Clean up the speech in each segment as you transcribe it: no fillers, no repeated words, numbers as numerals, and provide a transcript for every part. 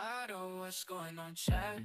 I know what's going on, chat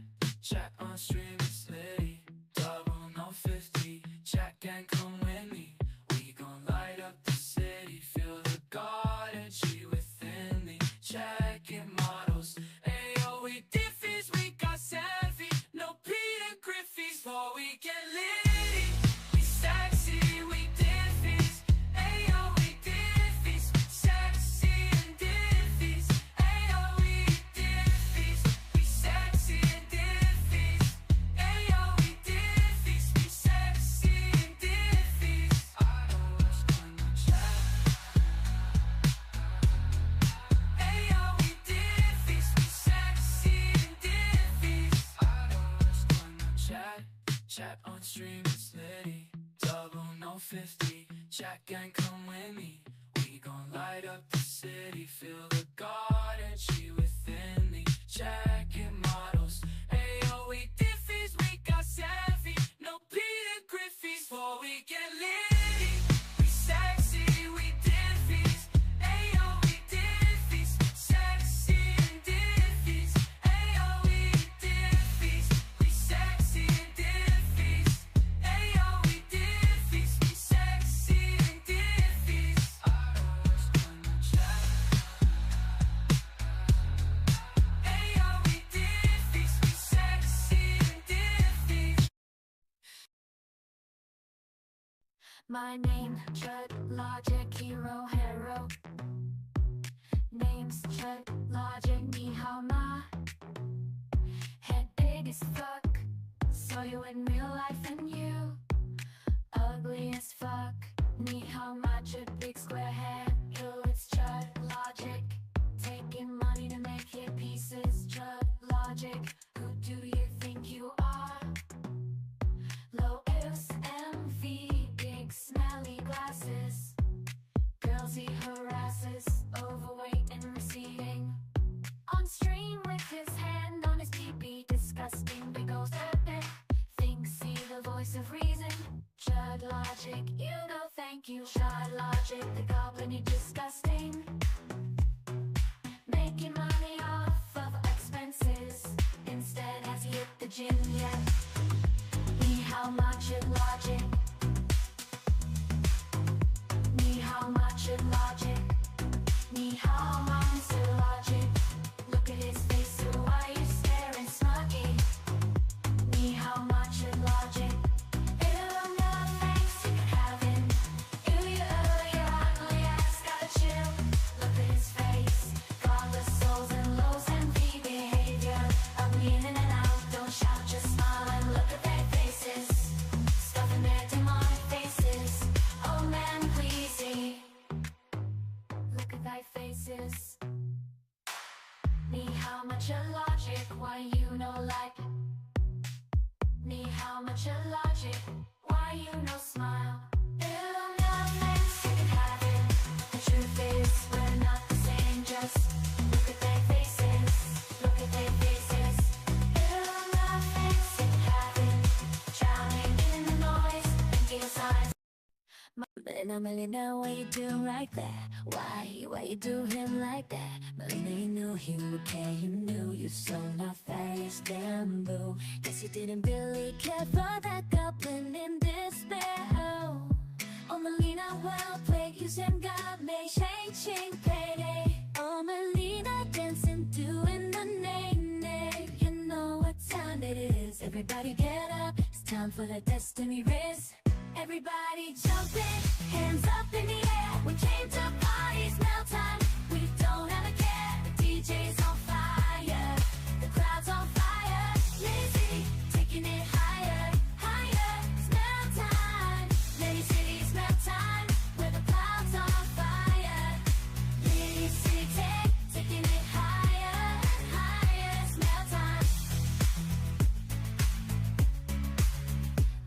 on stream, it's litty. Double no 50, chat can come with me. We gon' light up the city, feel the God energy within me. Checking models, ayo, we diffys, we got savvy. No Peter Griffey's, but we get litty. We sexy, we diffys, ayo, we diffys. Sexy and diffys, ayo, we diffys. We sexy and diffys, ayo, we diffys. We sexy and diffys. I know what's going on, chat. Ayo, we diffys. We sexy and diffys. I know what's going on, chat on stream, it's litty. Double no 50, chat gang come with me. We gon' light up the city, feel the God energy within me. Checking models, ayo, we diffys, we got savvy. No Peter Griffey's, but we get litty. We sexy, we diffys, ayo, we diffys. Sexy and diffys, ayo, we diffys. We sexy and diffys, ayo, we diffys. We sexy and diffys. I know what's going on, chat. Ayo, we diffys. We sexy and diffys. My name, Chud, Logic, Hero, Hero. Name's Chud, Logic, ni hao ma. Head big as fuck, saw you in real life and you ugly as fuck. Ni hao ma, Chud, big square head. Yo, it's Chud, Logic, taking money to make hit pieces. Chud, Logic, who do you think you are? Low SMV, big smelly glasses. Girls he harasses, overweight and receding. On stream with his hand on his pee-pee, disgusting. Big old serpent, thinks he the voice of reason. Chud Logic, you know thank you. Chud Logic, the goblin, he disgusting. Making money off of expenses, instead has he hit the gym yet? Ni hao ma, Chud Logic. Ni hao ma, Chud Logic. Ni hao ma, Mr. Logic. Look at his face, so why you staring smuggy? Ni hao ma, Chud Logic. Ew, no thanks, you can have him. Ew, your ugly ass gotta chill. Look at his face, godless souls and lows and V behavior. Ugly in and out, don't shout, just smile and look at their faces. Stuffing their demonic faces. Oh man, please see. Look at thy faces. Ni how much a logic, why you no like? Ni how much a logic, why you no smile? Ew, no thanks, you can have it. The truth is, we're not the same, just look at their faces. Look at their faces. Ew, no thanks, you can have it. Drowning in the noise, thinking of signs. Melina, why you do like that? Why you do him like that? Melina, you knew he would care, you knew you so not face bamboo. Guess you didn't really care for that goblin in despair. Oh Melina, well played, you same God may changing payday. Oh Melina, dancing, doing the nay-nay. You know what time it is, everybody get up. It's time for the destiny race. Everybody jumping, hands up in the air. We came to party, smell time. We don't ever care. The DJ's on fire, the crowd's on fire. Lazy, taking it higher, higher. Smell time, Lady City, smell time. Where the clouds on fire. Lady City, taking it higher, higher. Smell time.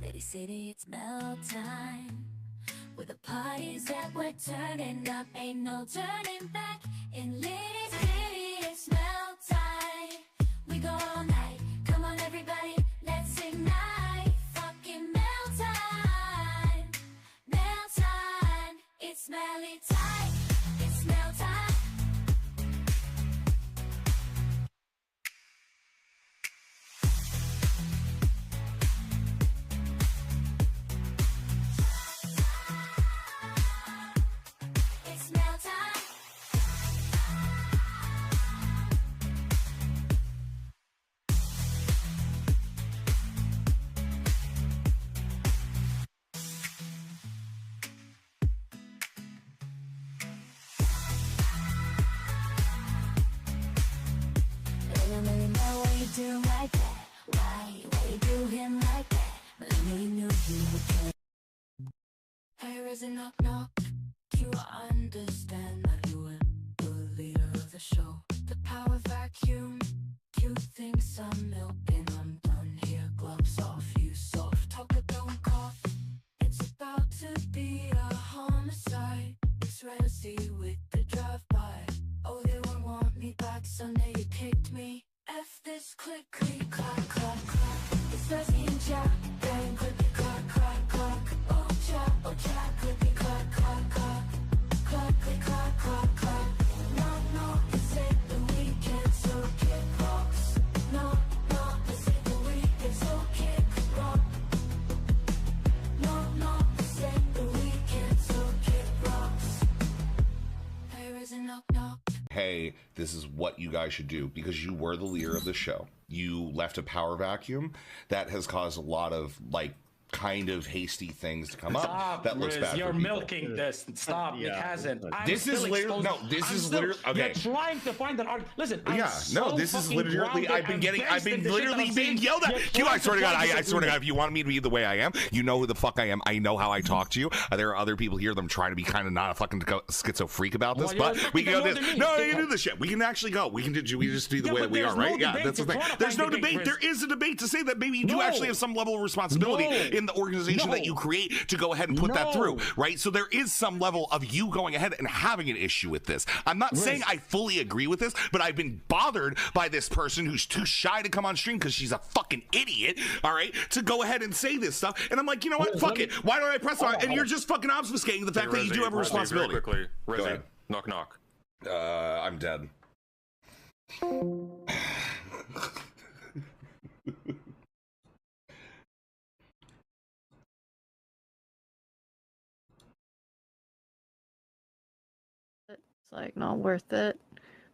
Lady City, it's melt time. With the parties that we're turning up, ain't no turning back. In Lady City, it's melt time. We go all night, come on everybody, let's ignite. Fucking melt time, melt time. It's smelly time, it's melt time. is a knock knock. You understand that you are the leader of the show. The power vacuum. You think I'm milking, I'm done here. Gloves off, you soft talk, but don't cough. It's about to be a homicide. It's Resi with the drive-by. Oh, they won't want me back Sunday, you kicked me. F this click, click, clack, clack, clack. It's Resi and Jack, bang, clippy, clack, clack, clack. Oh, Jack, clippy, clack, clack, clack. Clack, click, clack, clack, clack. Knock, knock, this ain't the weekend, so kick rocks. Knock, knock, this ain't the weekend, so kick rock. Knock, knock, this ain't the weekend, so kick rocks. There is a knock, knock. Hey, this is what you guys should do because you were the leader of the show. You left a power vacuum that has caused a lot of like kind of hasty things to come up that looks bad. You're for people. milking this. Stop. It hasn't. This is literally this is literally okay. You're trying to find an argument. Listen. This is literally. I've been literally being yelled at. Q, I swear to God, I swear to God, if you want me to be the way I am, you know who the fuck I am. I know how I talk to you. There are other people here that I'm trying to be kind of not a fucking schizo freak about this, but we can go this. No, we can do this shit. We can actually go. We can just do the way that we are, right? Yeah, that's the thing. There's no debate. There is a debate to say that maybe you do actually have some level of responsibility in the organization that you create to go ahead and put that through, right? So there is some level of you going ahead and having an issue with this. I'm not saying I fully agree with this, but I've been bothered by this person who's too shy to come on stream because she's a fucking idiot, all right, to go ahead and say this stuff. And I'm like, you know what? Fuck it. Why don't I press on? And you're just fucking obfuscating the fact that you do have a responsibility. Quickly, Rizzy, knock knock. I'm dead. Like not worth it,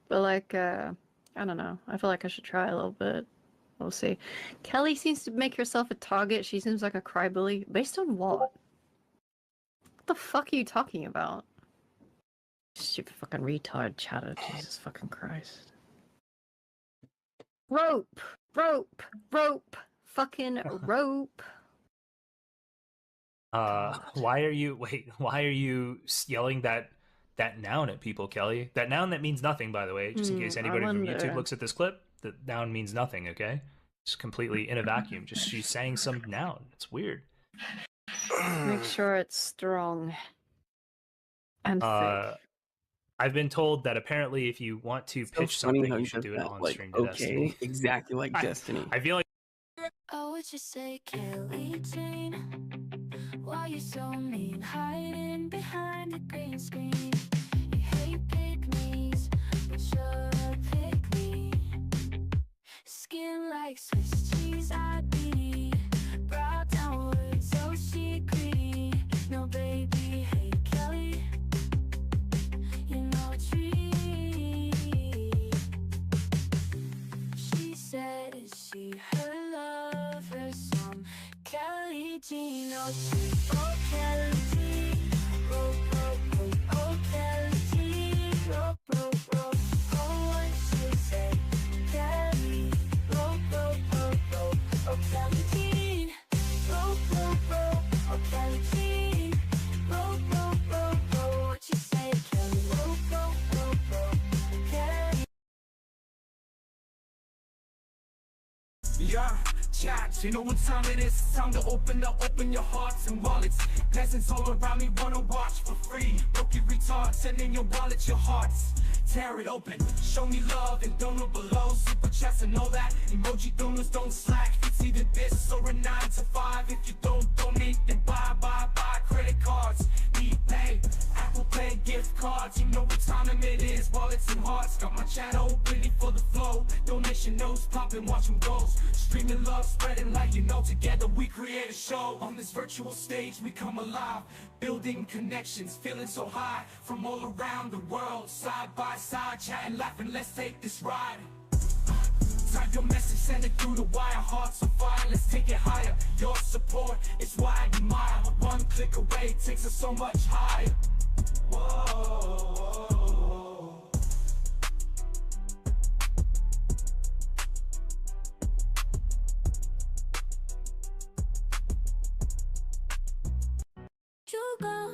but like I don't know, I feel like I should try a little bit. We'll see. Kelly seems to make herself a target. She seems like a crybaby. Based on what? What the fuck are you talking about? Stupid fucking retard chatter. Jesus fucking Christ. Rope, fucking rope. Why are you yelling that noun at people, Kelly? That noun that means nothing, by the way, just in case anybody from YouTube looks at this clip. The noun means nothing, okay? It's completely in a vacuum. Just she's saying some noun. It's weird. Make sure it's strong and thick. I've been told that apparently if you want to pitch something, you should do it on stream to Destiny. Exactly like Destiny. I feel like Oh, what you say, Kelly Jane? Why you so mean, hiding behind the green screen? You hate pygmies, but you're a pygmy. Skin like Swiss cheese, I bleed. Brow downward, so she greedy. No baby, hey Kelly, you know a tree. She said, is she her lover? Some Kelly Jean, oh, oh Kelly Jean, rope, rope, rope, oh Kelly Jean, rope, rope, rope, oh what she said, Kelly, rope, rope, rope, rope, oh Kelly Jean, rope, rope, rope, oh Kelly Jean, rope, rope, rope, rope, what you say, Kelly, rope, rope, rope, rope, Kelly. Yeah, chat, you know what time it is. It's time to open your hearts and wallets. Peasants all around me wanna watch for free. Broken retards, send in your wallet, your hearts. Tear it open, show me love and donor below. Super chats and all that. Emoji donors don't slack. It's either this or a 9 to 5. If you don't donate, then buy credit cards. Need pay, Apple Pay, gift cards. You know what time it is. Wallets and hearts. Got my chat open, ready for the flow. Donation notes popping, watch them goes. Streaming love, spreading like you know. Together we create a show. On this virtual stage we come alive. Building connections, feeling so high. From all around the world, side by side, chatting, laughing, let's take this ride. Type your message, send it through the wire. Hearts on fire, let's take it higher. Your support is what I admire. One click away takes us so much higher. Whoa. You go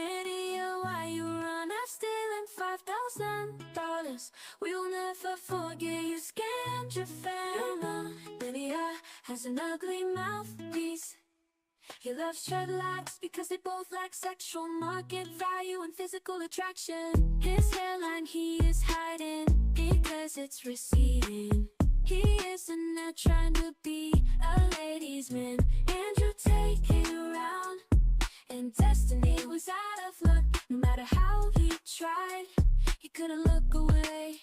media while you run out stealing $5,000. We'll never forget you scammed your family. Lydia has an ugly mouthpiece. He loves dreadlocks because they both lack sexual market value and physical attraction. His hairline he is hiding because it's receding. He isn't there trying to be a ladies' man. Andrew take it around, and destiny was out of luck. No matter how he tried, he couldn't look away.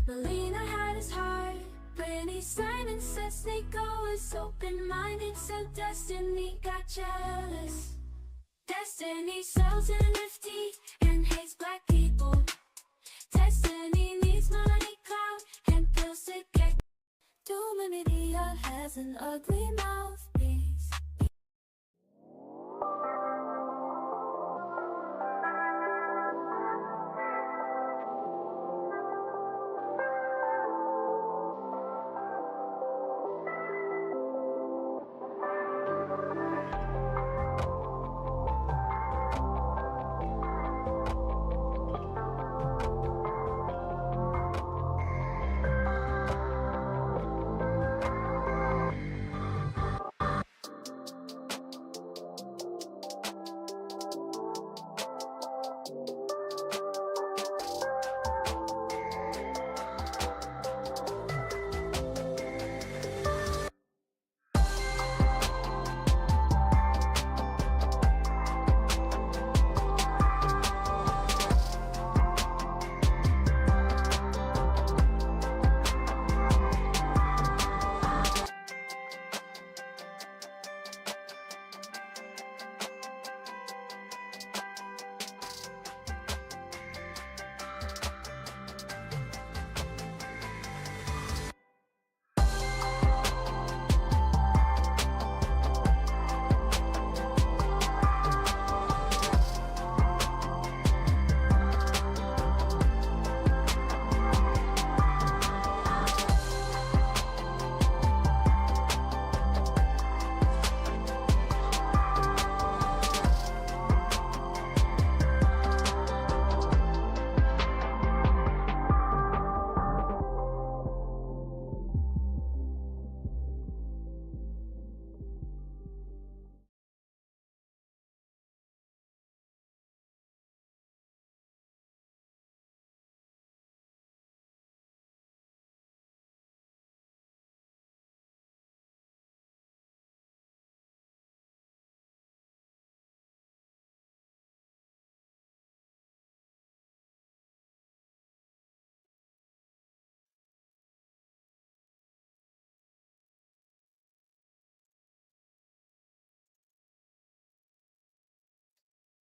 Melina had his heart, Brittany Simon said Sneeko was open-minded, so Destiny got jealous. Destiny sells NFT and hates black people. Destiny needs money, clout, and pills to get. Doom Media has an ugly mouthpiece.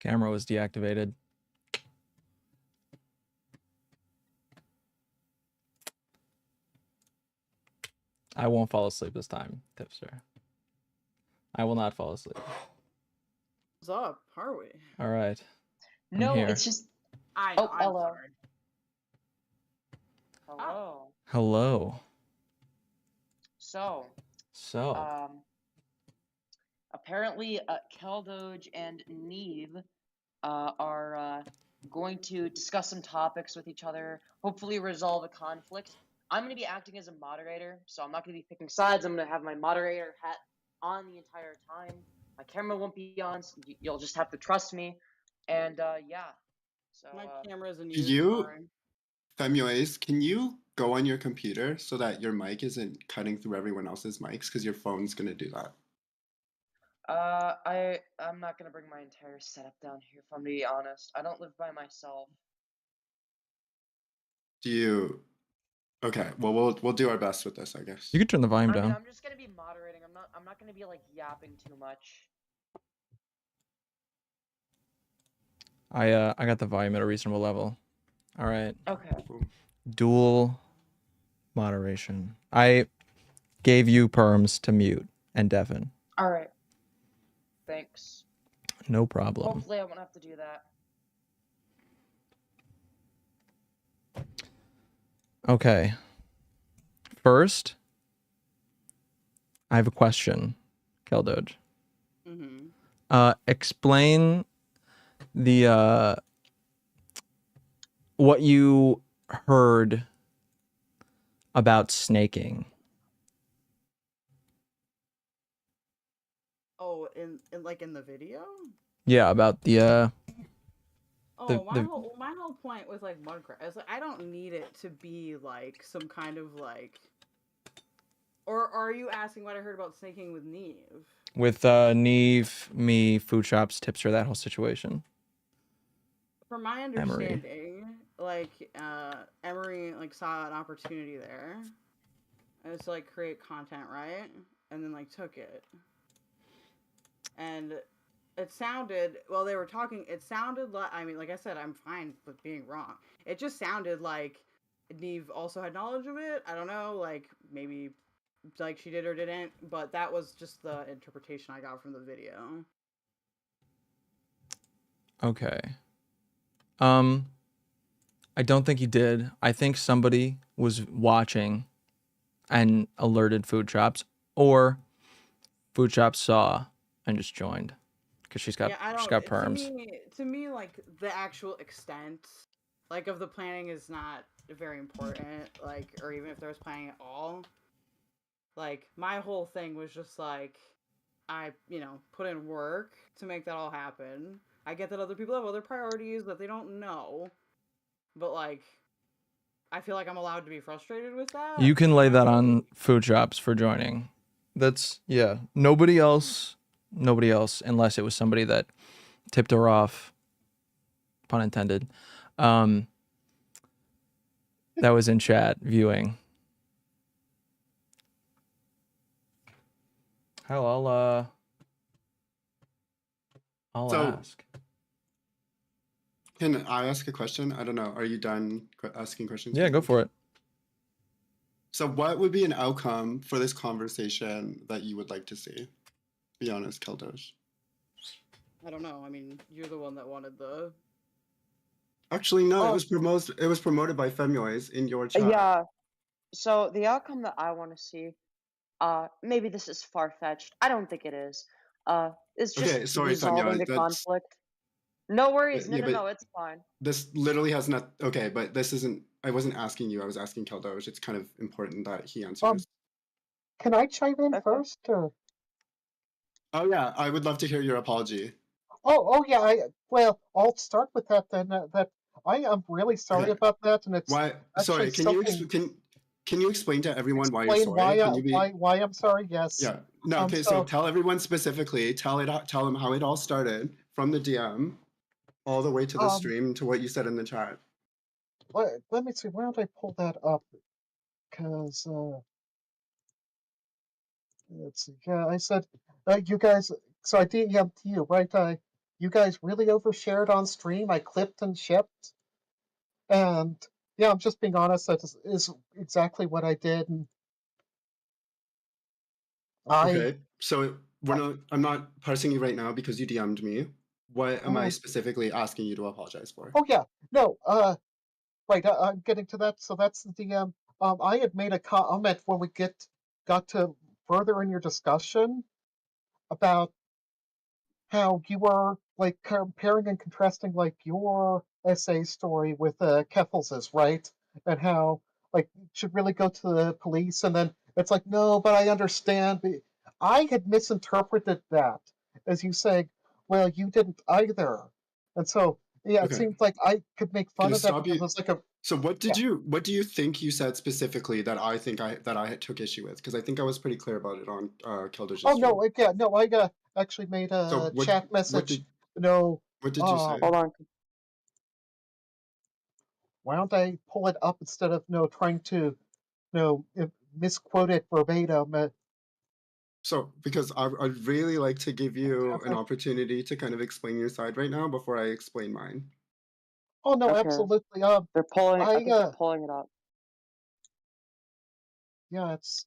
Camera was deactivated. I won't fall asleep this time, Tipster. I will not fall asleep. What's up? Are we? All right. No, here. it's just. I Oh, know, I'm hello. sorry. Hello. Hello. So, So, apparently, Keldoge and Neve are going to discuss some topics with each other, hopefully resolve a conflict. I'm going to be acting as a moderator, so I'm not going to be picking sides. I'm going to have my moderator hat on the entire time. My camera won't be on, so you'll just have to trust me. And, yeah. So, My camera's in Can use. you, Femuace, can you go on your computer so that your mic isn't cutting through everyone else's mics? Because your phone's going to do that. I'm not going to bring my entire setup down here, if I'm going to be honest. I don't live by myself. Do you... Okay, well, we'll do our best with this, I guess. you can turn the volume I down. mean, I'm just going to be moderating. I'm not going to be, like, yapping too much. I got the volume at a reasonable level. All right. Okay. Dual moderation. I gave you perms to mute and deafen. All right. Thanks. No problem. Hopefully I won't have to do that. Okay. First, I have a question, Keldoge. Mm-hmm. Explain the what you heard about snaking. Oh, in like in the video? Yeah, about the Oh, my whole point with like Mudcraft is like I don't need it to be like some kind of like. Or are you asking what I heard about snaking with Neve? with Neve, me, food shops, tipster, that whole situation. From my understanding, like Emery like saw an opportunity there, and it's like create content, right? And then like took it, and it sounded while they were talking. It sounded like like I said, I'm fine with being wrong. It just sounded like Neve also had knowledge of it. I don't know, like maybe like she did or didn't, but that was just the interpretation I got from the video. Okay. I don't think he did. I think somebody was watching and alerted food shops, or food shops saw and just joined because she's got perms. To me, like the actual extent, like of the planning is not very important. Like, or even if there was planning at all. Like my whole thing was just like, I put in work to make that all happen. I get that other people have other priorities that they don't know, but like, I feel like I'm allowed to be frustrated with that. You can lay that on food shops for joining. That's nobody else, unless it was somebody that tipped her off, pun intended, that was in chat viewing. Hell, I'll ask. Can I ask a question? I don't know. Are you done asking questions? Yeah, go for it. So what would be an outcome for this conversation that you would like to see? Be honest, Keldosh. I don't know. I mean, you're the one that wanted the... Actually, no. It was promoted by Femoys in your chat. Yeah. So the outcome that I want to see, maybe this is far-fetched. I don't think it is. It's just resolving the conflict. No worries. No, it's fine. This literally has not. Okay, but this isn't. I wasn't asking you. I was asking Keldosh. It's kind of important that he answers. Can I chime in first? Or? Oh yeah, I would love to hear your apology. Oh yeah. Well, I'll start with that then. That I am really sorry about that, and it's why. Sorry, can you explain to everyone why you're sorry? Why I'm sorry? Yes. Yeah. No. Okay. So tell everyone specifically. Tell them how it all started from the DM. All the way to the stream to what you said in the chat. Let me see. Why don't I pull that up? Because let's see. Yeah, I said you guys. So I DM'd you, right? You guys really overshared on stream. I clipped and shipped, and yeah, I'm just being honest. That is exactly what I did. And okay, so I'm not parsing you right now because you DM'd me. What am I specifically asking you to apologize for? Oh yeah, no. Right. I'm getting to that. So that's the DM. I had made a comment when we got to further in your discussion about how you were like comparing and contrasting like your essay story with Keffels's, right? And how like you should really go to the police, and then it's like, no, but I understand. I had misinterpreted that as you saying, well, you didn't either, and so yeah, it seems like I could make fun of that because it's like a. So what do you think you said specifically that I took issue with? Because I think I was pretty clear about it on Keldosh's stream. No, I actually made a chat message. What did you say? Hold on. Why don't I pull it up instead of trying to misquote it verbatim? So, because I'd really like to give you an opportunity to kind of explain your side right now before I explain mine. Oh no, absolutely. They're pulling. I think they're pulling it up. Yeah, it's.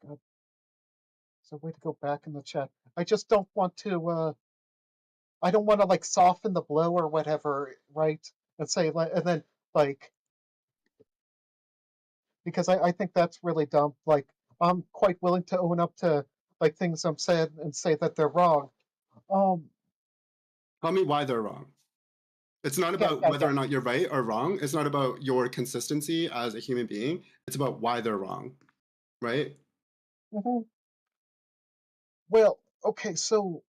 So way to go back in the chat. I just don't want to. I don't want to like soften the blow or whatever, right? And say like, and then like, because I think that's really dumb. Like, I'm quite willing to own up to like things I'm said and say that they're wrong. Tell me why they're wrong. It's not about whether or not you're right or wrong. It's not about your consistency as a human being. It's about why they're wrong, right? Mm-hmm. Well, okay, so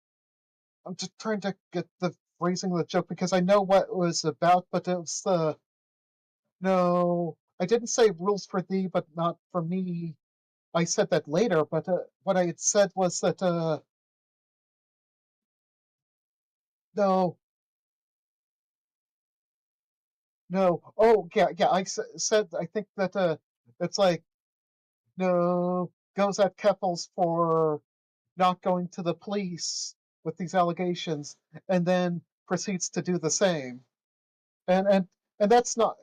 I'm just trying to get the phrasing of the joke because I know what it was about, but it was the no. I didn't say rules for thee, but not for me. I said that later, but what I had said was that no, no. Oh, yeah, yeah. Said I think that it's like no goes at Keffels for not going to the police with these allegations, and then proceeds to do the same. And and and that's not.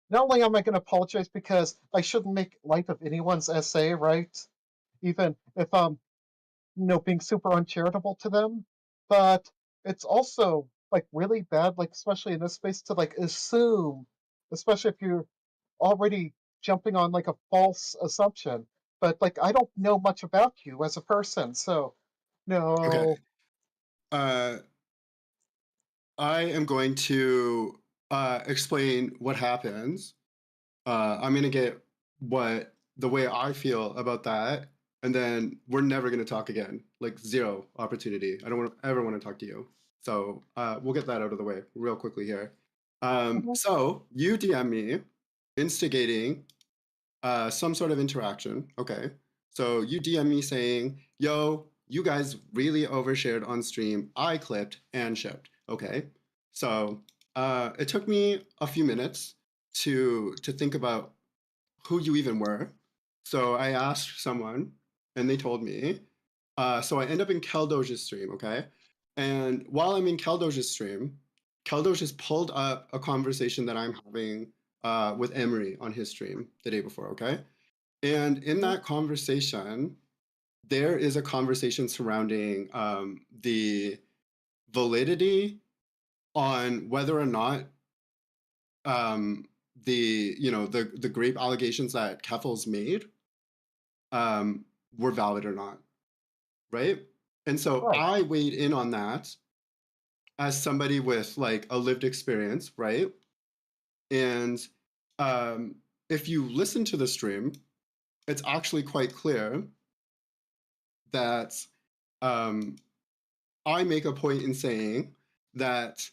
Not only am I going to apologize because I shouldn't make light of anyone's essay, right? Even if I'm, being super uncharitable to them, but it's also like really bad, like especially in this space, to like assume, especially if you're already jumping on like a false assumption. But like I don't know much about you as a person, so no. Okay. I am going to explain what happens. I'm going to get the way I feel about that, and then we're never going to talk again. Like zero opportunity. I don't ever want to talk to you. So we'll get that out of the way real quickly here. So you DM me, instigating some sort of interaction. Okay. So you DM me saying, yo, you guys really overshared on stream. I clipped and shipped. Okay. So it took me a few minutes to think about who you even were. So I asked someone and they told me. So I end up in Keldoge's stream, okay? And while I'm in Keldoge's stream, Keldoge has pulled up a conversation that I'm having with Emery on his stream the day before, okay? And in that conversation, there is a conversation surrounding the validity on whether or not the grape allegations that Keffels made were valid or not, right? And so I weighed in on that as somebody with like a lived experience, right? And if you listen to the stream, it's actually quite clear that I make a point in saying that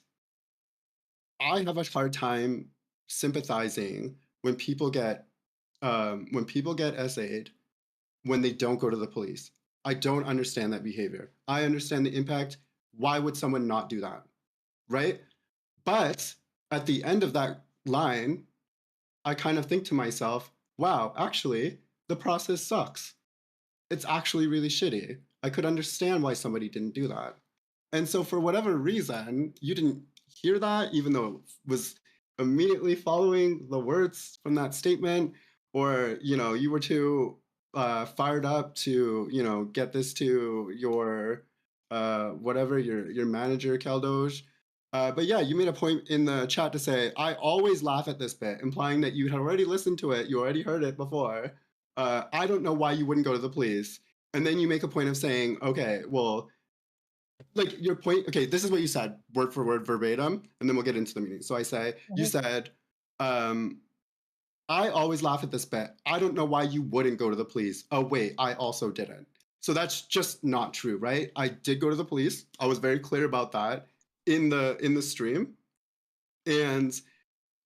I have a hard time sympathizing when people get SA'd when they don't go to the police. I don't understand that behavior. I understand the impact. Why would someone not do that? Right? But at the end of that line, I kind of think to myself, wow, actually, the process sucks. It's actually really shitty. I could understand why somebody didn't do that. And so for whatever reason, you didn't hear that, even though it was immediately following the words from that statement, or, you were too fired up to, get this to your, whatever, your manager, Keldoge. But yeah, you made a point in the chat to say, I always laugh at this bit, implying that you had already listened to it, you already heard it before. I don't know why you wouldn't go to the police. And then you make a point of saying, okay, well, like your point, okay, this is what you said, word for word, verbatim, and then we'll get into the meeting. So I say, you said, I always laugh at this bit. I don't know why you wouldn't go to the police. Oh, wait, I also didn't. So that's just not true, right? I did go to the police. I was very clear about that in the stream. And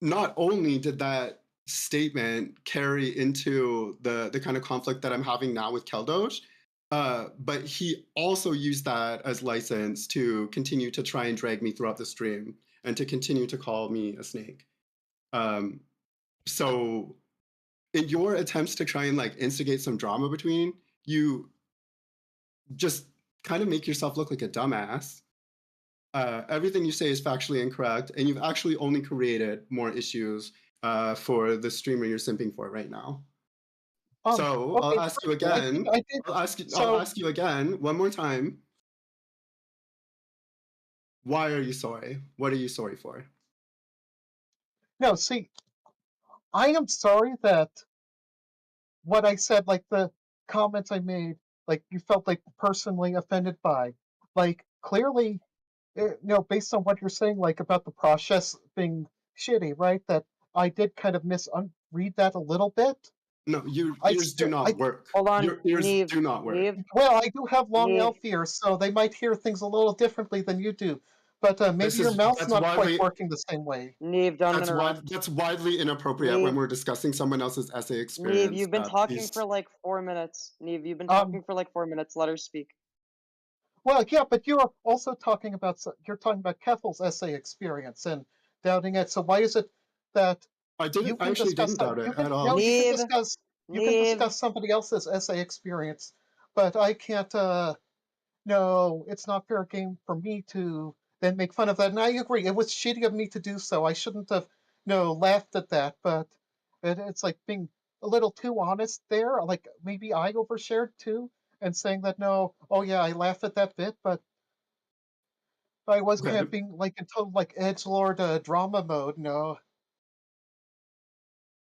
not only did that statement carry into the kind of conflict that I'm having now with Keldoge, but he also used that as license to continue to try and drag me throughout the stream and to continue to call me a snake. So in your attempts to try and like instigate some drama between you, just kind of make yourself look like a dumbass. Everything you say is factually incorrect, and you've actually only created more issues for the streamer you're simping for right now. So okay, I'll ask you again. I'll ask you again one more time. Why are you sorry? What are you sorry for? No, see, I am sorry that what I said, like the comments I made, like you felt like personally offended by. Like clearly, based on what you're saying, like about the process being shitty, right? That I did kind of misread that a little bit. No, your ears do not work. Hold on, Your ears Neve, do not work. Neve, Well, I do have long Neve. elf ears, so they might hear things a little differently than you do. But maybe your mouth's that's not widely- quite working the same way. Neve, don't interrupt. That's widely inappropriate Neve. when we're discussing someone else's essay experience. Neve, you've been talking for like 4 minutes. Neve, you've been talking for like 4 minutes. Let her speak. Well, yeah, but you're also talking about Kethel's essay experience and doubting it. So why is it that I actually didn't doubt it at all. No, you Neve, can discuss somebody else's essay experience, but I can't. No, it's not fair game for me to then make fun of that. And I agree, it was shitty of me to do so. I shouldn't have, laughed at that. But it's like being a little too honest there. Like maybe I overshared too, and saying that oh yeah, I laughed at that bit, but I was kind of being like in total like edgelord drama mode. No.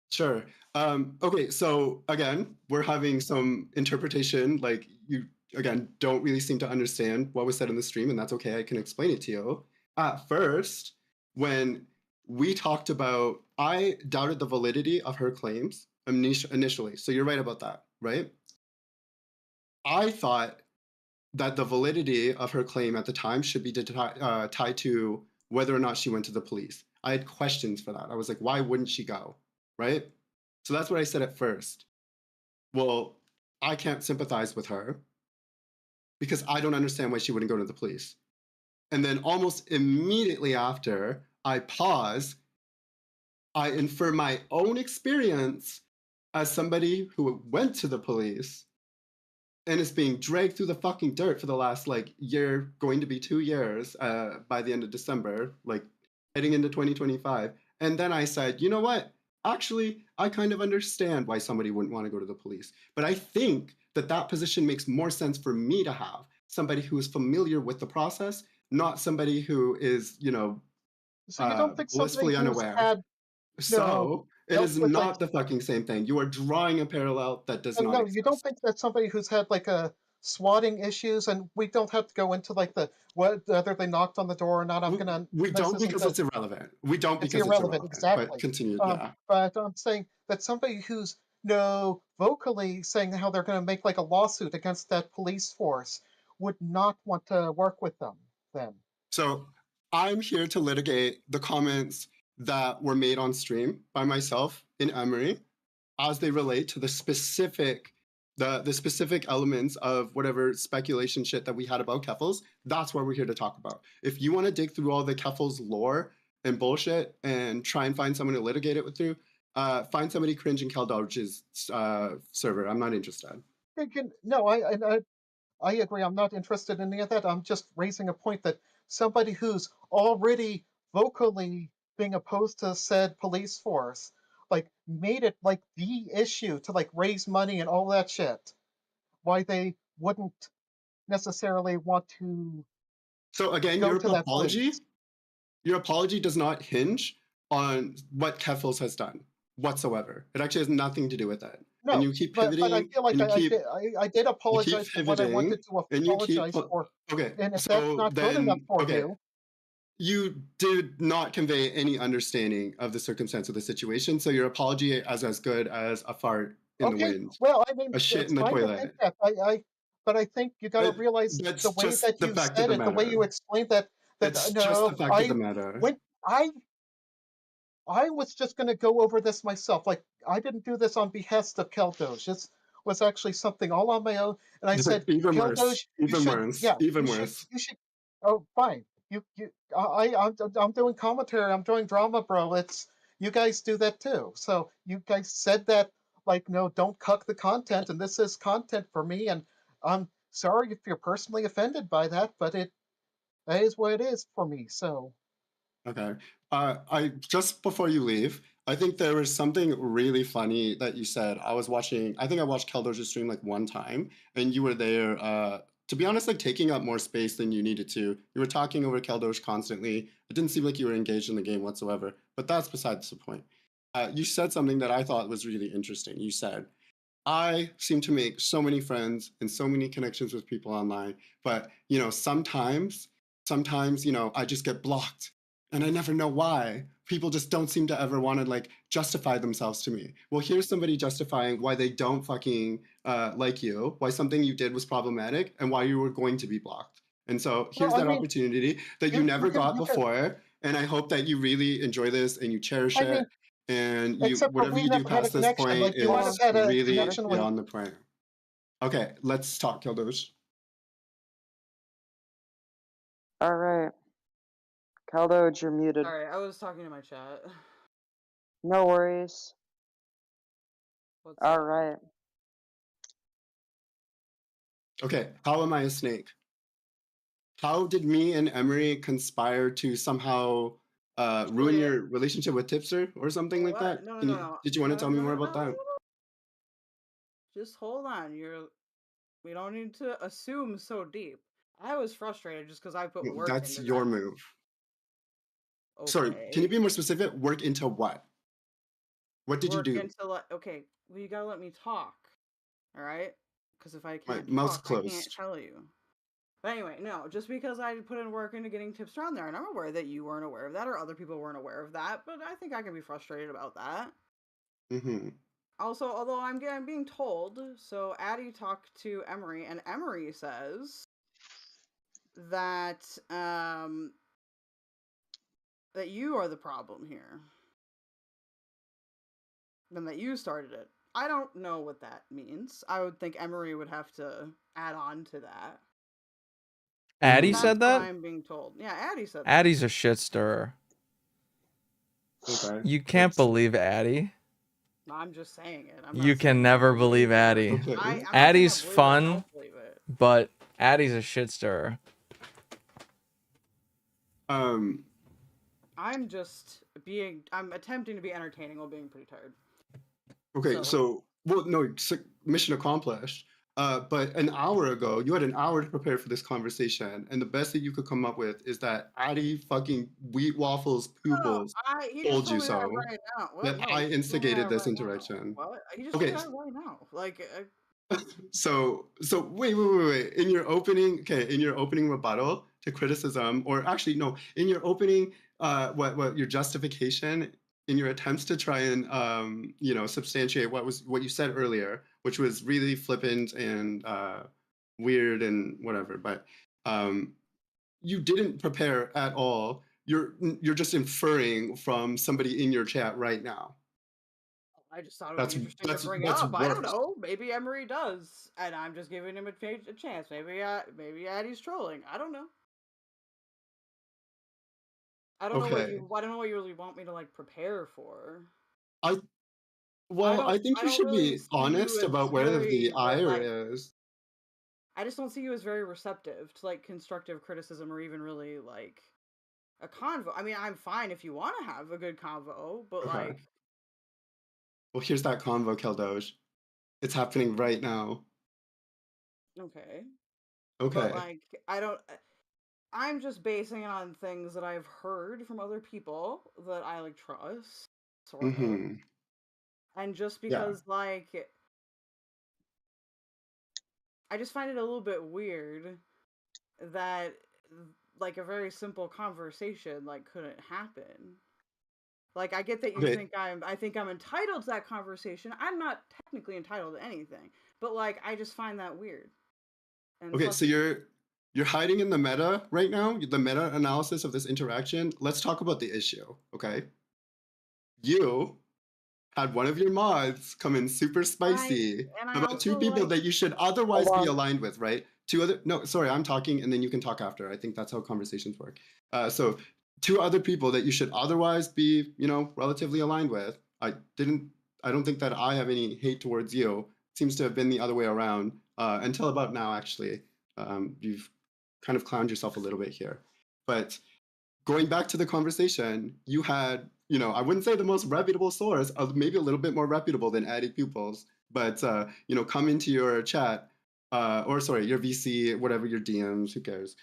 Sure. Okay, so again, we're having some interpretation. Like you again don't really seem to understand what was said in the stream, and that's okay. I can explain it to you. At first, when we talked about, I doubted the validity of her claims initially. So you're right about that, right? I thought that the validity of her claim at the time should be tied to whether or not she went to the police. I had questions for that. I was like, why wouldn't she go? Right? So that's what I said at first. Well, I can't sympathize with her because I don't understand why she wouldn't go to the police. And then almost immediately after, I pause. I infer my own experience as somebody who went to the police and is being dragged through the fucking dirt for the last year, going to be 2 years by the end of December, heading into 2025. And then I said, you know what? Actually, I kind of understand why somebody wouldn't want to go to the police. But I think that position makes more sense for me to have somebody who is familiar with the process, not somebody who is, So you don't think blissfully unaware. It is not the fucking same thing. You are drawing a parallel that does not exist. You don't think that somebody who's had a swatting issues, and we don't have to go into whether they knocked on the door or not. We don't because it's irrelevant. We don't because it's irrelevant. Exactly. But continue. But I'm saying that somebody who's vocally saying how they're going to make a lawsuit against that police force would not want to work with them then. So I'm here to litigate the comments that were made on stream by myself in Emory as they relate to the specific elements of whatever speculation shit that we had about Keffels. That's what we're here to talk about. If you want to dig through all the Keffels lore and bullshit and try and find someone to litigate it with you, find somebody cringe in Keldoge's server. I'm not interested. No, I agree. I'm not interested in any of that. I'm just raising a point that somebody who's already vocally being opposed to said police force, made it the issue to raise money and all that shit. Why they wouldn't necessarily want to. So again, your apology does not hinge on what Keffels has done whatsoever. It actually has nothing to do with that. No, and you keep pivoting. But I feel like I did apologize for what I wanted to apologize for. Okay, and if that's not good enough for you. You did not convey any understanding of the circumstance of the situation, so your apology is as good as a fart in the wind. Well, I mean, a shit in the toilet. But I think you got to realize the way that you said it, the way you explained that. It's just the fact of the matter. I was just going to go over this myself. I didn't do this on behest of Keldoge. This was actually something all on my own, and I said, even worse. You should. Oh, fine. I'm doing commentary. I'm doing drama, bro. You guys do that too. So you guys said that no, don't cuck the content, and this is content for me. And I'm sorry if you're personally offended by that, but that is what it is for me. So. Okay. I just before you leave, I think there was something really funny that you said. I think I watched Keldoge's stream one time, and you were there. To be honest, taking up more space than you needed to. You were talking over Keldoge constantly. It didn't seem like you were engaged in the game whatsoever, but that's besides the point. You said something that I thought was really interesting. You said, I seem to make so many friends and so many connections with people online, but sometimes sometimes, you know, I just get blocked and I never know why. People just don't seem to ever want to like justify themselves to me. Well, here's somebody justifying why they don't fucking like you, why something you did was problematic, and why you were going to be blocked. And so here's that opportunity that you never got before. And I hope that you really enjoy this and you cherish it. And you, whatever you do past this point is really beyond the point. Okay, let's talk, Keldos. All right. Caldoge, you're muted. Sorry, I was talking to my chat. No worries. All right. Okay, how am I a snake? How did me and Emery conspire to somehow ruin your relationship with Tipster or something like that? No. Did you want to tell me more about that? Just hold on. We don't need to assume so deep. I was frustrated just because I put work into That's your that. move. Okay. Sorry, can you be more specific? Work into what? What did you do? Okay, well, you gotta let me talk. All right? Because if I can't mouth's talk, I can't closed. tell you. But anyway, no, just because I put in work into getting Tipster on there, and I'm aware that you weren't aware of that, or other people weren't aware of that, but I think I can be frustrated about that. Mm-hmm. Also, although I'm being told, so Addie talked to Emery, and Emery says that that you are the problem here, and that you started it. I don't know what that means. I would think Emery would have to add on to that. Addie said that? I'm being told. Yeah, Addie said that. Addie's a shit stirrer. Okay. You can't believe Addie. I'm just saying it. You can never believe Addie. Okay. Addie's fun, but Addie's a shit stirrer. I'm attempting to be entertaining while being pretty tired. Okay, so well, no, mission accomplished. But an hour ago, you had an hour to prepare for this conversation, and the best that you could come up with is that Addie fucking Wheat Waffles Pooples told you so. Right now. That I instigated this interaction. What? He just Okay. told me that right now. Like. So wait. In your opening rebuttal to criticism, or actually no, in your opening, what your justification in your attempts to try and substantiate what you said earlier, which was really flippant and weird and whatever, but you didn't prepare at all. You're just inferring from somebody in your chat right now. I just thought it would be interesting to bring up. I don't know. Maybe Emery does, and I'm just giving him a chance. Maybe Addie's trolling. I don't know. I don't know what you really want me to like prepare for. I think you should be honest about where the ire is. I just don't see you as very receptive to like constructive criticism or even really like a convo. I mean, I'm fine if you want to have a good convo, but like. Well, here's that convo, Keldoge. It's happening right now. Okay. Okay. But like, I'm just basing it on things that I've heard from other people that I like trust, sort of. And just because like, I just find it a little bit weird that like a very simple conversation like couldn't happen. Like, I get that you think I think I'm entitled to that conversation. I'm not technically entitled to anything, but like, I just find that weird. And okay, so you're hiding in the meta right now, the meta analysis of this interaction. Let's talk about the issue, okay? You had one of your mods come in super spicy about two people that you should otherwise be aligned with, right? I'm talking and then you can talk after. I think that's how conversations work. So two other people that you should otherwise be, relatively aligned with. I don't think that I have any hate towards you. It seems to have been the other way around until about now, actually. You've kind of clowned yourself a little bit here. But going back to the conversation, you had, I wouldn't say the most reputable source, maybe a little bit more reputable than Addie Pupils, but, come into your chat, your VC, whatever your DMs, who cares,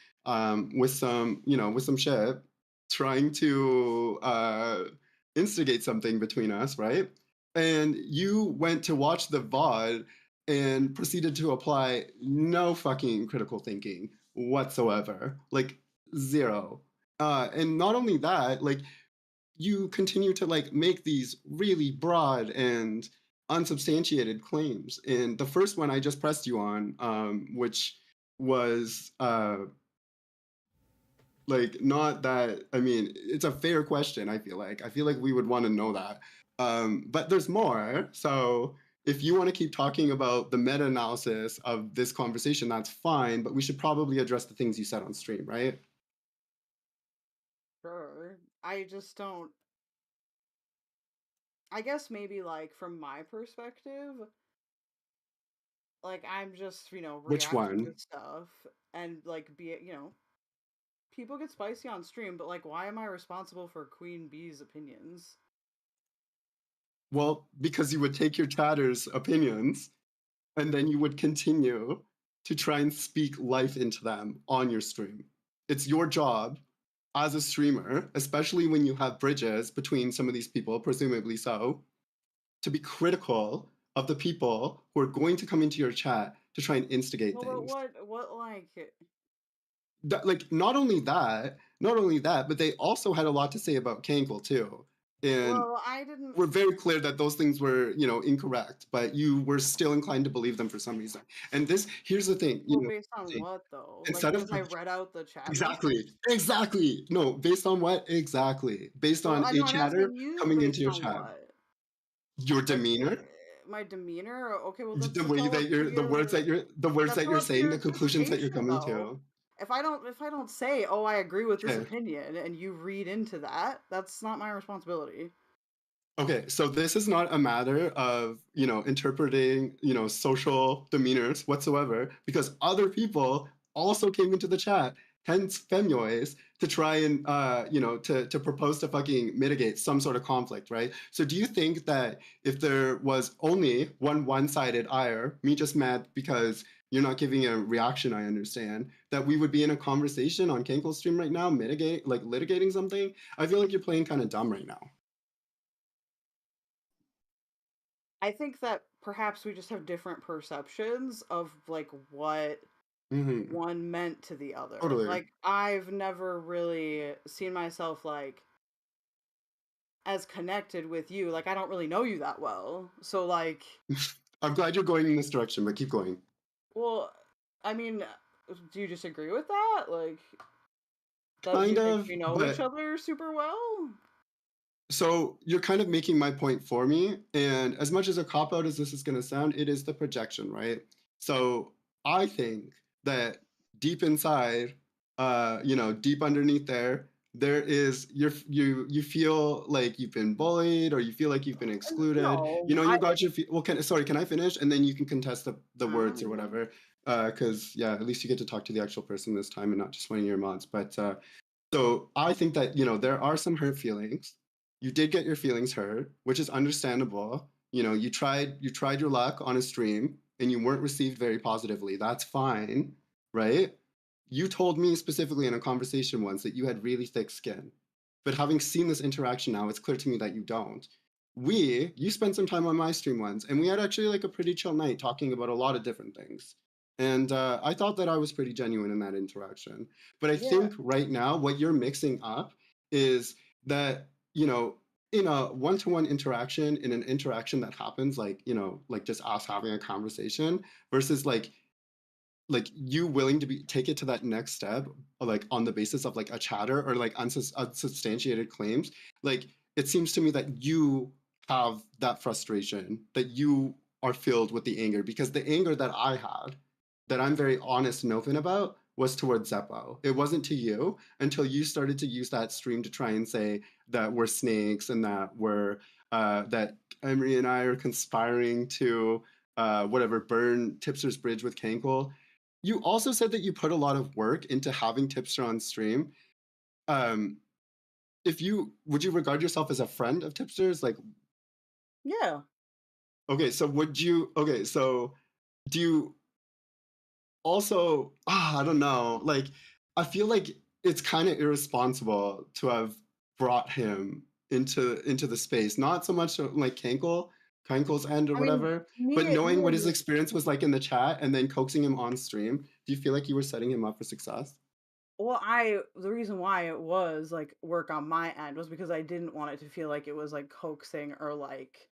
with some shit, trying to instigate something between us, right? And you went to watch the VOD and proceeded to apply no fucking critical thinking whatsoever. Like, zero. And not only that, like, you continue to like make these really broad and unsubstantiated claims. And the first one I just pressed you on, which was like not that, I mean, it's a fair question. I feel like we would want to know that, but there's more. So if you want to keep talking about the meta-analysis of this conversation, that's fine, but we should probably address the things you said on stream, right? Sure. I just don't. I guess maybe like from my perspective, like I'm just, Which reacting one? to stuff and like people get spicy on stream, but like why am I responsible for Queen Bee's opinions? Well, because you would take your chatter's opinions and then you would continue to try and speak life into them on your stream. It's your job as a streamer, especially when you have bridges between some of these people, presumably so, to be critical of the people who are going to come into your chat to try and instigate Well, things. but what like Like not only that, but they also had a lot to say about Cankle too. And well, I didn't. we're very clear that those things were, incorrect, but you were still inclined to believe them for some reason. And here's the thing, Well, based on what though? Like instead of because I read out the chat. exactly. No, based on what exactly? Based on I a know I'm chatter asking you coming into based your on chat. what? Your demeanor, My demeanor. Okay, well the way that you're, the words that you're saying, the conclusions that you're coming to. If I don't say, oh, I agree with this opinion, and you read into that, that's not my responsibility. Okay, so this is not a matter of, interpreting, social demeanors whatsoever, because other people also came into the chat, hence Femnoise, to try and, to propose to fucking mitigate some sort of conflict, right? So do you think that if there was only one-sided ire, me just mad because you're not giving a reaction, I understand, that we would be in a conversation on Cankle's stream right now, litigating something? I feel like you're playing kind of dumb right now. I think that perhaps we just have different perceptions of like what one meant to the other. Totally. Like I've never really seen myself like as connected with you. Like I don't really know you that well. So like I'm glad you're going in this direction, but keep going. Well, I mean, do you disagree with that? Like Kind do you of, think we know each other super well? So you're kind of making my point for me. And as much as a cop-out as this is going to sound, it is the projection, right? So I think that deep inside, deep underneath there is you feel like you've been bullied or you feel like you've been excluded. No, You got your can I finish? And then you can contest the words or whatever. Because at least you get to talk to the actual person this time and not just one of your mods. But so I think that there are some hurt feelings. You did get your feelings hurt, which is understandable. You tried your luck on a stream and you weren't received very positively. That's fine, right? You told me specifically in a conversation once that you had really thick skin. But having seen this interaction now, it's clear to me that you don't. You spent some time on my stream once, and we had actually like a pretty chill night talking about a lot of different things. And I thought that I was pretty genuine in that interaction. But I think right now what you're mixing up is that in a one-to-one interaction, in an interaction that happens like just us having a conversation versus like you willing to take it to that next step, like on the basis of like a chatter or like unsubstantiated claims. Like it seems to me that you have that frustration, that you are filled with the anger, because the anger that I had, that I'm very honest and open about, was towards Zeppo. It wasn't to you until you started to use that stream to try and say that we're snakes and that that Emery and I are conspiring to burn Tipster's bridge with Cankle. You also said that you put a lot of work into having Tipster on stream. Would you regard yourself as a friend of Tipster's? Like, yeah. Okay, so do you also, I don't know, like, I feel like it's kind of irresponsible to have brought him into the space, not so much like Cankle's end or whatever, but knowing what his experience was like in the chat and then coaxing him on stream. Do you feel like you were setting him up for success? Well, the reason why it was like work on my end was because I didn't want it to feel like it was like coaxing or like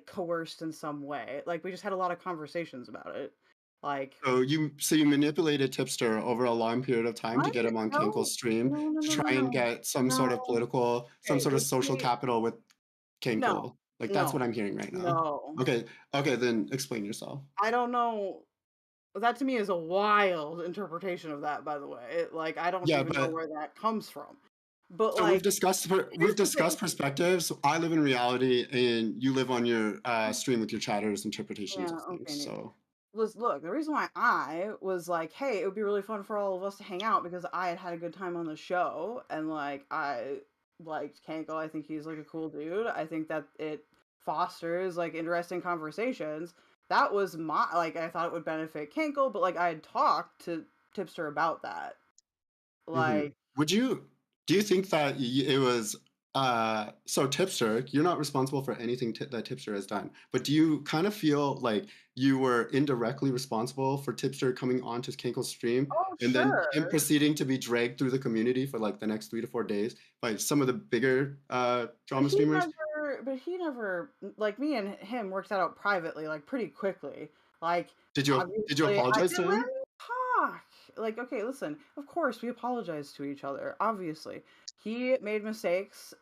coerced in some way. Like we just had a lot of conversations about it. Like So you manipulated Tipster over a long period of time to what? get him on Cankle's stream to try and get some sort of political, some Okay, sort of just social see. capital with No, Cankle. Like that's what no, I'm hearing right now. no. Okay, then explain yourself. I don't know. That to me is a wild interpretation of that, by the way. Like I don't Yeah, even know but where that comes from. But so like, we've here's the thing. discussed perspectives. I live in reality, and you live on your stream with your chatters interpretations Yeah, of things. okay. So Look, the reason why I was like, hey, it would be really fun for all of us to hang out because I had a good time on the show and like I liked Kanko. I think he's like a cool dude. I think that it fosters like interesting conversations. That was my like I thought it would benefit Kanko, but like I had talked to Tipster about that. Like do you think that it was so Tipster, you're not responsible for anything that Tipster has done, but do you kind of feel like you were indirectly responsible for Tipster coming onto Kankle's stream oh and then him sure. proceeding to be dragged through the community for like the next 3 to 4 days by some of the bigger drama streamers? But he never like me and him worked that out privately, like pretty quickly. Like Did you obviously, I apologize did to let him? me talk. Like, okay, listen. Of course, we apologize to each other. Obviously, he made mistakes.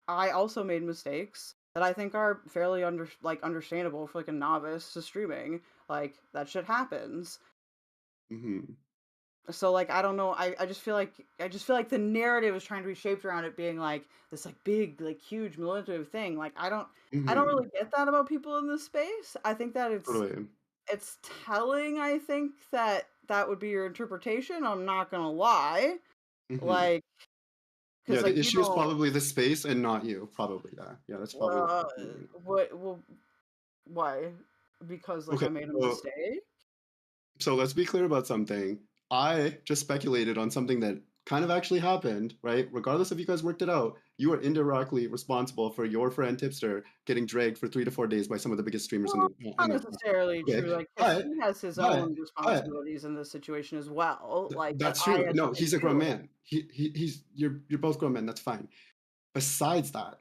I also made mistakes that I think are fairly understandable for like a novice to streaming. Like that shit happens. So like I don't know. I just feel like the narrative is trying to be shaped around it being like this like big like huge manipulative thing. Like I don't really get that about people in this space. I think that it's telling. I think that would be your interpretation. I'm not gonna lie. Like Yeah, because the like you issue is don't. probably the space and not you. Probably that. Yeah, that's probably what I'm hearing. What? Well, why? Because like Okay, I made a mistake. so let's be clear about something. I just speculated on something that kind of actually happened, right? Regardless if you guys worked it out, you are indirectly responsible for your friend Tipster getting dragged for 3 to 4 days by some of the biggest streamers Well, in not the necessarily okay. true. Like 'cause he has his But own responsibilities in this situation as well. Like that that's I true. had No, nothing he's to a do grown with. man. He's you're both grown men. That's fine. Besides that,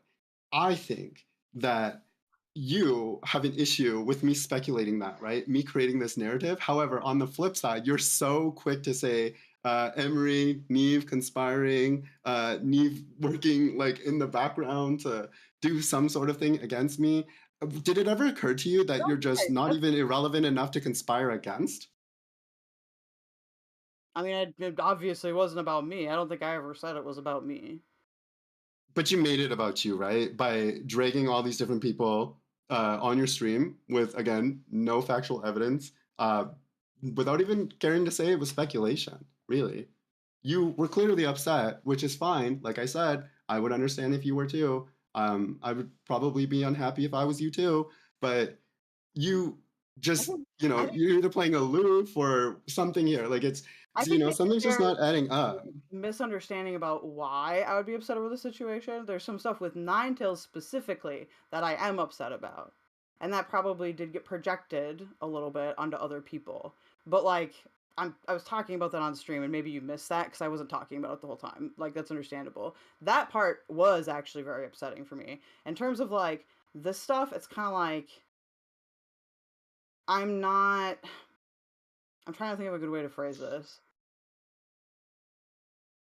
I think that you have an issue with me speculating that, right? Me creating this narrative. However, on the flip side, you're so quick to say Emery, Neve conspiring, Neve working like in the background to do some sort of thing against me. Did it ever occur to you that you're just not even irrelevant enough to conspire against? I mean, it obviously wasn't about me. I don't think I ever said it was about me. But you made it about you, right? By dragging all these different people on your stream with, again, no factual evidence, without even caring to say it was speculation, really. You were clearly upset, which is fine. Like I said, I would understand if you were too. I would probably be unhappy if I was you too. But you just, you're either playing aloof or something here. Like I think something's just not adding up. Misunderstanding about why I would be upset over the situation. There's some stuff with Ninetales specifically that I am upset about. And that probably did get projected a little bit onto other people. But like I was talking about that on stream and maybe you missed that because I wasn't talking about it the whole time. Like that's understandable. That part was actually very upsetting for me. In terms of like this stuff, it's kind of like I'm trying to think of a good way to phrase this.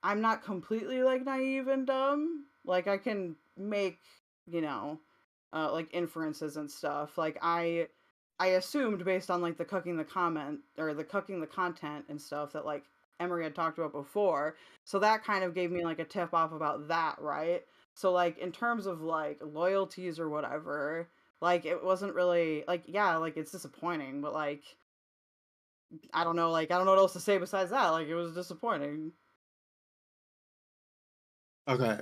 I'm not completely like naive and dumb. Like I can make, like inferences and stuff. Like I assumed based on like the cooking the content and stuff that like Emery had talked about before. So that kind of gave me like a tip off about that, right? So like in terms of like loyalties or whatever, like it wasn't really like yeah, like it's disappointing, but like I don't know what else to say besides that. Like it was disappointing. Okay.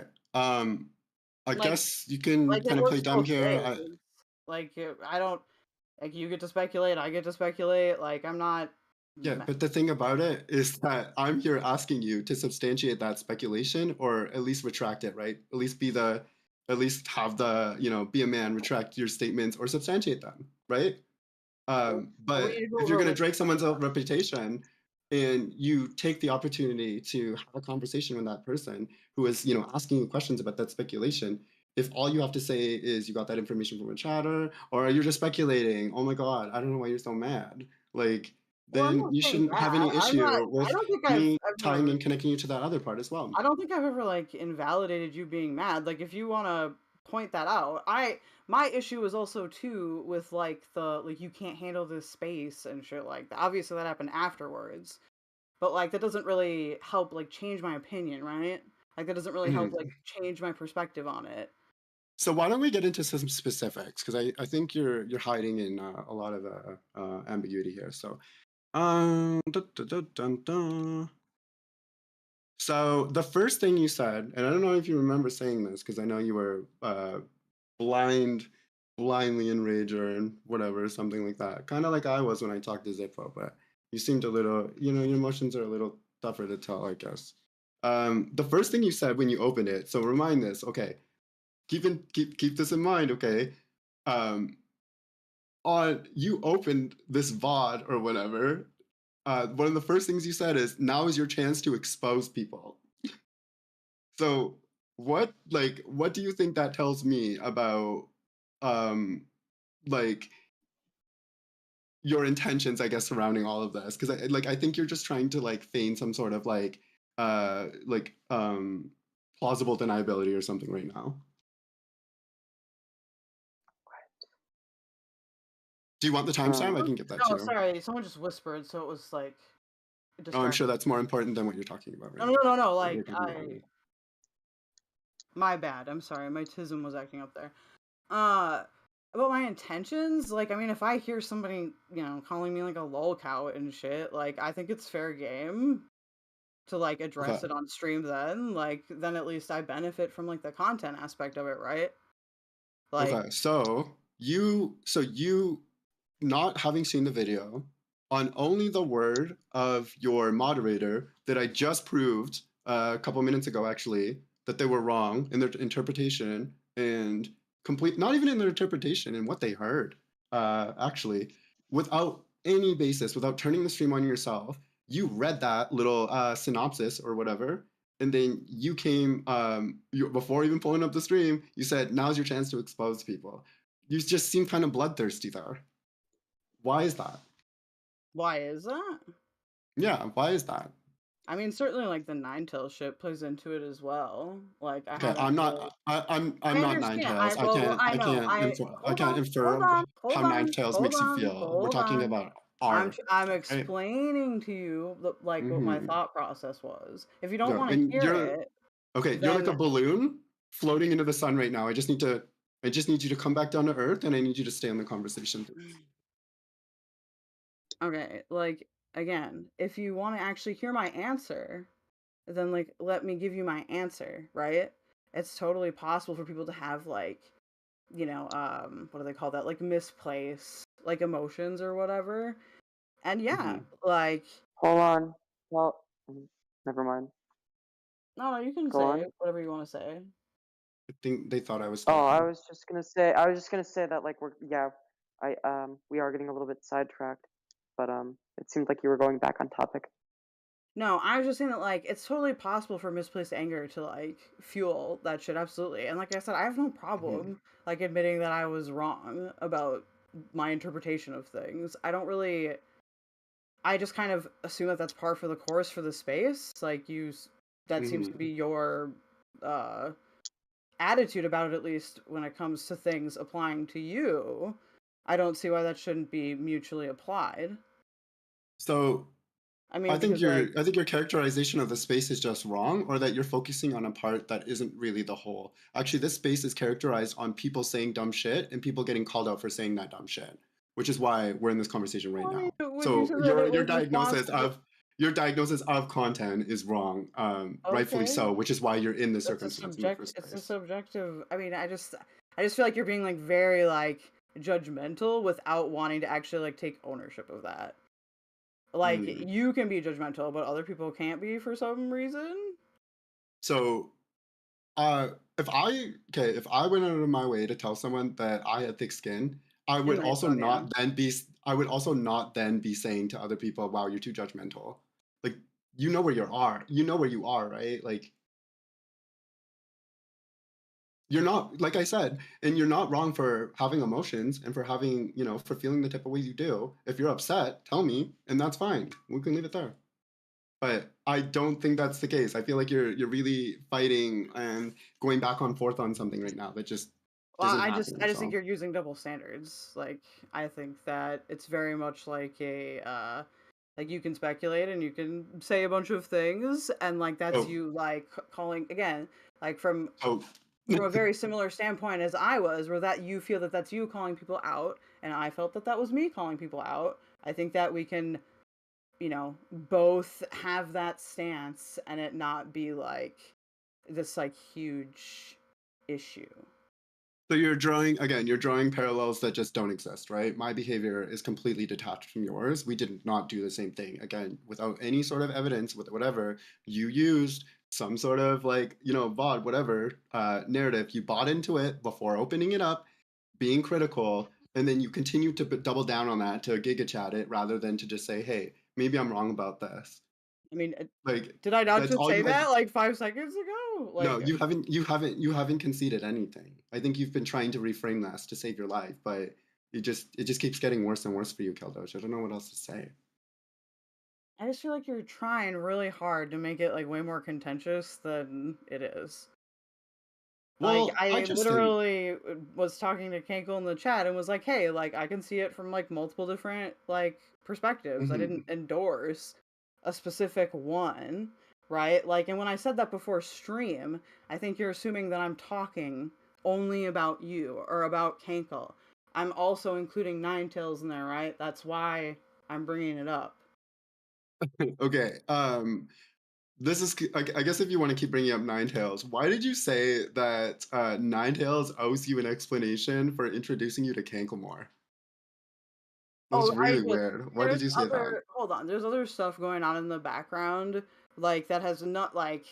I guess you can Like it kind of play works dumb both here. ways. I don't like you get to speculate, I get to speculate. Like I'm not. Yeah, but the thing about it is that I'm here asking you to substantiate that speculation or at least retract it, right? At least have be a man, retract your statements or substantiate them, right? But if you're going to drag someone's reputation and you take the opportunity to have a conversation with that person who is, asking you questions about that speculation, if all you have to say is you got that information from a chatter, or you're just speculating, oh my God, I don't know why you're so mad. Like, Well, I'm then not you saying shouldn't have that. any I'm not. issue I with don't think me I've tying ever. and connecting you to that other part as well. I don't think I've ever like invalidated you being mad. Like, if you want to point that out, my issue is also too with like the like you can't handle this space and shit like that. Obviously, that happened afterwards, but like that doesn't really help like change my opinion, right? Like that doesn't really help Mhm. like change my perspective on it. So why don't we get into some specifics? Because I think you're hiding in a lot of ambiguity here. So, dun, dun, dun, dun, dun. So the first thing you said, and I don't know if you remember saying this, because I know you were blindly enraged or whatever, something like that. Kind of like I was when I talked to Zippo, but you seemed a little, your emotions are a little tougher to tell, I guess. The first thing you said when you opened it, so remind this, okay, keep this in mind, okay? You opened this VOD or whatever. One of the first things you said is, now is your chance to expose people. So what do you think that tells me about like your intentions, I guess, surrounding all of this? Because I think you're just trying to like feign some sort of plausible deniability or something right now. Do you want the timestamp? I can get that to No, you. sorry, someone just whispered, so it was like. Oh, I'm sure that's more important than what you're talking about right No, now. like my bad. I'm sorry, my tism was acting up there. About my intentions, like, I mean, if I hear somebody, calling me like a lolcow and shit, like, I think it's fair game to like address it on stream. Then at least I benefit from like the content aspect of it, right? Like, okay, so you not having seen the video, on only the word of your moderator that I just proved a couple minutes ago, actually, that they were wrong in their interpretation and not even in their interpretation, in what they heard, actually, without any basis, without turning the stream on yourself, you read that little synopsis or whatever, and then you came, before even pulling up the stream, you said, now's your chance to expose people. You just seem kind of bloodthirsty there. Why is that? Why is that? Yeah, why is that? I mean, certainly like the Ninetales shit plays into it as well. Like I Okay, haven't I'm not. really... I'm I not understand. Ninetales. I Hold can't on, infer how hold on, Ninetales hold makes you on, feel. We're hold talking on. about I'm art. Right? explaining to you like what my Mm-hmm. thought process was. If you don't No, want to and hear it, okay. You're like then a balloon floating into the sun right now. I just need you to come back down to earth, and I need you to stay in the conversation. okay, like again, if you want to actually hear my answer, then like let me give you my answer, right? It's totally possible for people to have like, what do they call that? Like misplaced like emotions or whatever. And yeah, like Hold on. Well, never mind. no, you can Go say on. whatever you want to say. I think they thought I was Oh, talking. I was just gonna say that like we are getting a little bit sidetracked, but it seemed like you were going back on topic. No, I was just saying that like it's totally possible for misplaced anger to like fuel that shit, absolutely. And like I said, I have no problem like admitting that I was wrong about my interpretation of things. I just kind of assume that that's par for the course for the space. Like that seems to be your attitude about it, at least when it comes to things applying to you. I don't see why that shouldn't be mutually applied. So I mean, I think because like your characterization of the space is just wrong, or that you're focusing on a part that isn't really the whole. Actually, this space is characterized on people saying dumb shit and people getting called out for saying that dumb shit, which is why we're in this conversation right now. would you So say that it your was diagnosis of content is wrong, rightfully okay? so, which is why you're in this It's a circumstance in the first place. It's a subjective. I mean, I just feel like you're being like very like judgmental without wanting to actually like take ownership of that. Like you can be judgmental, but other people can't be for some reason. So, if I went out of my way to tell someone that I had thick skin, I would also not then be saying to other people, "Wow, you're too judgmental." like you know where you are. You know where you are, right? Like you're not, like I said, and you're not wrong for having emotions and for having, you know, for feeling the type of way you do. If you're upset, tell me, and that's fine. We can leave it there. But I don't think that's the case. I feel like you're really fighting and going back and forth on something right now that just Well, isn't I just happening. think you're using double standards. Like, I think that it's very much like a like you can speculate and you can say a bunch of things, and like that's you like calling again, like from a very similar standpoint as I was, where that you feel that that's you calling people out, and I felt that that was me calling people out. I think that we can, you know, both have that stance and it not be like this like huge issue. So you're drawing, again, you're drawing parallels that just don't exist, right? My behavior is completely detached from yours. We did not do the same thing. Again, without any sort of evidence, with whatever, you used some sort of like, you know, VOD, whatever, narrative. You bought into it before opening it up, being critical, and then you continue to double down on that to giga chat it rather than to just say, hey, maybe I'm wrong about this. I mean, like, did I not that's just all say you have. that like 5 seconds ago? Like, No, you haven't conceded anything. I think you've been trying to reframe this to save your life, but it just keeps getting worse and worse for you, Keldosh. I don't know what else to say. I just feel like you're trying really hard to make it like way more contentious than it is. Like, Well, I just think, literally was talking to Kankle in the chat and was like, hey, like, I can see it from like multiple different like perspectives. I didn't endorse a specific one, right? Like, and when I said that before stream, I think you're assuming that I'm talking only about you or about Kankle. I'm also including Ninetales in there, right? That's why I'm bringing it up. okay. This is, I guess, if you want to keep bringing up Ninetales, why did you say that Ninetales owes you an explanation for introducing you to Canklemore? That was really weird. Why did you say that? Hold on, there's other stuff going on in the background, like that has not like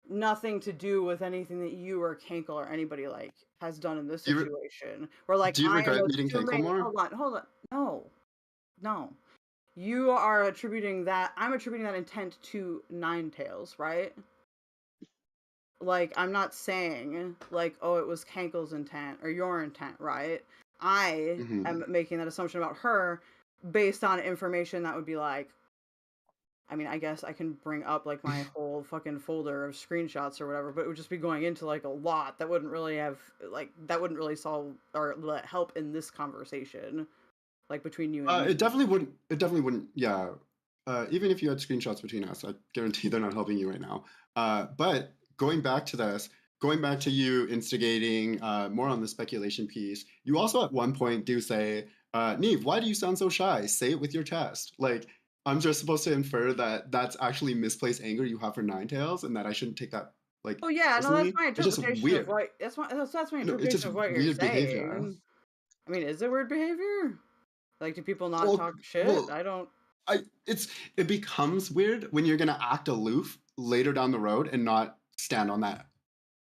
nothing to do with anything that you or Kankle or anybody like has done in this situation. Where like Do you I am regret meeting assuming, Canklemore? hold on, no. You are attributing that. I'm attributing that intent to Ninetales, right? Like, I'm not saying like, oh, it was Kankle's intent or your intent, right? I am making that assumption about her based on information that would be like, I mean, I guess I can bring up like my whole fucking folder of screenshots or whatever, but it would just be going into like a lot that wouldn't really have like that wouldn't really solve or help in this conversation, like between you and me. It definitely wouldn't. It definitely wouldn't. Yeah. Even if you had screenshots between us, I guarantee they're not helping you right now. But going back to this, going back to you instigating more on the speculation piece, you also at one point do say, Neve, why do you sound so shy? Say it with your chest. Like, I'm just supposed to infer that that's actually misplaced anger you have for Ninetales and that I shouldn't take that like Oh yeah, no, that's personally. my It's just interpretation of weird. what that's my No, it's interpretation just of what you're weird behavior. saying. I mean, is it weird behavior? Like, do people not Well, talk shit? well, I don't. it becomes weird when you're gonna act aloof later down the road and not stand on that,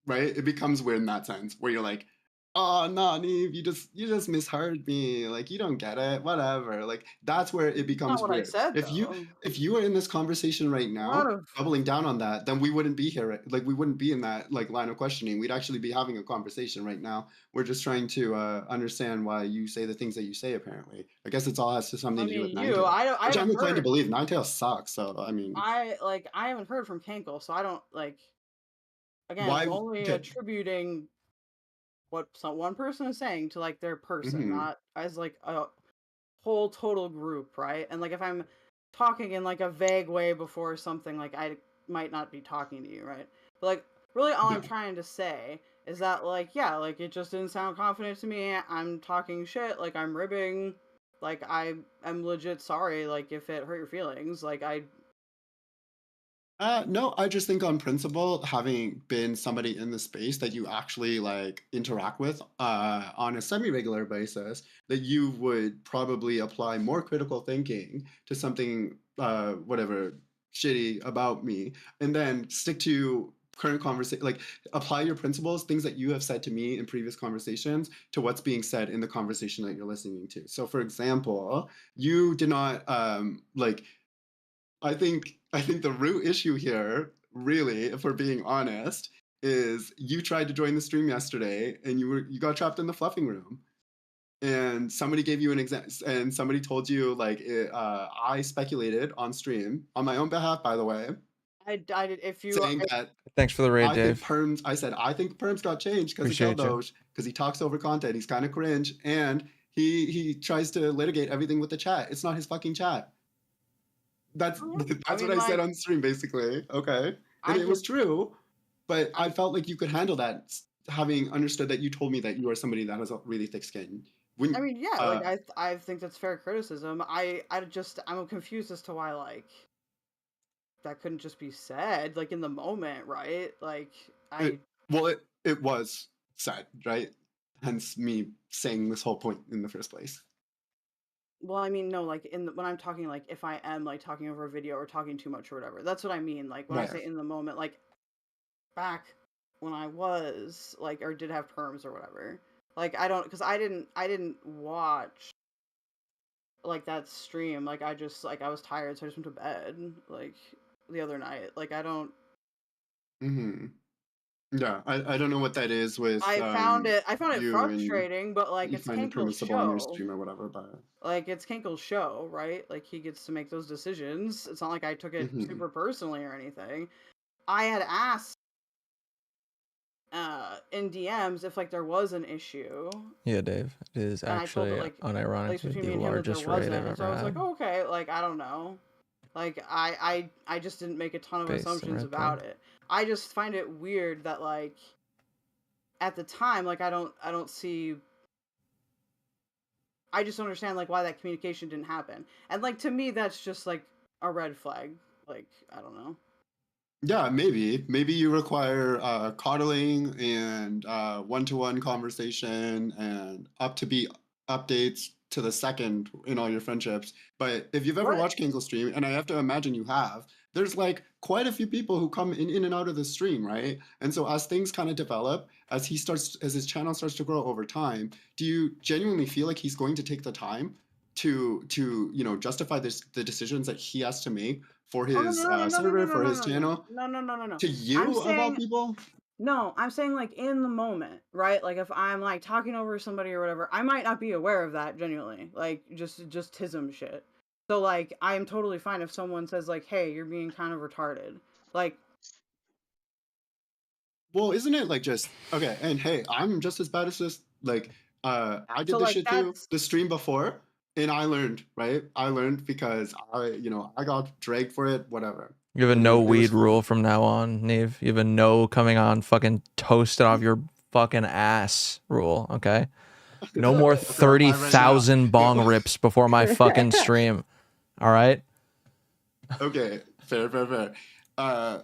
right? It becomes weird in that sense where you're like, oh no, Neve, you just misheard me. Like you don't get it, whatever. Like that's where it Not becomes what I weird. said If though. you were in this conversation right A lot now, of doubling down on that, then we wouldn't be here. Like we wouldn't be in that like line of questioning. We'd actually be having a conversation right now. We're just trying to understand why you say the things that you say. Apparently, I guess it's all has something I to do with mean, you. Ninetales, I which I'm haven't inclined to heard. believe. Ninetales sucks. So I mean, I haven't heard from Kankle, so I don't like. Again, why? it's only Okay. attributing what one person is saying to like their person, Mm-hmm. not as like a whole total group, right? And like if I'm talking in like a vague way before something, like I might not be talking to you, right? But like really all I'm trying to say is that like yeah, like it just didn't sound confident to me. I'm talking shit, like I'm ribbing, like I'm legit sorry, like if it hurt your feelings, like I No, I just think on principle, having been somebody in the space that you actually like interact with on a semi-regular basis, that you would probably apply more critical thinking to something, whatever, shitty about me, and then stick to current conversation, like apply your principles, things that you have said to me in previous conversations, to what's being said in the conversation that you're listening to. So, for example, you did not like think the root issue here, really, if we're being honest, is you tried to join the stream yesterday and you got trapped in the fluffing room. And somebody gave you an example, and somebody told you I speculated on stream on my own behalf, by the way. I did. If you saying that Thanks for the raid, Dave. I said I think Perms got changed because of Keldosh, because he talks over content. He's kind of cringe, and he tries to litigate everything with the chat. It's not his fucking chat. That's what I said on stream, basically. Okay, and it was true, but I felt like you could handle that, having understood that you told me that you are somebody that has a really thick skin. I mean, yeah, like I think that's fair criticism. I'm confused as to why like that couldn't just be said like in the moment, right? Like it was said, right? Hence me saying this whole point in the first place. Well, I mean, no, like when I'm talking, like if I am like talking over a video or talking too much or whatever, that's what I mean. Like when I say in the moment, like back when I was like or did have perms or whatever. Like because I didn't watch like that stream. Like I just like I was tired, so I just went to bed like the other night. Like I don't. Yeah, I don't know what that is with. I found it frustrating, but like it's Cankle's show on your stream or whatever. But like it's Cankle's show, right? Like he gets to make those decisions. It's not like I took it super personally or anything. I had asked in DMs if like there was an issue. Yeah, Dave, it is actually unironically the largest raid I've ever had. So I was like, oh, okay, like I don't know, like I just didn't make a ton of assumptions about it. I just find it weird that like at the time, like I don't see. I just don't understand like why that communication didn't happen, and like to me that's just like a red flag. Like I don't know. Yeah, maybe you require coddling and one-to-one conversation and up-to-beat updates to the second in all your friendships. But if you've ever watched Cankle stream, and I have to imagine you have, there's like quite a few people who come in and out of the stream, right? And so as things kind of develop, as his channel starts to grow over time, do you genuinely feel like he's going to take the time to justify the decisions that he has to make for his server, for his channel? No. To you, of all people? No, I'm saying like in the moment, right? Like if I'm like talking over somebody or whatever, I might not be aware of that genuinely. Like just tism shit. So like I am totally fine if someone says like, "Hey, you're being kind of retarded." Like well, isn't it like just okay, and hey, I'm just as bad as this. Like I did this shit too, the stream before. And I learned, right? I learned because I got dragged for it, whatever. You have a no weed rule from now on, Neve. You have a no coming on fucking toasted off your fucking ass rule, okay? No more 30,000 bong rips before my fucking stream. All right? Okay, fair.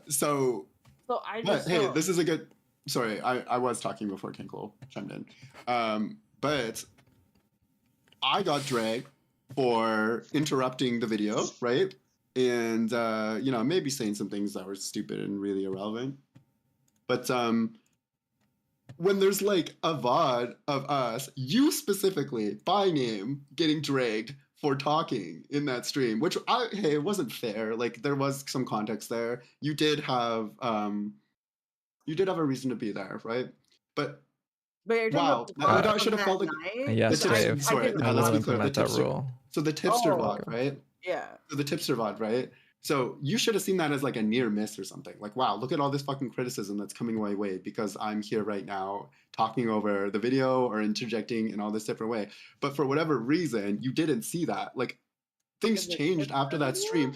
So I just hey, this is a good. Sorry, I was talking before Kinkle chimed in. But I got dragged for interrupting the video, right? And maybe saying some things that were stupid and really irrelevant. But when there's like a VOD of us, you specifically by name getting dragged for talking in that stream, which it wasn't fair. Like there was some context there. You did have a reason to be there, right? But wow, I should have felt like yes, Dave. Sorry, let's be clear. That rule. So the tipster VOD, right? Yeah. So the tipster VOD, right? So you should have seen that as like a near miss or something. Like, wow, look at all this fucking criticism that's coming my way because I'm here right now talking over the video or interjecting in all this different way. But for whatever reason, you didn't see that. Like things changed after that stream.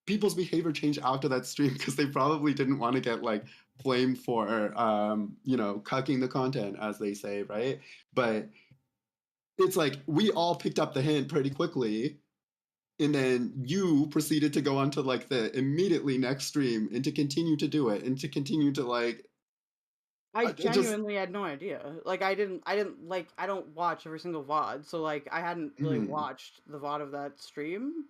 People's behavior changed after that stream because they probably didn't want to get like blamed for cucking the content, as they say, right? But it's like we all picked up the hint pretty quickly, and then you proceeded to go on to like the immediately next stream and to continue to do it and to continue to like. I genuinely had no idea. Like I don't watch every single VOD, so like I hadn't really watched the VOD of that stream.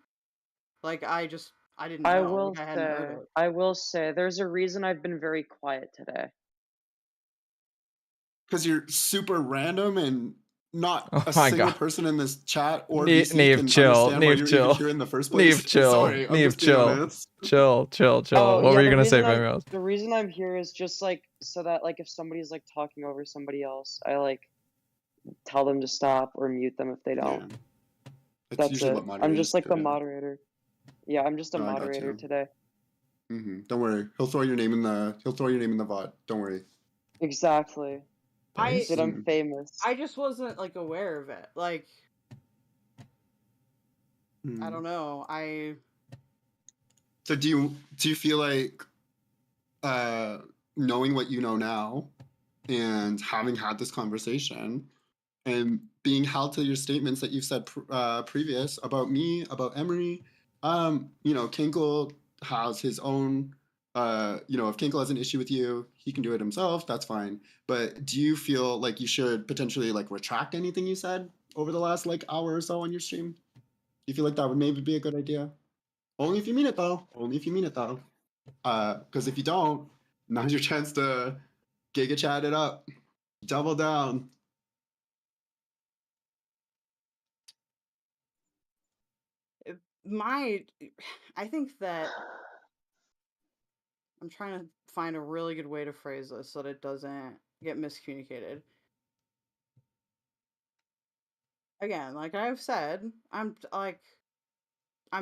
Like I didn't know. I hadn't heard it. I will say there's a reason I've been very quiet today. Because you're super random and not Oh a my single God. person in this chat or Neve, VC Neve, can chill. understand why Neve, you're chill. even here in the first place. Neve, chill. Sorry, I'm Neve, just being chill. honest. Chill. Oh, What yeah, were you the gonna say, reason I'm Rose? the reason I'm here is just like so that like if somebody's like talking over somebody else, I like tell them to stop or mute them if they don't. That's usually it. what I'm moderators just like the do. moderator. Yeah, I'm just a No, I got moderator you. today. Don't worry. He'll throw your name in the VOD. Don't worry. Exactly. Dude, I'm famous. I just wasn't like aware of it. Like, I don't know. So do you feel like knowing what you know now and having had this conversation and being held to your statements that you've said previous about me, about Emery, Kinkle has his own, if Kinkle has an issue with you, he can do it himself, that's fine. But do you feel like you should potentially like retract anything you said over the last like hour or so on your stream? Do you feel like that would maybe be a good idea? Only if you mean it though. Because if you don't, now's your chance to giga chat it up. Double down. I think that I'm trying to find a really good way to phrase this so that it doesn't get miscommunicated. Again, like I've said, I'm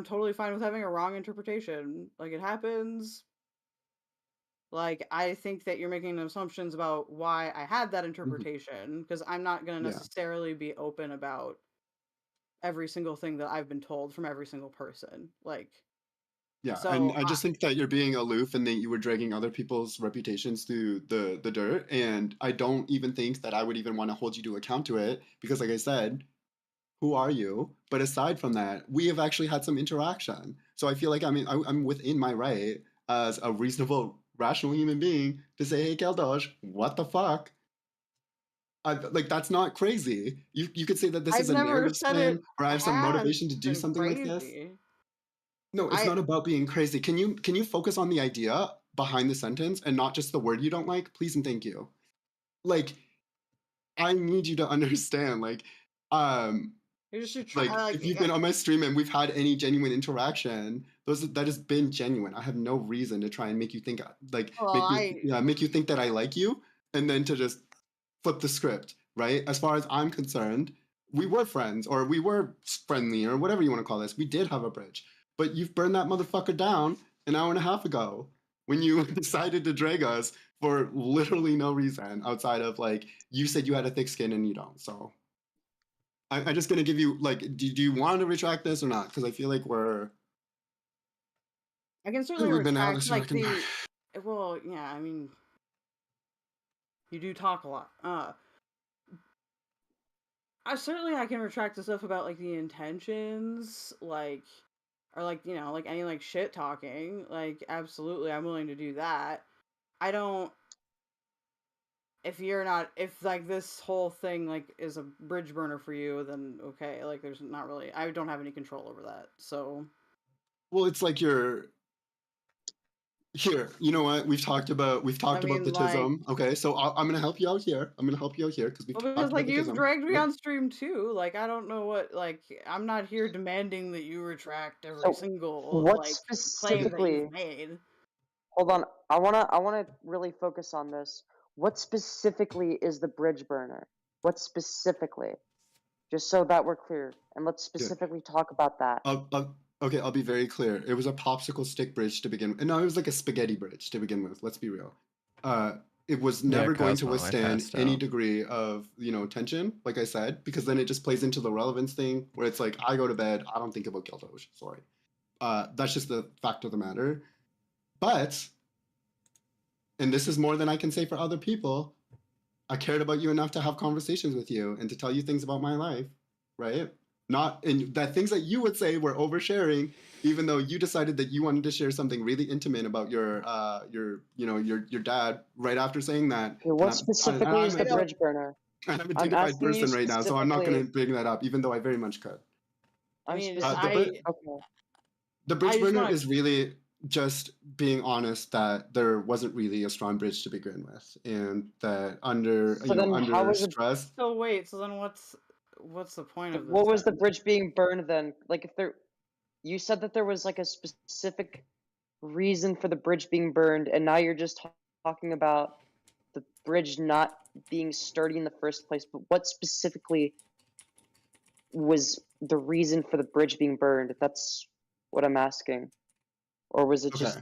totally fine with having a wrong interpretation. Like it happens. Like I think that you're making assumptions about why I had that interpretation because I'm not going to necessarily be open about every single thing that I've been told from every single person. Like Yeah, so and I just think that you're being aloof and that you were dragging other people's reputations through the dirt. And I don't even think that I would even want to hold you to account to it because, like I said, who are you? But aside from that, we have actually had some interaction. So I feel like I'm within my right as a reasonable, rational human being to say, hey, Keldosh, what the fuck? Like that's not crazy. You could say that this is a narrative spin, or I have some motivation to do something like this. No, it's not about being crazy. Can you focus on the idea behind the sentence and not just the word you don't like? Please and thank you. Like, I need you to understand. Like, you should try. Like, if you've been on my stream and we've had any genuine interaction, that has been genuine. I have no reason to try and make you think make you think that I like you, and then to just flip the script, right? As far as I'm concerned, we were friends or we were friendly or whatever you want to call this. We did have a bridge, but you've burned that motherfucker down an hour and a half ago when you decided to drag us for literally no reason outside of like you said you had a thick skin and you don't. So I'm just gonna give you like, do you want to retract this or not? Because I feel like I can certainly retract like the. Well, yeah, I mean, you do talk a lot. I can retract the stuff about like the intentions, like, or like like any like shit talking. Like, absolutely, I'm willing to do that. I don't. If like this whole thing like is a bridge burner for you, then okay. Like, there's not really. I don't have any control over that. So. Well, it's like you're. Here, you know what? We've talked about the tism. Okay, so I'm gonna help you out here. Because we've talked about like the you've tism. dragged me on stream too. Like I don't know what I'm not here demanding that you retract every single claim that you've made. Hold on, I wanna really focus on this. What specifically is the bridge burner? What specifically? Just so that we're clear, and let's specifically talk about that. Okay, I'll be very clear. It was a popsicle stick bridge to begin with. No, it was like a spaghetti bridge to begin with. Let's be real. It was never going to withstand any degree of, tension, like I said, because then it just plays into the relevance thing where it's like, I go to bed, I don't think about Keldosh. Sorry. That's just the fact of the matter. But, and this is more than I can say for other people, I cared about you enough to have conversations with you and to tell you things about my life, right? Not and that things that you would say were oversharing, even though you decided that you wanted to share something really intimate about your dad right after saying that. What specifically is the bridge burner? I'm a dignified person right now, so I'm not going to bring that up, even though I very much could. I mean, the bridge burner is really just being honest that there wasn't really a strong bridge to begin with, and that under under stress. So wait, so then what's the point of this? What was the then? bridge being burned then? Like if there, you said that there was like a specific reason for the bridge being burned, and now you're just talking about the bridge not being sturdy in the first place. But what specifically was the reason for the bridge being burned? That's what I'm asking. Or was it just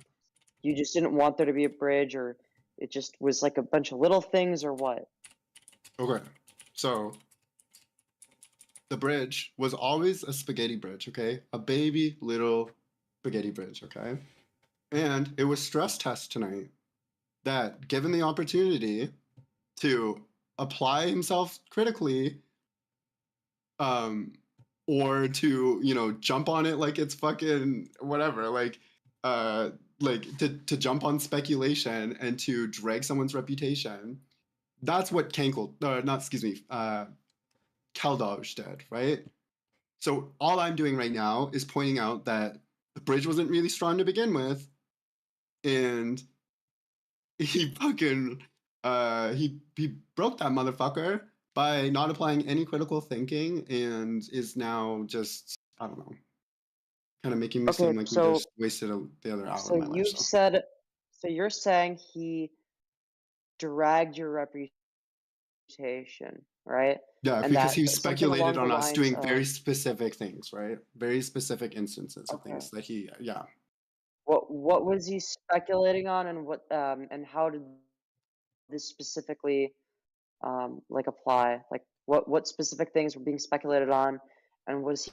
you just didn't want there to be a bridge, or it just was like a bunch of little things, or what? Okay, so the bridge was always a spaghetti bridge, okay? A baby little spaghetti bridge, okay? And it was stress test tonight that given the opportunity to apply himself critically, or to, you know, jump on it like it's fucking whatever, like to jump on speculation and to drag someone's reputation. That's what Kaldoj did, right? So all I'm doing right now is pointing out that the bridge wasn't really strong to begin with, and he fucking he broke that motherfucker by not applying any critical thinking, and is now just, I don't know, kind of making me seem like we just wasted the other hour of my life. So you're saying he dragged your reputation, right? Yeah, and because that he something along speculated the on us lines doing of, very specific things, right? Very specific instances of things that he, yeah. What was he speculating on, and what and how did this specifically like apply? Like what specific things were being speculated on, and was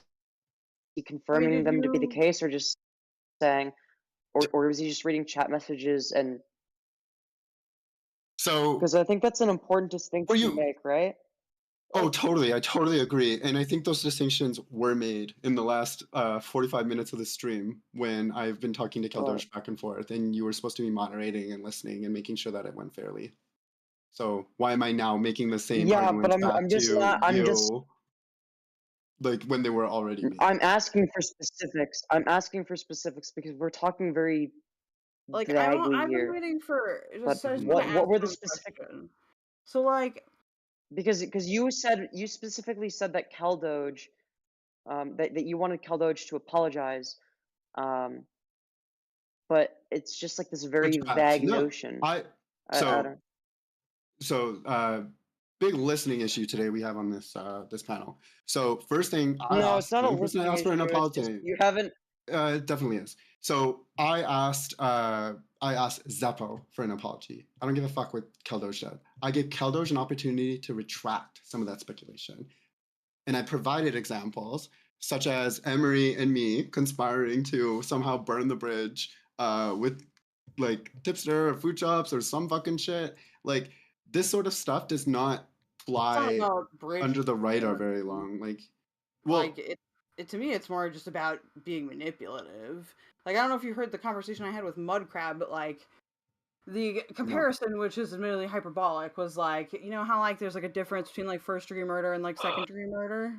he confirming them to be the case, or just saying, or was he just reading chat messages? And so, because I think that's an important distinction to make, right? Oh, totally. I totally agree. And I think those distinctions were made in the last 45 minutes of the stream when I've been talking to Kaldoj back and forth, and you were supposed to be moderating and listening and making sure that it went fairly. So why am I now making the same arguments back to you, like when they were already made? I'm asking for specifics. I'm asking for specifics because we're talking very like vaguely I've here. been waiting for But what were the specific? So like, because you specifically said that Kaldoj, that you wanted Kaldoj to apologize, but it's just like this very vague notion. I don't. So big listening issue today we have on this this panel. So first thing I No, asked, it's not a listening issue. for an It's apology. just, you haven't. It definitely is. So I asked Zeppo for an apology. I don't give a fuck what Kaldoj said. I gave Kaldoj an opportunity to retract some of that speculation. And I provided examples such as Emery and me conspiring to somehow burn the bridge with like Tipster or food shops or some fucking shit. Like this sort of stuff does not fly under the radar very long. Like, well, like it to me, it's more just about being manipulative. Like, I don't know if you heard the conversation I had with Mudcrab, but like the comparison, which is admittedly hyperbolic, was like, you know how like there's like a difference between like first degree murder and like second degree murder.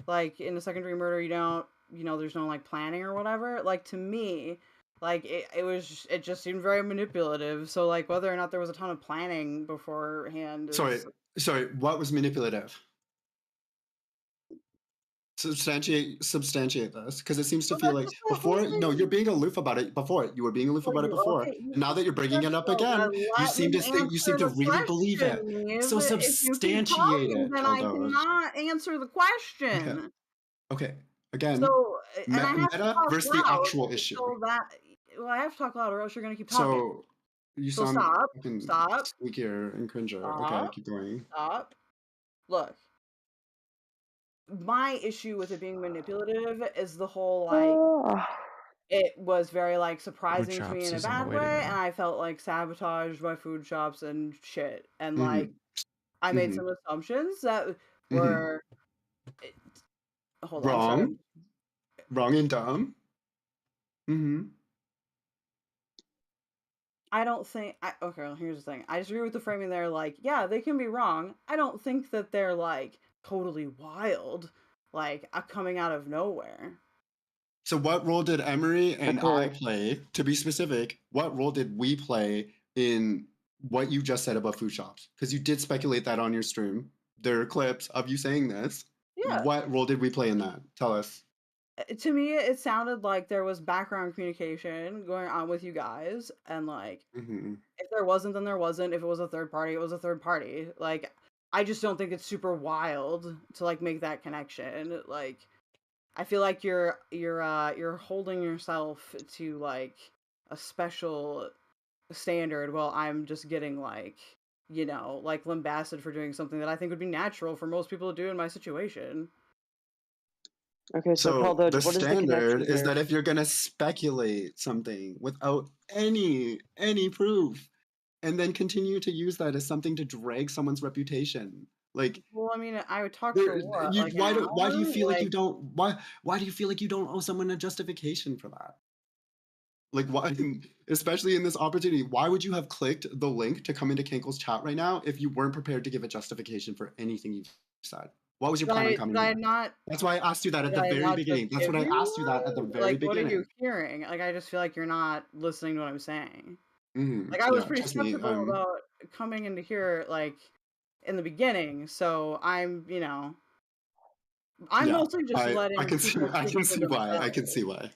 Like in the second degree murder, you don't, you know, there's no like planning or whatever. Like to me, like it just seemed very manipulative. So like whether or not there was a ton of planning beforehand. Sorry, what was manipulative? Substantiate this, because it seems to feel like before, no, you're being aloof about it. Before you were being aloof about it before, and now that you're bringing it up again, you seem to really believe it. So substantiate it, then I cannot answer the question. Okay. Again, so and I have meta versus the actual issue. So that, well, I have to talk louder, or else you're gonna keep talking. So you sound stop, squeakier and cringer. Okay, keep going. Stop. Look. My issue with it being manipulative is the whole like it was very like surprising to me in a bad way, and I felt like sabotaged by food shops and shit, and like I made some assumptions that were wrong and dumb. I don't think okay, well, here's the thing. I disagree with the framing there. Like, yeah, they can be wrong. I don't think that they're like totally wild, like coming out of nowhere. So what role did Emery and I play? To be specific, what role did we play in what you just said about food shops? Because you did speculate that on your stream. There are clips of you saying this. Yeah. What role did we play in that? Tell us. To me, it sounded like there was background communication going on with you guys, and like, if there wasn't, then there wasn't. If it was a third party, it was a third party. Like, I just don't think it's super wild to like make that connection. Like, I feel like you're holding yourself to like a special standard, while I'm just getting like, you know, like lambasted for doing something that I think would be natural for most people to do in my situation. Okay, So Caldo, the what is the standard connection is here? that if you're gonna speculate something without any proof, and then continue to use that as something to drag someone's reputation, like, well, I mean, I would talk for what, like why do you hour? feel like you don't why do you feel like you don't owe someone a justification for that? Like, why, especially in this opportunity, why would you have clicked the link to come into Cankle's chat right now if you weren't prepared to give a justification for anything you've said? What was your plan on coming in? That's why I asked you that at the very beginning. That's what I asked you that at the very Like, what are you beginning. hearing? Like, I just feel like you're not listening to what I'm saying. Mm-hmm. Like, I was Yeah, pretty trust me. skeptical about coming into here, like, in the beginning, so I'm, you know, I'm Yeah, mostly just letting I can see people speak for why. I themselves. can see why.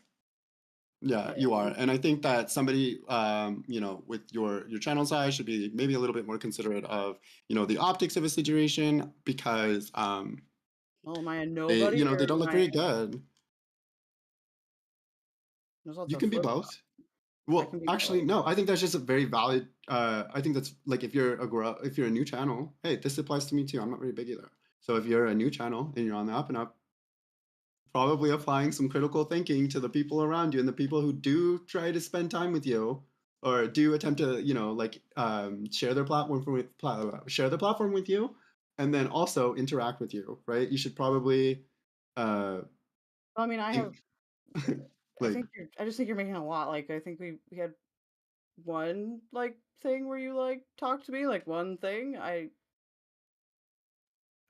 Yeah, you are. And I think that somebody, you know, with your channel size should be maybe a little bit more considerate of, you know, the optics of a situation, because Oh, am I a they, nobody, you know, they or don't am look I? very good. There's also You a can be flip both. side. I Well, can be actually, both. no. I think that's just a very valid. I think that's like, if you're a new channel, hey, this applies to me too. I'm not very big either. So if you're a new channel and you're on the up and up, probably applying some critical thinking to the people around you and the people who do try to spend time with you, or do attempt to, you know, like, share their platform with you, and then also interact with you, right? You should probably I mean, I have. like, I just think you're making a lot. Like, I think we had one like thing where you like talked to me, like one thing.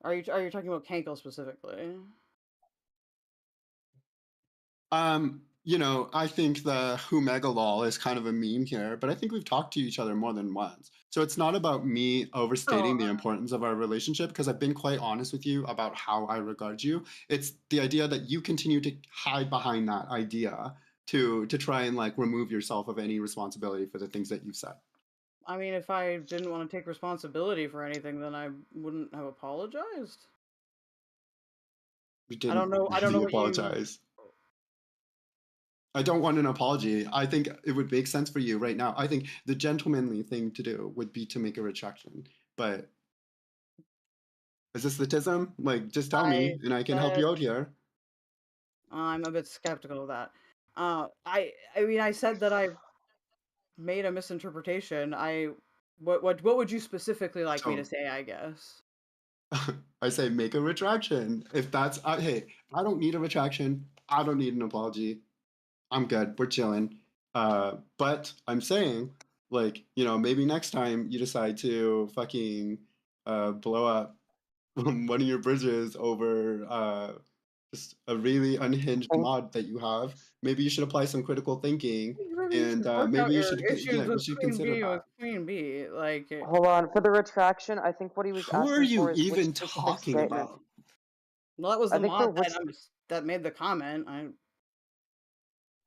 Are you talking about Kankle specifically? you know, I think the who megalol is kind of a meme here, but I think we've talked to each other more than once. So it's not about me overstating the importance of our relationship, because I've been quite honest with you about how I regard you. It's the idea that you continue to hide behind that idea to try and like remove yourself of any responsibility for the things that you've said. I mean, if I didn't want to take responsibility for anything, then I wouldn't have apologized. You I don't didn't know. I don't know really what you. apologize. I don't want an apology. I think it would make sense for you right now. I think the gentlemanly thing to do would be to make a retraction. But is this statism? Like, just tell me and I can help you out here. I'm a bit skeptical of that. I mean, I said that I made a misinterpretation. What would you specifically like me to So say? I guess. I say make a retraction. If that's hey, I don't need a retraction. I don't need an apology. I'm good. We're chilling. But I'm saying, like, you know, maybe next time you decide to fucking blow up one of your bridges over just a really unhinged mod that you have, maybe you should apply some critical thinking, Maybe you and should work maybe out you your should, yeah, issues you with should Queen consider Bee that. with Queen Bee. Like, Hold on, for the retraction, I think what he was Who are asking you for is which even specific talking statement. about? well, that was I the think for mod which. that made the comment.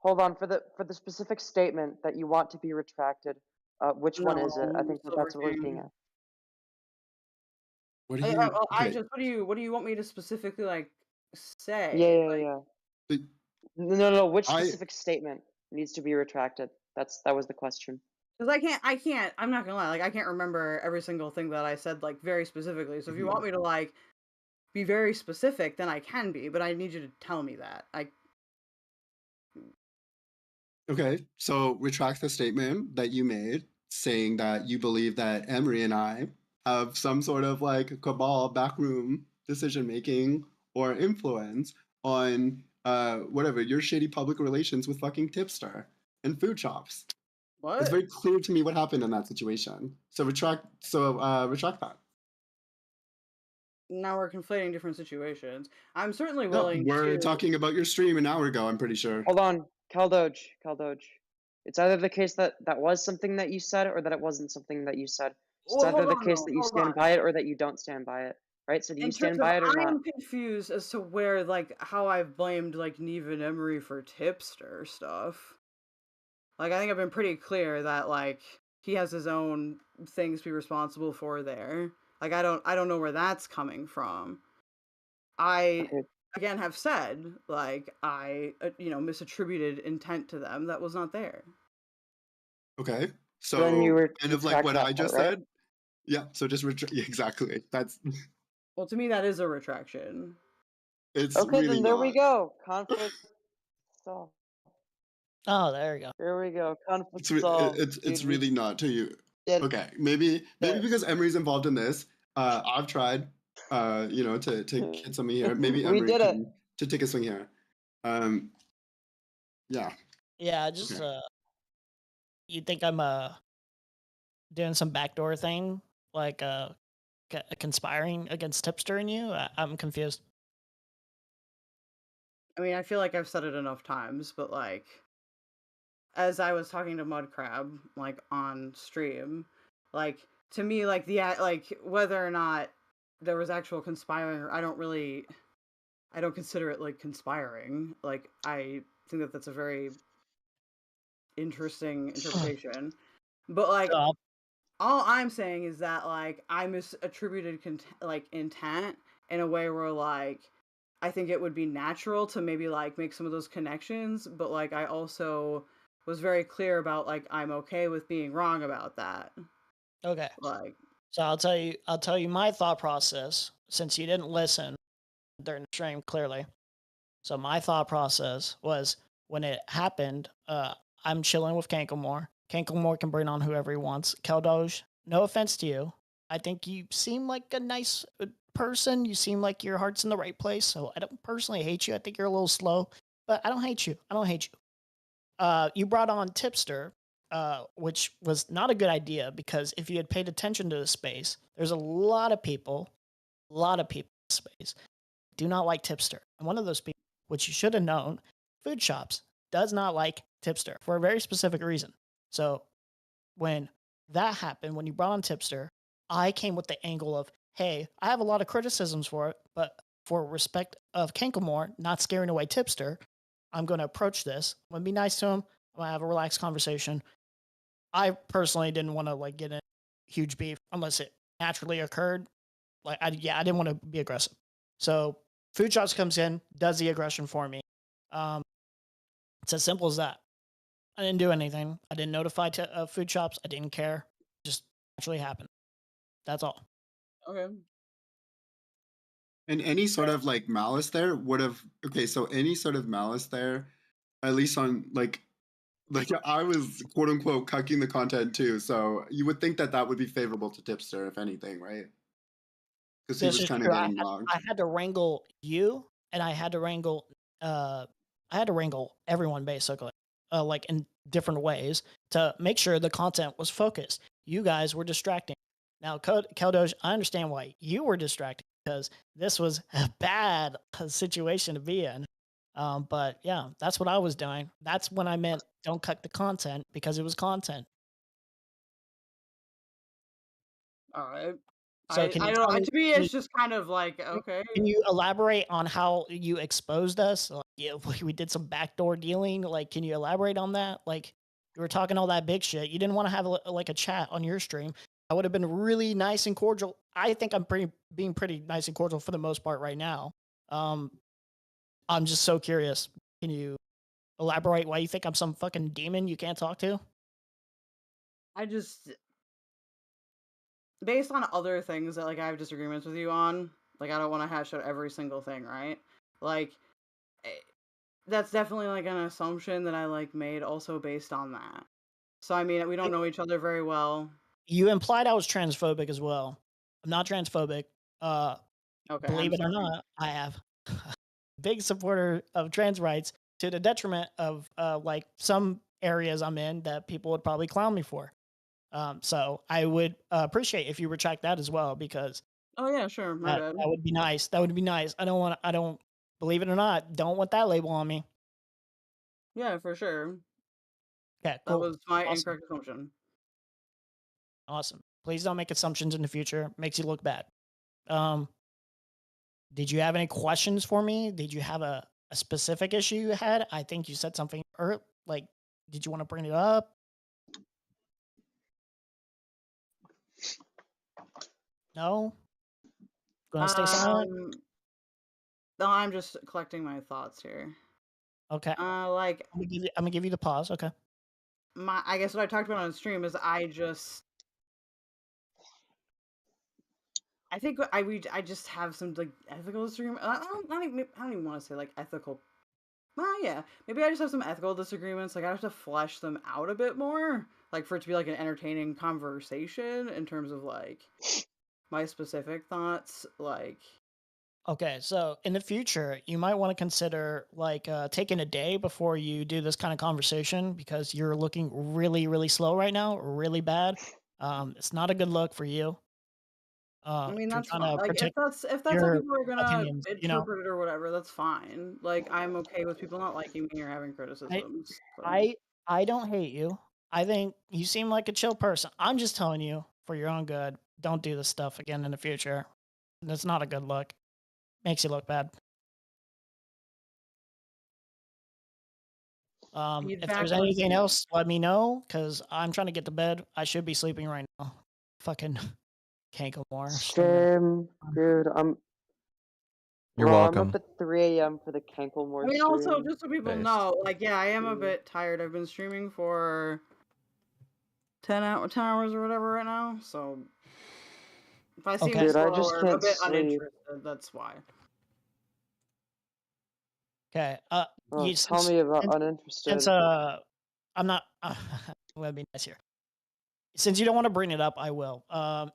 Hold on, for the specific statement that you want to be retracted, which one is it? I No, think Silver that's what we're being King. asked. What do you? I Okay. just what do you want me to specifically like say? Yeah, Like, yeah. No. Which I specific statement needs to be retracted? That was the question. because I can't. I'm not gonna lie. Like, I can't remember every single thing that I said like very specifically. So if you want me to like be very specific, then I can be. But I need you to tell me that. Okay, so retract the statement that you made saying that you believe that Emery and I have some sort of like cabal backroom decision making or influence on whatever your shitty public relations with fucking Tipster and food shops. What? It's very clear to me what happened in that situation. So retract that. Now we're conflating different situations. I'm certainly No, willing we're to. talking about your stream an hour ago, I'm pretty sure. Hold on, Caldoge. It's either the case that that was something that you said or that it wasn't something that you said. It's Well, either hold the on, case though. that you Hold stand on. by it or that you don't stand by it, right? So do you In terms stand of, by it or I not? am confused as to where, like, how I've blamed, like, Neve and Emery for tipster stuff. Like, I think I've been pretty clear that, like, he has his own things to be responsible for there. Like, I don't know where that's coming from. I, Okay. again, have said, like, I, misattributed intent to them that was not there. Okay. So Then you were kind of like what I just right? said. Yeah. So just exactly. That's Well, to me, that is a retraction. it's Okay, really then there we not. go. Conflict solved. Oh, there you go. There we go. Conflict It's solved. it's Dude, we really not to you. did Okay. Maybe it. because Emery's involved in this. I've tried to get something here. Maybe We Emery did it. can to take a swing here. Yeah. Yeah, just Okay. you think I'm doing some backdoor thing, like conspiring against Tipster and you? I'm confused. I mean, I feel like I've said it enough times, but, like, as I was talking to Mudcrab, like, on stream, like, to me, like, like, whether or not there was actual conspiring, or I don't consider it, like, conspiring. Like, I think that that's a very interesting interpretation. But, like, So, all I'm saying is that, like, I misattributed intent in a way where, like, I think it would be natural to maybe, like, make some of those connections, but, like, I also was very clear about, like, I'm okay with being wrong about that. okay. Like, So I'll tell you my thought process since you didn't listen during the stream clearly. So my thought process was when it happened, I'm chilling with Canklemore. Canklemore can bring on whoever he wants. Keldoge, no offense to you. I think you seem like a nice person. You seem like your heart's in the right place. So I don't personally hate you. I think you're a little slow, but I don't hate you. I don't hate you. You brought on Tipster, which was not a good idea because if you had paid attention to the space, there's a lot of people in the space do not like Tipster. And one of those people, which you should have known, Food Shops, does not like Tipster for a very specific reason. So when that happened, when you brought on Tipster, I came with the angle of, hey, I have a lot of criticisms for it, but for respect of Canklemore not scaring away Tipster, I'm going to approach this. I'm going to be nice to him. I'm going to have a relaxed conversation. I personally didn't want to like get in huge beef unless it naturally occurred. Like, I didn't want to be aggressive. So Food Shops comes in, does the aggression for me. It's as simple as that. I didn't do anything. I didn't notify Food Shops. I didn't care. It just naturally happened. That's all. okay. And any sort of like malice there would have so any sort of malice there, at least on like I was quote unquote cucking the content too, so you would think that would be favorable to Tipster if anything, right? Because he This was is kind of true. getting logged. I had to wrangle you, and I had to wrangle everyone basically, like in different ways to make sure the content was focused. You guys were distracting. Now, Keldoge, I understand why you were distracting because this was a bad situation to be in. But yeah, that's what I was doing. That's when I meant don't cut the content because it was content. All right. So I can you don't. tell me? To me, it's just kind of like, okay. Can you elaborate on how you exposed us? Like, yeah, we did some backdoor dealing. Like, can you elaborate on that? Like, you were talking all that big shit. You didn't want to have like a chat on your stream. I would have been really nice and cordial. I think I'm being pretty nice and cordial for the most part right now. I'm just so curious. Can you elaborate why you think I'm some fucking demon you can't talk to? I just, based on other things that, like, I have disagreements with you on, like, I don't want to hash out every single thing, right? Like, that's definitely, like, an assumption that I, like, made also based on that. So, I mean, we don't know each other very well. You implied I was transphobic as well. I'm not transphobic. Okay, Believe I'm it or sorry. not, I have big supporter of trans rights to the detriment of like some areas I'm in that people would probably clown me for. So I would appreciate if you retract that as well because Oh yeah, sure. My bad. That would be nice. That would be nice. I don't believe it or not, don't want that label on me. Yeah, for sure. Okay, That cool. was my Awesome. incorrect assumption. Awesome. Please don't make assumptions in the future. Makes you look bad. Did you have any questions for me? Did you have a specific issue you had? I think you said something like, did you want to bring it up? No? Gonna stay silent? No, I'm just collecting my thoughts here. Okay. Like I'm gonna give you the pause. Okay. I guess what I talked about on stream is I think I just have some like ethical disagreement. I don't even want to say like ethical. Well, yeah, maybe I just have some ethical disagreements. Like I have to flesh them out a bit more, like for it to be like an entertaining conversation in terms of like my specific thoughts. Like, Okay, so in the future, you might want to consider like taking a day before you do this kind of conversation because you're looking really, really slow right now, really bad. It's not a good look for you. I mean, If you're that's trying fine. to Like protect if that's how your people are gonna opinions, interpret it or whatever, that's fine. Like I'm okay with people not liking me or having I, criticisms. So. I don't hate you. I think you seem like a chill person. I'm just telling you for your own good, don't do this stuff again in the future. That's not a good look. Makes you look bad. If there's anything else, let me know, because I'm trying to get to bed. I should be sleeping right now. Fucking Canklemore. Same, dude. You're I'm welcome. up at 3 a.m. for the Canklemore I mean, stream. also just so people know, like, yeah, I am a bit tired. I've been streaming for 10 hours or whatever right now. So if I seem Dude, slow I just or a can't bit sleep. uninterested, that's why. Okay. Tell me about uninterested. Since I'm not. Let me be nice here. Since you don't want to bring it up, I will.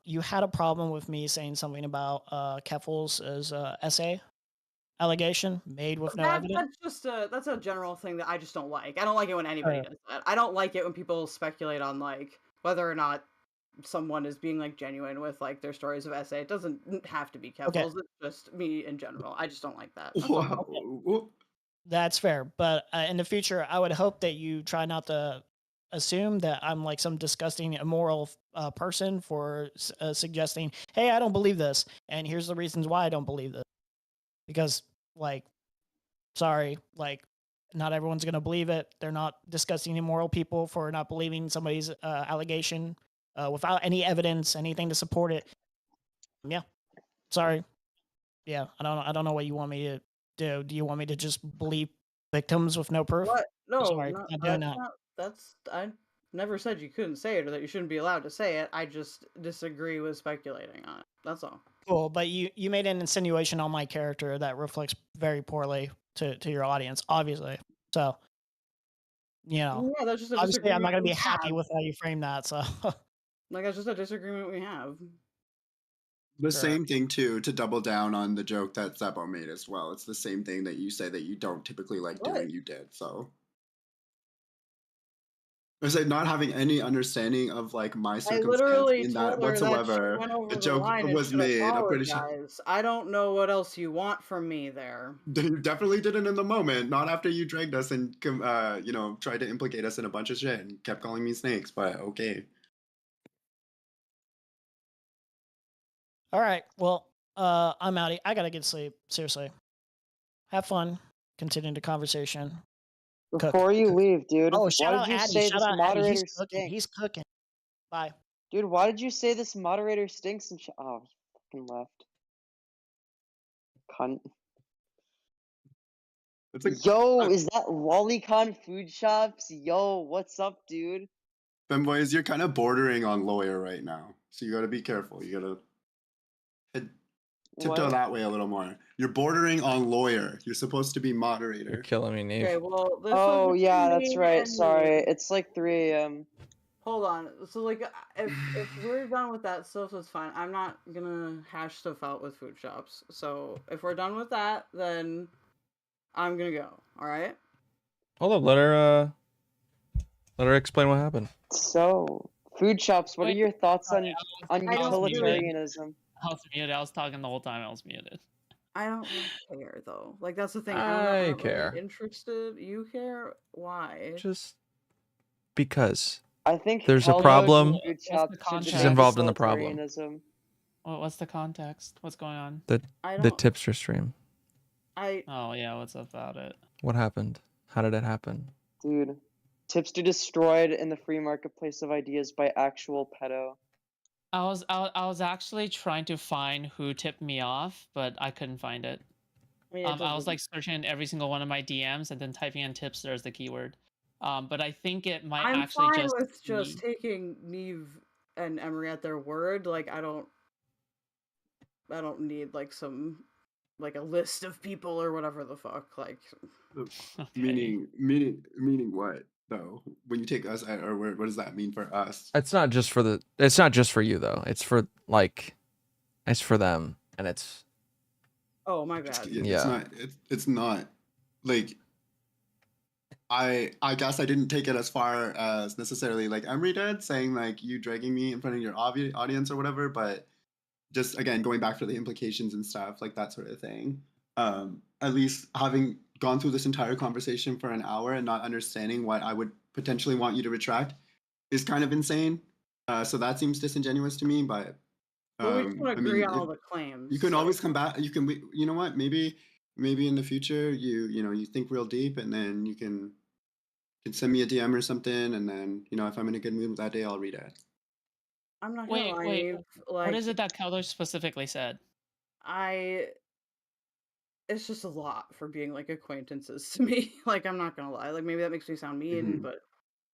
You had a problem with me saying something about Keffel's essay allegation made with no evidence. That's a general thing that I just don't like. I don't like it when anybody does that. I don't like it when people speculate on like whether or not someone is being like genuine with like their stories of essay. It doesn't have to be Keffels. It's just me in general. I just don't like that. That's all. That's fair, but in the future, I would hope that you try not to assume that I'm like some disgusting, immoral person for suggesting, "Hey, I don't believe this," and here's the reasons why I don't believe this. Because, like, sorry, like, not everyone's gonna believe it. They're not disgusting, immoral people for not believing somebody's allegation without any evidence, anything to support it. Yeah, sorry. Yeah, I don't know what you want me to do. Do you want me to just believe victims with no proof? What? No, Sorry, not, not doing that. that's I never said you couldn't say it or that you shouldn't be allowed to say it. I just disagree with speculating on it. That's all. Cool, but you made an insinuation on my character that reflects very poorly to your audience, obviously. So, you know, Yeah, that's just a obviously I'm not gonna be disagreement we happy have. with how you frame that. So, Like that's just a disagreement we have. The same thing too, to double down on the joke that Zebo made as well. It's the same thing that you say that you don't typically like doing, you did. So I said not having any understanding of like my I circumstance literally in told that her that she whatsoever. went over A the joke line and was should made. I'm pretty sure apologize. I don't know what else you want from me there. you definitely didn't in the moment. Not after you dragged us and tried to implicate us in a bunch of shit and kept calling me snakes. But okay. all right, well, I'm out. I gotta get sleep. Seriously, have fun. Continuing the conversation. Before you leave, dude, Oh, why shout out did you Addy. say Shout this out Addy. moderator He's cooking. stinks? He's cooking. Bye. Dude, why did you say this moderator stinks and oh, he fucking left. Cunt. Yo, is that Lolicon Food Shops? Yo, what's up, dude? Femboys, you're kind of bordering on lawyer right now. So you gotta be careful. You gotta tiptoe that way a little more. You're bordering on lawyer. You're supposed to be moderator. You're killing me, Nate. Okay, well, this Oh, was yeah, between that's me right. and Sorry. you. It's like 3 a.m. Hold on. So, like, if we're done with that stuff, that's fine. I'm not gonna hash stuff out with food shops. So, if we're done with that, then I'm gonna go. All right. Hold up, let her explain what happened. So, food shops, what are your thoughts on I don't do it. utilitarianism? I was muted. I was talking the whole time. I was muted. I don't really care though. Like that's the thing. I'm I not care. really interested. You care? Why? Just because. I think There's a Keldoge problem. and What's the Food Shop should context? She's debate involved in the problem. facilitarianism. What's the context? What's going on? The tipster stream. Oh yeah, what's up about it? What happened? How did it happen? Dude, tipster destroyed in the free marketplace of ideas by actual pedo. I was actually trying to find who tipped me off, but I couldn't find it. I was like searching in every single one of my DMs and then typing in tipster as the keyword. But I think it might I'm actually fine just with just taking Neve and Emery at their word. Like I don't need like a list of people or whatever the fuck. Like Meaning what though? When you take us at our word, what does that mean for us? It's not just for you though. It's for it's for them, and it's. Oh my bad. It's not like. I guess I didn't take it as far as necessarily like Emery did, saying like you dragging me in front of your audience or whatever, but just again going back to the implications and stuff like that sort of thing. At least having gone through this entire conversation for an hour and not understanding what I would potentially want you to retract is kind of insane. So that seems disingenuous to me, but we just want to agree on all the claims. you can always come back. You can, you know what? Maybe in the future you think real deep, and then you can send me a DM or something, and then if I'm in a good mood that day, I'll read it. I'm not Wait, gonna lie. wait. Like, What is it that Keller specifically said? It's just a lot for being like acquaintances to me. Like I'm not gonna lie. Like maybe that makes me sound mean, but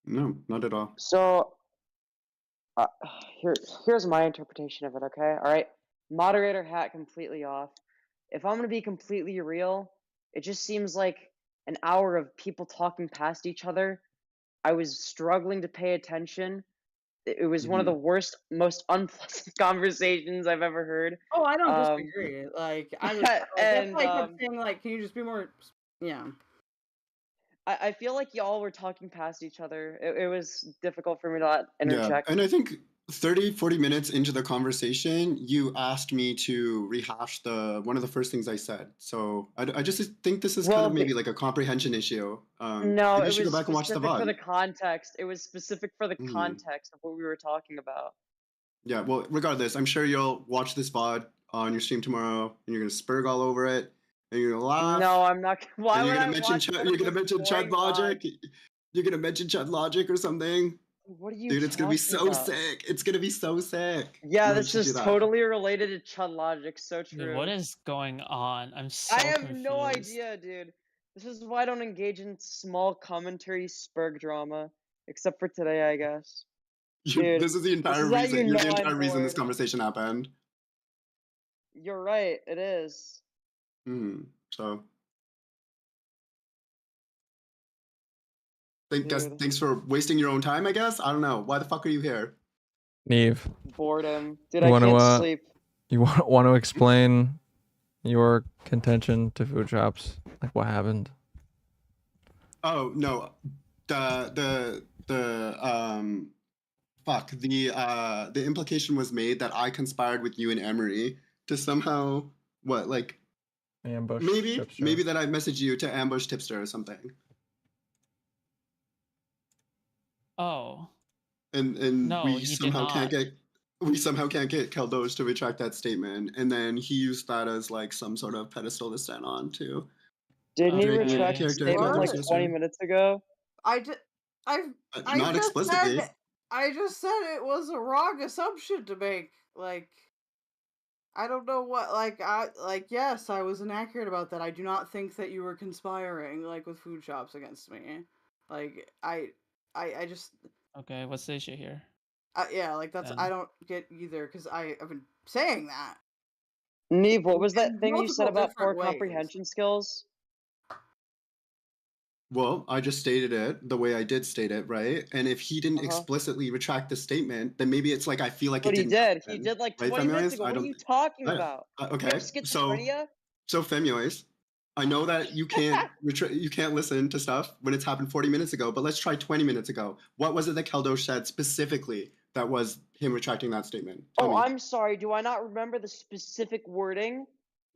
no, not at all. So here's my interpretation of it. Okay, all right. Moderator hat completely off. If I'm gonna be completely real, it just seems like an hour of people talking past each other. I was struggling to pay attention. It was one of the worst, most unpleasant conversations I've ever heard. Oh, I don't disagree. Like I just that's why I kept saying like, can you just be more? Yeah. I feel like y'all were talking past each other. It was difficult for me to interject. Yeah, and I think 30-40 minutes into the conversation, you asked me to rehash one of the first things I said. So I just think this is kind of maybe like a comprehension issue. No, maybe it you should was go back and watch the specific for the VOD. context. It was specific for the context of what we were talking about. Yeah, well, regardless, I'm sure you'll watch this VOD on your stream tomorrow, and you're gonna spurg all over it, and you're gonna laugh. No, I'm not. Why would I watch You're gonna mention Chud Logic. You're gonna mention Chud Logic or something. What are you Dude, it's gonna be so about? sick. It's gonna be so sick. Yeah, You this should is do that. totally related to Chud Logic. So true. Dude, what is going on? I'm so I have confused. no idea, dude. This is why I don't engage in small commentary spurg drama, except for today, I guess. Dude, this is the entire this is how reason. you You're know the I'm entire reason this bored. conversation happened. You're right. It is. So, thanks for wasting your own time. I guess I don't know. Why the fuck are you here? Neve. Boredom, dude. You I wanna, can't sleep. You want to explain your contention to food shops? Like what happened? Oh no, the implication was made that I conspired with you and Emery to somehow ambush maybe that I messaged you to ambush Tipster or something. Oh. And No, we you did somehow can't not. get Keldoge to retract that statement, and then he used that as like some sort of pedestal to stand on too. Didn't you Drake, retract the character statement like Keldoge's 20 sister. minutes ago? Not explicitly. I just said it was a wrong assumption to make. Like, I don't know what. Yes, I was inaccurate about that. I do not think that you were conspiring like with food shops against me. Like, I just. Okay, what's the issue here? Yeah, like that's I don't get either because I have been saying that. Neve, what was that thing you said multiple about poor different ways. comprehension skills? Well, I just stated it the way I did state it, right? And if he didn't explicitly retract the statement, then maybe it's like I feel like But it he didn't. did. Happen, He did like right, 20 minutes Femioise? ago. What are you talking about? You Okay, have schizophrenia? so Femioise, I know that you can't you can't listen to stuff when it's happened 40 minutes ago, but let's try 20 minutes ago. What was it that Keldoge said specifically that was him retracting that statement? Oh, I'm sorry. Do I not remember the specific wording?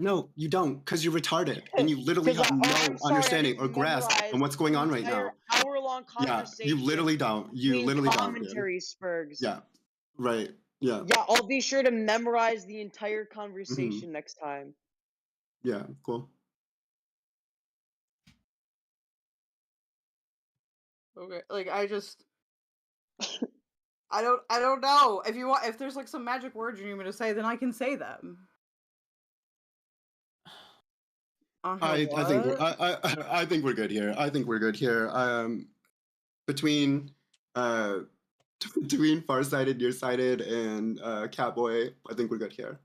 No, you don't, because you're retarded and you literally have no understanding or grasp on what's going on right now. Hour-long Yeah, conversation. you literally don't. You literally don't. Commentary, Spurgs. Yeah, right. Yeah. Yeah, I'll be sure to memorize the entire conversation next time. Yeah, cool. Okay, like I just, I don't know. If there's like some magic words you need me to say, then I can say them. I think we're good here. I think we're good here. Between between farsighted, nearsighted, and Catboy, I think we're good here.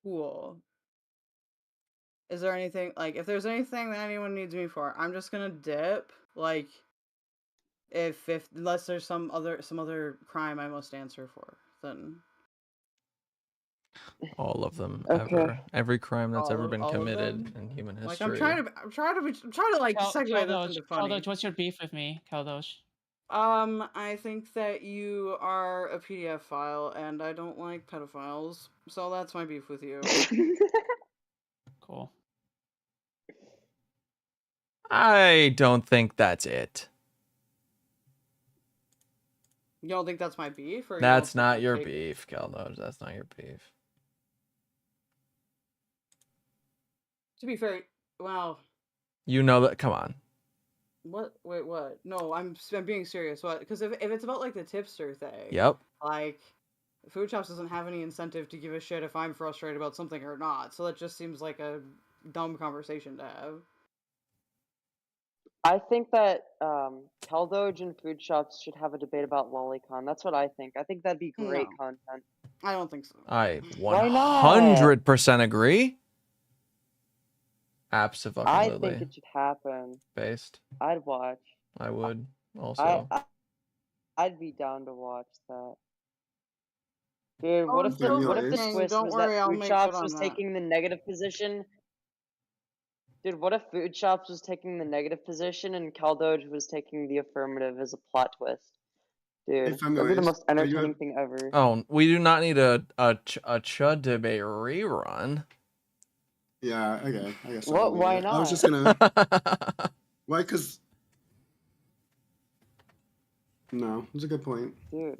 Cool. Is there anything like if there's anything that anyone needs me for, I'm just gonna dip. Like if unless there's some other crime I must answer for, then all of them ever. Every crime that's ever been committed in human history. like I'm trying to like segue this into funny. Caldoge, what's your beef with me, Caldoge? I think that you are a PDF file, and I don't like pedophiles, so that's my beef with you. Cool. I don't think that's it. You don't think that's my beef? Or that's not your beef, Caldoge. That's not your beef. To be fair, well... You know that... Come on. What? Wait, what? No, I'm being serious. What? Because if it's about, like, the tipster thing... Yep. Like, Food Chops doesn't have any incentive to give a shit if I'm frustrated about something or not, so that just seems like a dumb conversation to have. I think that Caldoge and Food Shops should have a debate about Lolicon. That's what I think. I think that'd be great content. I don't think so. I 100% agree. Absolutely. I think it should happen. Based. I'd watch. I would also. I'd be down to watch that. Dude, what if the twist was that Food Shops was taking the negative position? Dude, what if Food Shops was taking the negative position and Caldoge was taking the affirmative as a plot twist? Dude, that'd be the most entertaining thing ever. Oh, we do not need a Chud debate rerun. Yeah, okay. I guess. What? Why not? I was just gonna. Why? Because. No, it's a good point. Dude.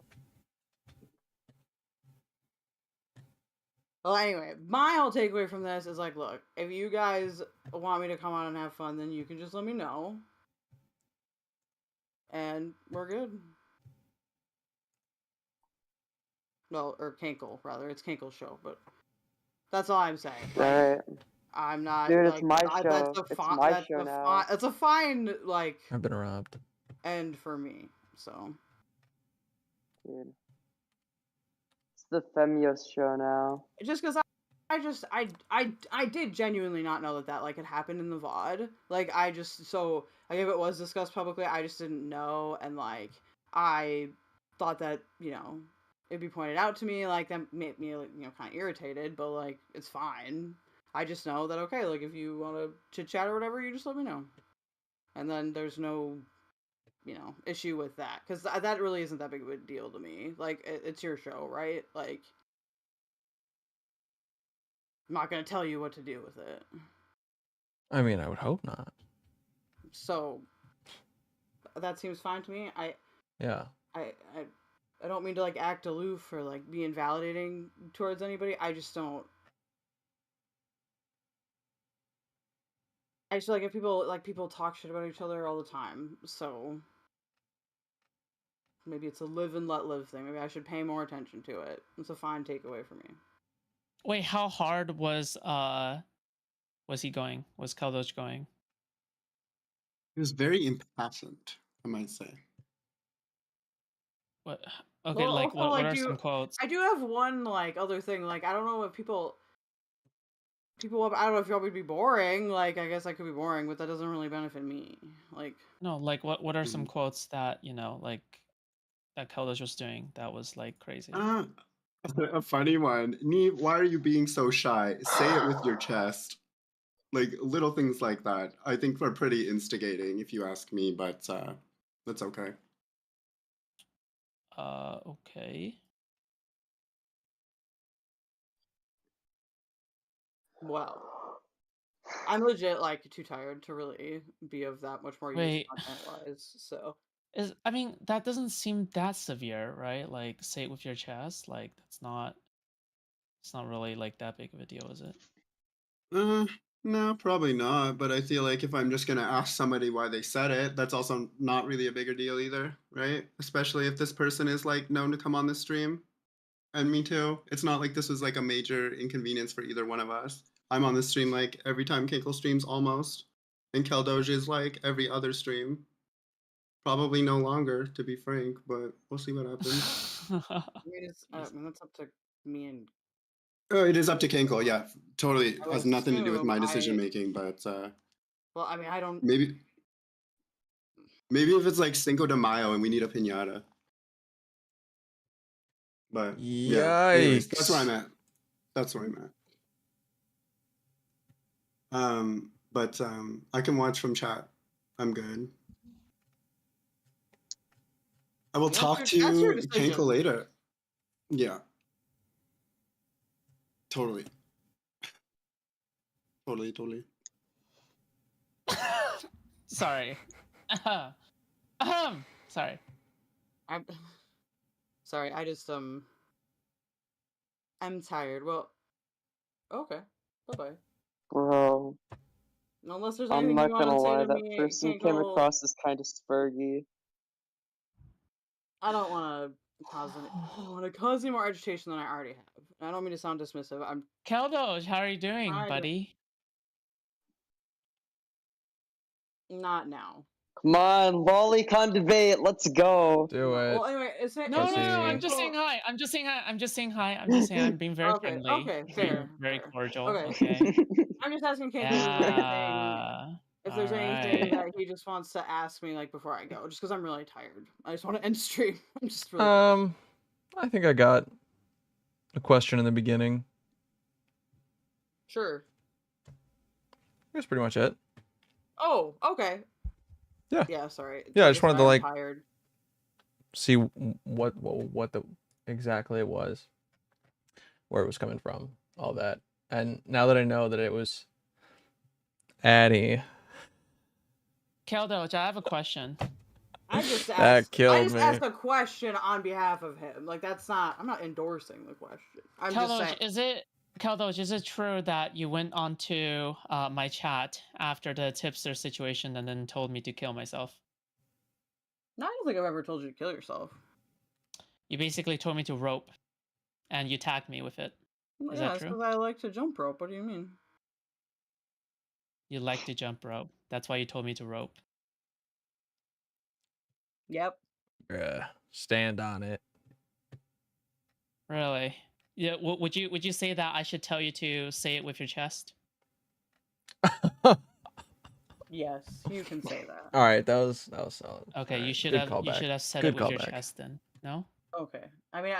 Well, anyway, my whole takeaway from this is like, look, if you guys want me to come on and have fun, then you can just let me know. And we're good. Well, or Cankle, rather. It's Cankle's show, but that's all I'm saying. Right. I'm not. Dude, like, it's my show. It's my show now. It's a fine, like... I've been robbed. End for me, so... Dude. The Femios show now. Just because I did genuinely not know that like had happened in the VOD. Like if it was discussed publicly, I just didn't know, and like I thought that it'd be pointed out to me, like that made me kind of irritated, but like it's fine. I just know that okay, like if you want to chit chat or whatever, you just let me know, and then there's no issue with that, because that really isn't that big of a deal to me. Like, it's your show, right? Like, I'm not gonna tell you what to do with it. I mean, I would hope not. So, that seems fine to me. Yeah. I don't mean to, like, act aloof or, like, be invalidating towards anybody. I just don't... I just feel like if people talk shit about each other all the time, so... Maybe it's a live and let live thing. Maybe I should pay more attention to it. It's a fine takeaway for me. Wait, how hard was he going? Was Caldoge going? He was very impassioned, I might say. What? Okay, well, like what are some quotes? I do have one like other thing. Like I don't know if people. I don't know if y'all would be boring. Like I guess I could be boring, but that doesn't really benefit me. Like no, like what are some quotes that like that Caldoge was doing that was like crazy? A funny one. Neve, why are you being so shy? Say it with your chest. Like little things like that. I think are pretty instigating, if you ask me. But that's okay. Okay. Wow. I'm legit like too tired to really be of that much more use Wait. content wise. So I mean, that doesn't seem that severe, right? Like, say it with your chest. Like, it's not really like that big of a deal, is it? No, probably not. But I feel like if I'm just gonna ask somebody why they said it, that's also not really a bigger deal either, right? Especially if this person is like known to come on the stream. And me too. It's not like this was like a major inconvenience for either one of us. I'm on the stream like every time Kinkle streams almost. And Keldoge is like every other stream. Probably no longer, to be frank, but we'll see what happens. That's up to me and. Oh, it is up to Kinkle, yeah. Totally I has nothing to do with assume my decision making, but well, I mean, I don't. maybe if it's like Cinco de Mayo and we need a piñata. But yeah, anyways, that's where I'm at. That's where I'm at. But I can watch from chat. I'm good. I will talk to Kinkle later. Yeah. Totally. Totally. Sorry. Sorry. I'm sorry. I just I'm tired. Well, okay. Bye bye. Bro. Unless there's I'm anything not you want gonna to say lie, to that me, person came Kinkle. across as kind of spurgy. I don't want to cause any more agitation than I already have. I don't mean to sound dismissive. I'm Keldoge, how are you doing, buddy? Not now. Come on, lolicon debate, let's go. Do it. Well, anyway, No, I'm just saying hi. I'm just saying hi. I'm being very friendly. Okay, fair. Very cordial. Okay. Okay. I'm just asking Kinkle Yeah. if there's anything that he just wants to ask me like before I go, just because I'm really tired. I just want to end stream. I'm just really tired. I think I got a question in the beginning. Sure. That's pretty much it. Oh, okay. Yeah. Yeah, sorry. Yeah, I just wanted to like tired. see what the exactly it was, where it was coming from, all that. And now that I know that it was Addy. Keldoge, I have a question. I just asked, That killed me. asked a question on behalf of him. Like I'm not endorsing the question. I'm just saying. Keldoge, is it true that you went onto my chat after the tipster situation and then told me to kill myself? No, I don't think I've ever told you to kill yourself. You basically told me to rope, and you tagged me with it. Is that true? Because I like to jump rope. What do you mean? You like to jump rope. That's why you told me to rope. Yep. Yeah. Stand on it. Really? Yeah. Would you say that I should tell you to say it with your chest? Yes, you can say that. All right, that was solid. Okay, Right. you should Good have callback. said Good it with your callback. chest then. No? Okay. I mean,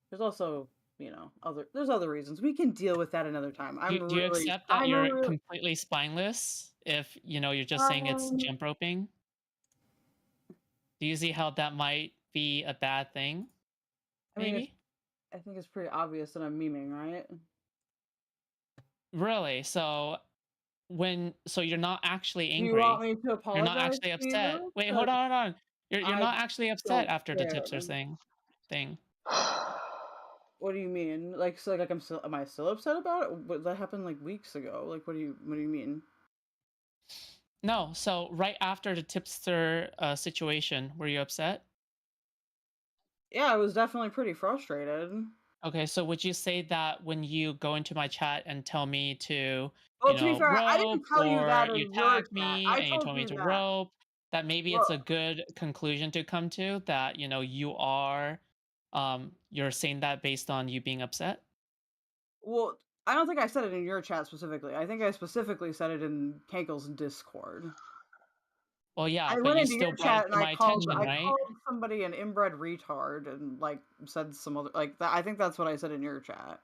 there's also, there's other reasons. We can deal with that another time. Do you accept that you're completely spineless if, you're just saying it's jump roping? Do you see how that might be a bad thing? Maybe? I think it's pretty obvious that I'm memeing, right? Really? So you're not actually angry. Do you want me to apologize? You're not actually upset. Wait, hold on. You're not actually upset after the tipster thing. What do you mean? Like, so like am I still upset about it? But that happened like weeks ago. Like, what do you mean? No, so right after the tipster situation, were you upset? Yeah, I was definitely pretty frustrated. Okay, so would you say that when you go into my chat and tell me to, well, to be fair, I didn't tell you that or you tagged me and you told me to rope, that maybe it's a good conclusion to come to, that you are, you're saying that based on you being upset? Well, I don't think I said it in your chat specifically. I think I specifically said it in Kankle's Discord. Well, yeah, I but went you into still your brought chat it and to I my called attention, right? somebody an inbred retard and like said some other like that. I think that's what I said in your chat.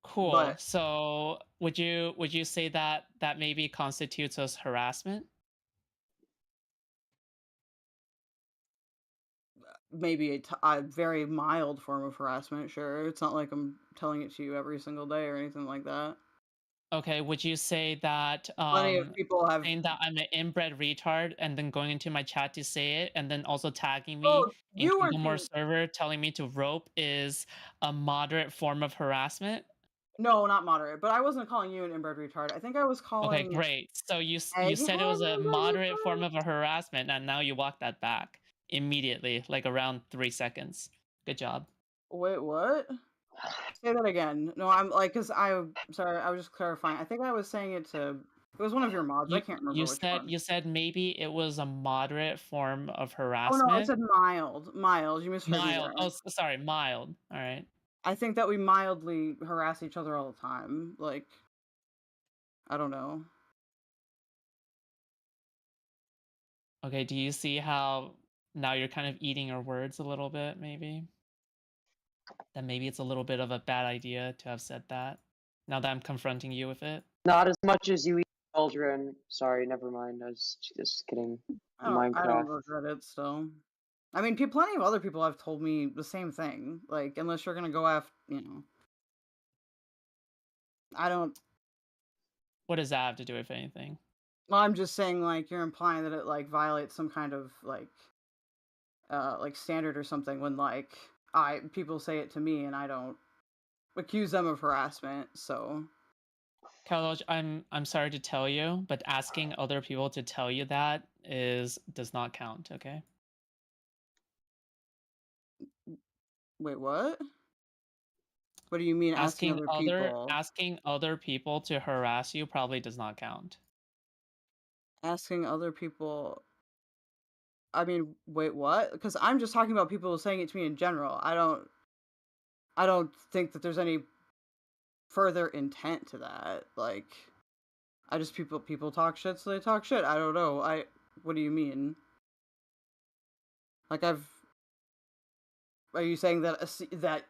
Cool. But so would you say that maybe constitutes as harassment? maybe a very mild form of harassment. Sure, it's not like I'm telling it to you every single day or anything like that. Okay, would you say that Plenty of people have saying that I'm an inbred retard and then going into my chat to say it and then also tagging me Oh, in you weren't Canklemore being... server telling me to rope is a moderate form of harassment? No, not moderate, but I wasn't calling you an inbred retard. I think I was Okay, calling great. So you Egghead said it was a an inbred moderate retard? form of a harassment and now you walk that back immediately, like around 3 seconds. Good job. Wait, what? Say that again. No, I'm like, cause sorry, I was just clarifying. I think I was saying it to... It was one of your mods. I can't remember which one. You said maybe it was a moderate form of Oh no, I harassment. said mild. Mild. You misheard me Mild. there. Oh, sorry, mild. All right. I think that we mildly harass each other all the time. Like, I don't know. Okay, do you see how now you're kind of eating your words a little bit, maybe? That maybe it's a little bit of a bad idea to have said that, now that I'm confronting you with it? Not as much as you eat children. Sorry, never mind. I was just kidding. I Minecraft. don't regret it still. I mean, plenty of other people have told me the same thing. Like, unless you're gonna go after, you know. I don't... What does that have to do with anything? Well, I'm just saying, like, you're implying that it, like, violates some kind of, like standard or something when, like, people say it to me and I don't accuse them of harassment, so... Carlos, I'm sorry to tell you, but asking other people to tell you that does not count, okay? Wait, what? What do you mean asking other people? Asking other people to harass you probably does not count. Asking other people... I mean, wait, what? Because I'm just talking about people saying it to me in general. I don't think that there's any further intent to that. Like, I just... people talk shit, so they talk shit. I don't know. What do you mean? Like, are you saying that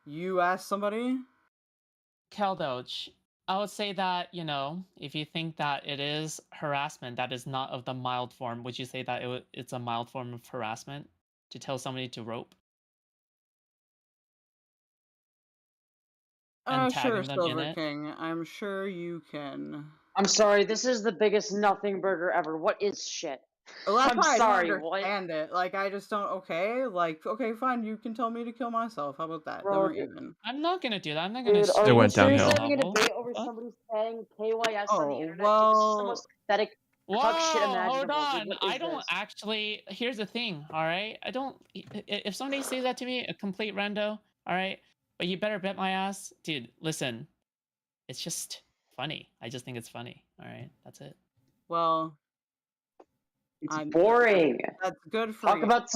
you asked somebody? Keldoch, I would say that, if you think that it is harassment that is not of the mild form, would you say that it's a mild form of harassment to tell somebody to rope? And Sure, tagging them in Silver it? King. I'm sure you can. I'm sorry, this is the biggest nothing burger ever. What is shit? Well, that's I'm why sorry, I don't understand it. Like, I just don't... Okay, like, okay, fine, you can tell me to kill myself. How about that? Bro, Then we're even. I'm not gonna do that. I'm not gonna Dude, are It we went seriously downhill. having a debate over somebody saying KYS on the Oh, internet? Dude, this is the well... most pathetic Whoa, cuck shit hold imaginable. on. Dude, what I is don't this? actually... Here's the thing, alright? I don't... If somebody says that to me, a complete rando, alright? But you better bet my ass. Dude, listen. It's just funny. I just think it's funny, alright? That's it. Well... It's boring. That's good for Talk you. about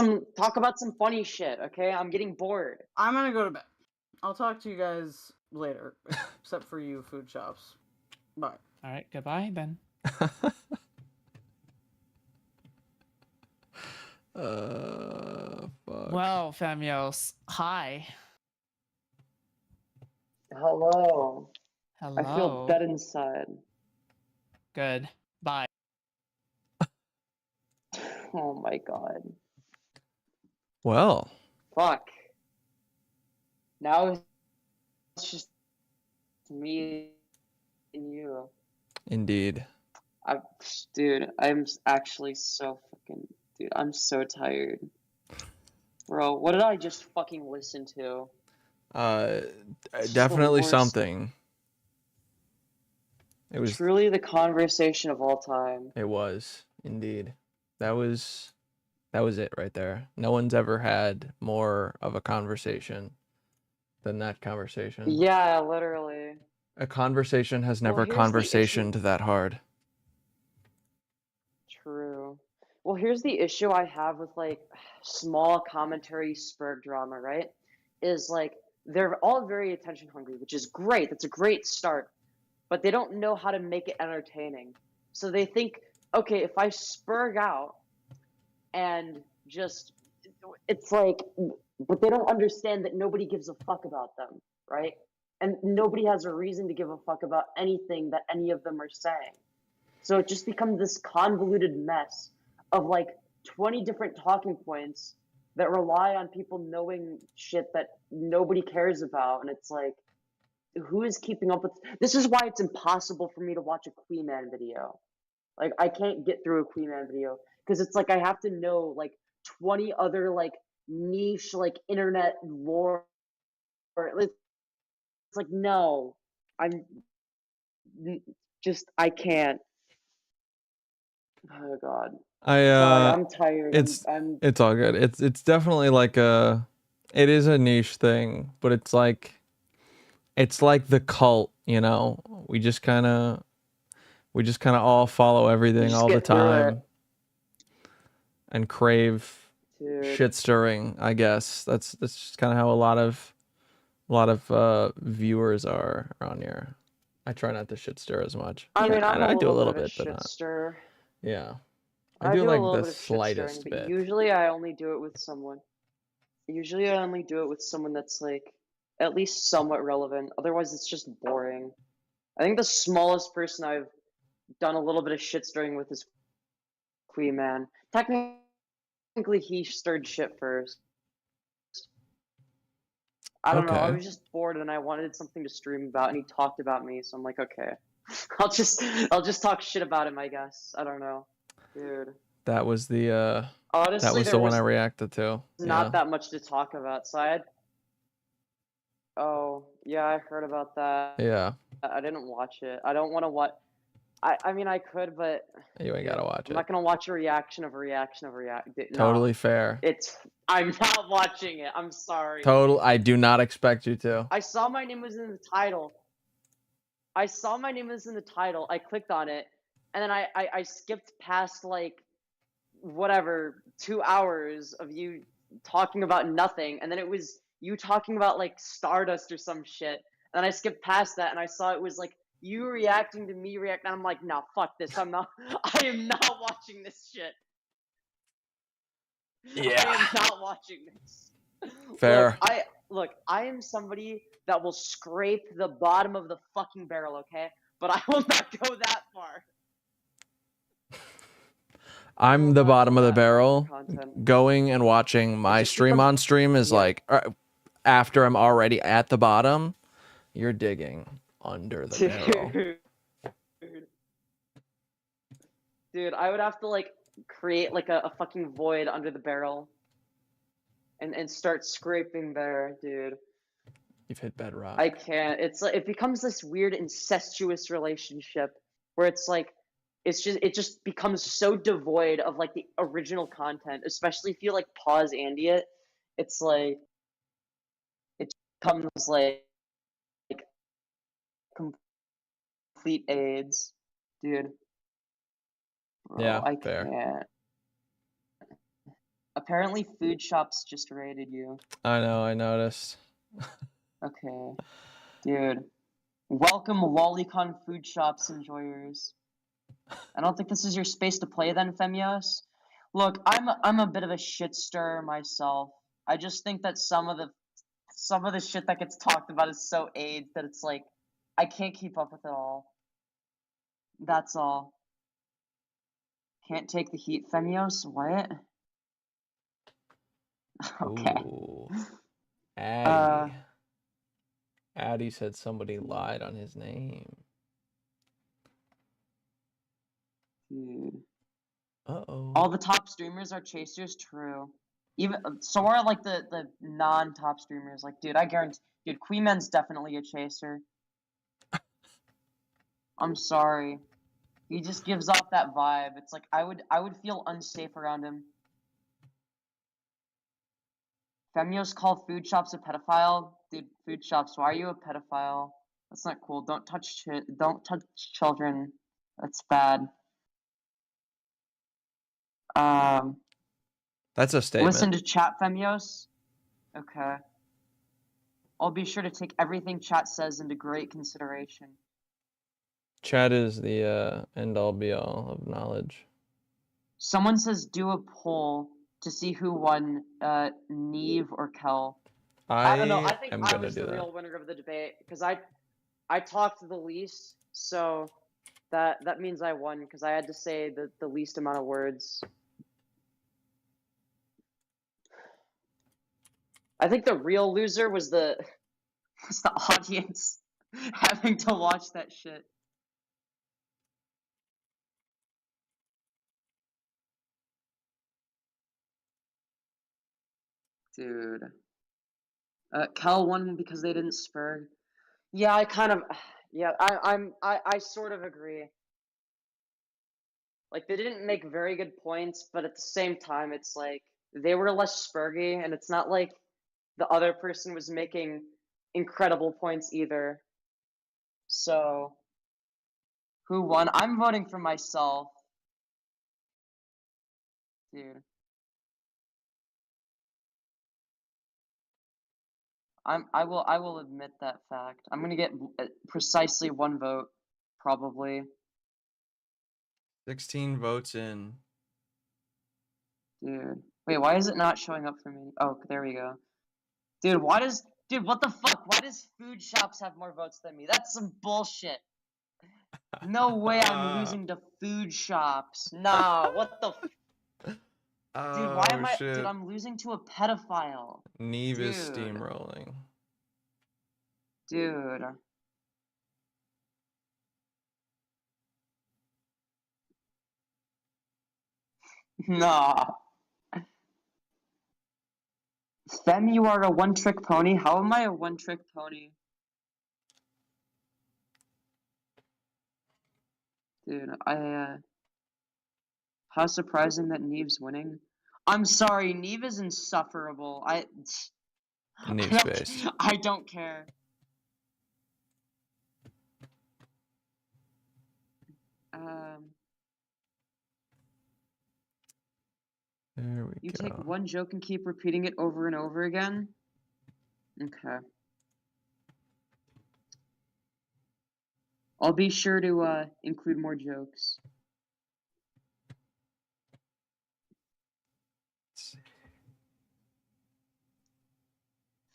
some funny shit, okay? I'm getting bored. I'm gonna go to bed. I'll talk to you guys later, except for you, food shops. Bye. All right, goodbye then. Fuck. Well, Famios, hi. Hello. Hello. I feel dead inside. Good. Bye. Oh my god. Well. Fuck. Now it's just me and you. Indeed. Dude, I'm actually so fucking... Dude, I'm so tired. Bro, what did I just fucking listen to? Definitely something. It was truly the conversation of all time. It was, indeed. That was it right there. No one's ever had more of a conversation than that conversation. Yeah, literally. A conversation has never here's the issue. conversationed that hard. True. Well, here's the issue I have with, like, small commentary spur drama, right? Is, like, they're all very attention hungry, which is great. That's a great start. But they don't know how to make it entertaining. So they think, okay, if I spurg out and just... It's like... But they don't understand that nobody gives a fuck about them, right? And nobody has a reason to give a fuck about anything that any of them are saying. So it just becomes this convoluted mess of like 20 different talking points that rely on people knowing shit that nobody cares about, and it's like, who is keeping up with this? Is why it's impossible for me to watch a Queen Man video. Like, I can't get through a Queen Man video because it's like I have to know like 20 other like niche like internet lore. It's like, no, I'm just, I can't. Oh God. Sorry, I'm tired. It's all good. It's definitely like it is a niche thing, but it's like the cult, you know. We just kind of all follow everything all the time and crave shit stirring, I guess. That's just kind of how a lot of viewers are around here. I try not to shit stir as much. I mean, I do a little bit, but but not. stir. Yeah. I do do like a little the bit of slightest shit stirring, bit. but usually I only do it with someone. Usually I only do it with someone that's like at least somewhat relevant. Otherwise, it's just boring. I think the smallest person I've done a little bit of shit stirring with is Queen Man. Technically, he stirred shit first. I don't know. I was just bored and I wanted something to stream about, and he talked about me, so I'm like, okay, I'll just talk shit about him, I guess. I don't know, dude. That was the Honestly, that was there the one was I reacted to. not that much to talk about, so I had. Oh yeah, I heard about that. Yeah. I didn't watch it. I don't want to watch. I mean, I could, but You ain't gotta watch I'm it. not gonna watch a reaction of a reaction of a react. Totally fair. I'm not watching it. I'm sorry. I do not expect you to. I saw my name was in the title. I clicked on it, and then I skipped past like whatever 2 hours of you talking about nothing, and then it was you talking about like Stardust or some shit. And then I skipped past that, and I saw it was like you reacting to me reacting. I'm like, nah, fuck this. I am not watching this shit. Yeah. I am not watching this. Fair. Look, I am somebody that will scrape the bottom of the fucking barrel, okay? But I will not go that far. I'm the bottom of the barrel. Going and watching my stream on stream is like after I'm already at the bottom, you're digging under the barrel. Dude, I would have to like create like a fucking void under the barrel and start scraping there, dude. You've hit bedrock. I can't. It's like it becomes this weird incestuous relationship where it's like it just becomes so devoid of like the original content, especially if you like pause Andy it. It's like it becomes like complete AIDS, dude. Bro, Yeah, I fair. can't. Apparently, food shops just raided you. I know, I noticed. Okay, dude. Welcome, Lolicon food shops enjoyers. I don't think this is your space to play then, Femios. Look, I'm a bit of a shit stirrer myself. I just think that some of the shit that gets talked about is so AIDS that it's like I can't keep up with it all. That's all. Can't take the heat, Femios? What? Okay. Ooh. Addy. Addy said somebody lied on his name. Dude. Uh-oh. All the top streamers are chasers, true. Even so are like the non-top streamers. Like, dude, I guarantee, dude, Queen Man's definitely a chaser. I'm sorry. He just gives off that vibe. It's like I would feel unsafe around him. Femios call food shops a pedophile. Dude, food shops, why are you a pedophile? That's not cool. Don't touch children. That's bad. That's a statement. Listen to chat, Femios. Okay. I'll be sure to take everything chat says into great consideration. Chat is the end-all be-all of knowledge. Someone says do a poll to see who won, Neve or Kel. I don't know. I think I was the real winner of the debate because I talked the least, so that means I won because I had to say the least amount of words. I think the real loser was the audience having to watch that shit. Dude. Cal won because they didn't spur. Yeah, I kind of, yeah, I sort of agree. Like, they didn't make very good points, but at the same time, it's like, they were less spurgy, and it's not like the other person was making incredible points either. So, who won? I'm voting for myself. Dude. I will admit that fact. I'm gonna get precisely 1 vote, probably. 16 votes in. Dude. Wait, why is it not showing up for me? Oh, there we go. Dude, dude, what the fuck? Why does food shops have more votes than me? That's some bullshit. No way I'm losing to food shops. Nah, what the Dude, why am I shit. Dude, I'm losing to a pedophile. Neve is steamrolling. Dude. Nah. Fem, you are a one-trick pony? How am I a one-trick pony? Dude, how surprising that Neve's winning. I'm sorry, Neve is insufferable. Neve's based. I don't care. There we You go. take one joke and keep repeating it over and over again? Okay. I'll be sure to include more jokes.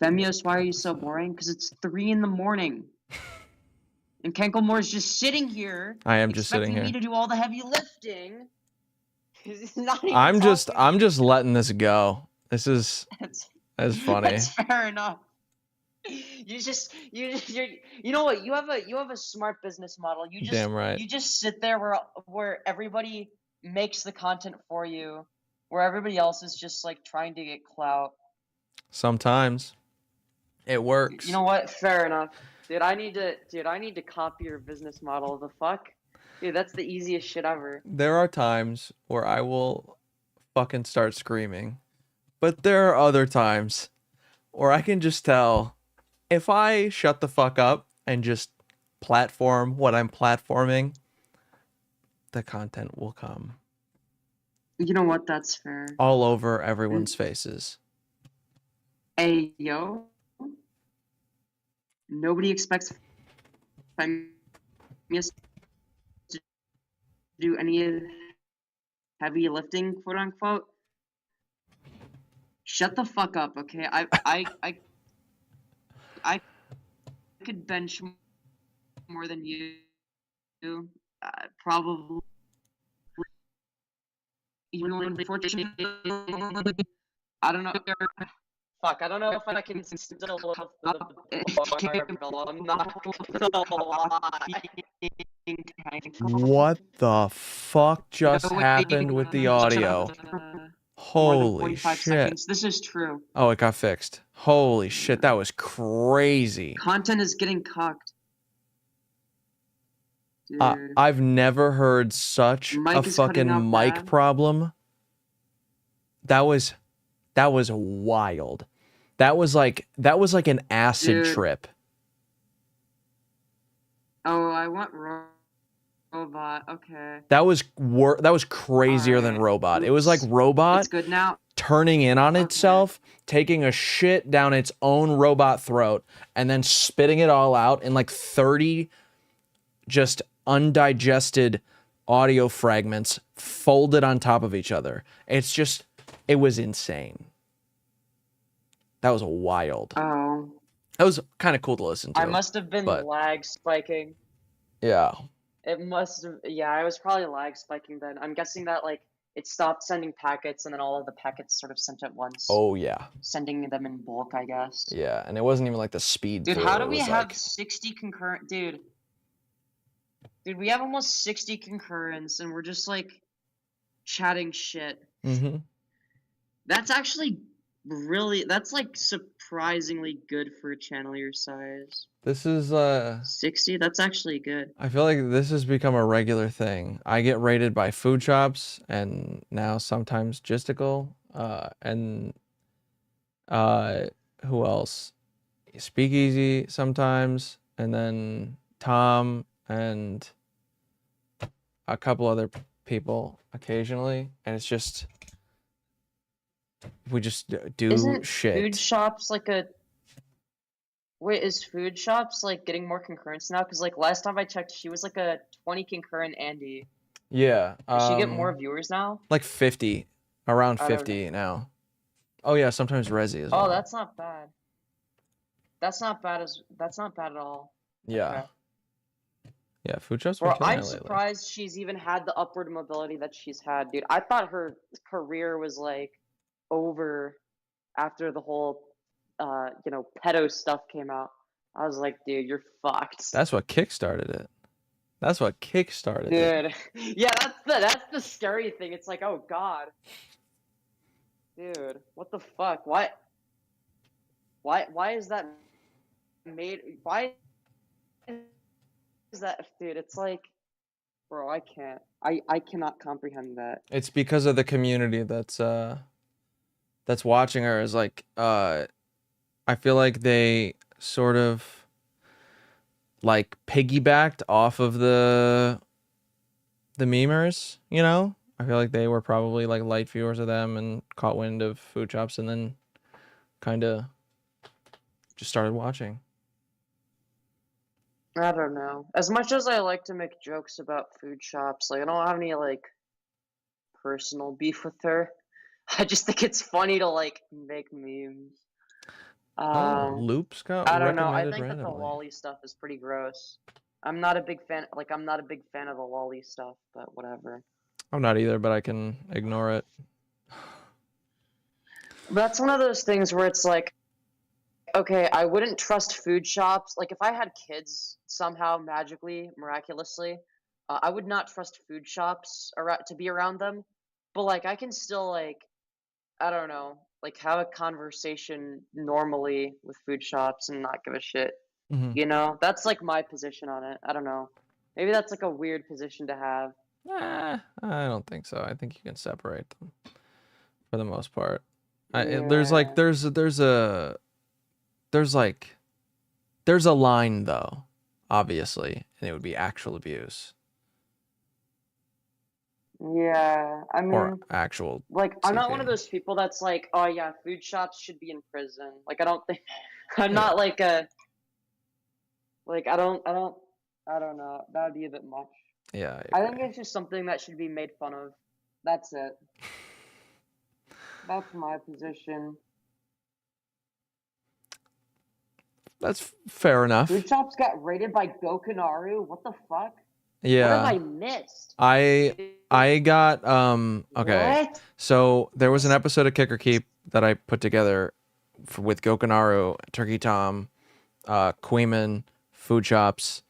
Femios, why are you so boring? Because it's 3 in the morning. And Canklemore is just sitting here. I am just sitting here. Expecting me to do all the heavy lifting. He's not even I'm just talking. letting this go. This is that's funny. That's fair enough. You know what? You have a smart business model. Damn right. You just sit there where everybody makes the content for you, where everybody else is just like trying to get clout. Sometimes it works. You know what? Fair enough. Dude, I need to copy your business model. The fuck? Dude, that's the easiest shit ever. There are times where I will fucking start screaming, but there are other times where I can just tell if I shut the fuck up and just platform what I'm platforming, the content will come. You know what? That's fair. All over everyone's faces. Hey, yo. Nobody expects Femius to do any heavy lifting, quote unquote. Shut the fuck up, okay? I could bench more than you. Probably. Even unfortunately, I don't know. Fuck, I don't know if I can still I'm not What the fuck just happened with the audio? Holy shit. Seconds. This is true. Oh, it got fixed. Holy shit, that was crazy. Content is getting cocked. I've never heard such a fucking mic problem. That was wild. That was like an acid trip. Oh, I want robot. Okay. That was crazier than robot. It was like robot it's good now. Turning in on itself, taking a shit down its own robot throat, and then spitting it all out in like 30 just undigested audio fragments folded on top of each other. It was insane. That was wild. Oh. That was kind of cool to listen to. I must have been lag spiking. Yeah. It must have, yeah, I was probably lag spiking then. I'm guessing that, like, it stopped sending packets, and then all of the packets sort of sent at once. Oh yeah. Sending them in bulk, I guess. Yeah, and it wasn't even like the speed. Dude, through. how do It we was have like... 60 concurrent? Dude, we have almost 60 concurrents, and we're just like chatting shit. Mm-hmm. That's actually really, that's like surprisingly good for a channel your size. This is 60. That's actually good. I feel like this has become a regular thing. I get rated by food shops and now sometimes Gisticle, and who else? Speakeasy sometimes, and then Tom and a couple other people occasionally, and it's just we just do Isn't shit. food shops like a... Wait, is food shops like getting more concurrents now? Because like last time I checked, she was like a 20 concurrent Andy. Yeah. Does she get more viewers now? Like 50, around I don't 50 now. Oh yeah, sometimes Resi as well. Oh, that's not bad. That's not bad at all. Yeah. Okay. Yeah, food shops Bro, been killing I'm it lately. surprised she's even had the upward mobility that she's had, dude. I thought her career was like over after the whole pedo stuff came out. I was like, dude, you're fucked. That's what kickstarted it. That's what kickstarted it. Dude. Yeah, that's the scary thing. It's like, oh god. Dude, what the fuck? Why is that made? Why is that, dude? It's like, bro, I can't. I cannot comprehend that. It's because of the community that's watching her. Is like I feel like they sort of like piggybacked off of the memers, you know? I feel like they were probably like light viewers of them and caught wind of food shops and then kind of just started watching. I don't know. As much as I like to make jokes about food shops, like I don't have any like personal beef with her. I just think it's funny to like make memes. Loops got I don't know. I recommended think that the randomly. lolly stuff is pretty gross. I'm not a big fan. Like I'm not a big fan of the lolly stuff, but whatever. I'm not either, but I can ignore it. That's one of those things where it's like, okay, I wouldn't trust food shops. Like if I had kids somehow magically, miraculously, I would not trust food shops to be around them. But like I can still like, I don't know, like have a conversation normally with food shops and not give a shit. Mhm. You know, that's like my position on it. I don't know. Maybe that's like a weird position to have. I don't think so. I think you can separate them for the most part. There's like there's a line though, obviously, and it would be actual abuse Yeah, I mean, or actual. like I'm not one of CP. those people that's like, oh yeah, food shops should be in prison. Like I don't think I'm not like a like I don't know. That'd be a bit much. Yeah, I think it's just something that should be made fun of. That's it. That's my position. That's fair enough. Food shops got rated by Gokinaru. What the fuck? Yeah. What have I missed? I got okay. What? So there was an episode of Kick or Keep that I put together with Gokinaru, Turkey Tom, Queeman, Food Shops,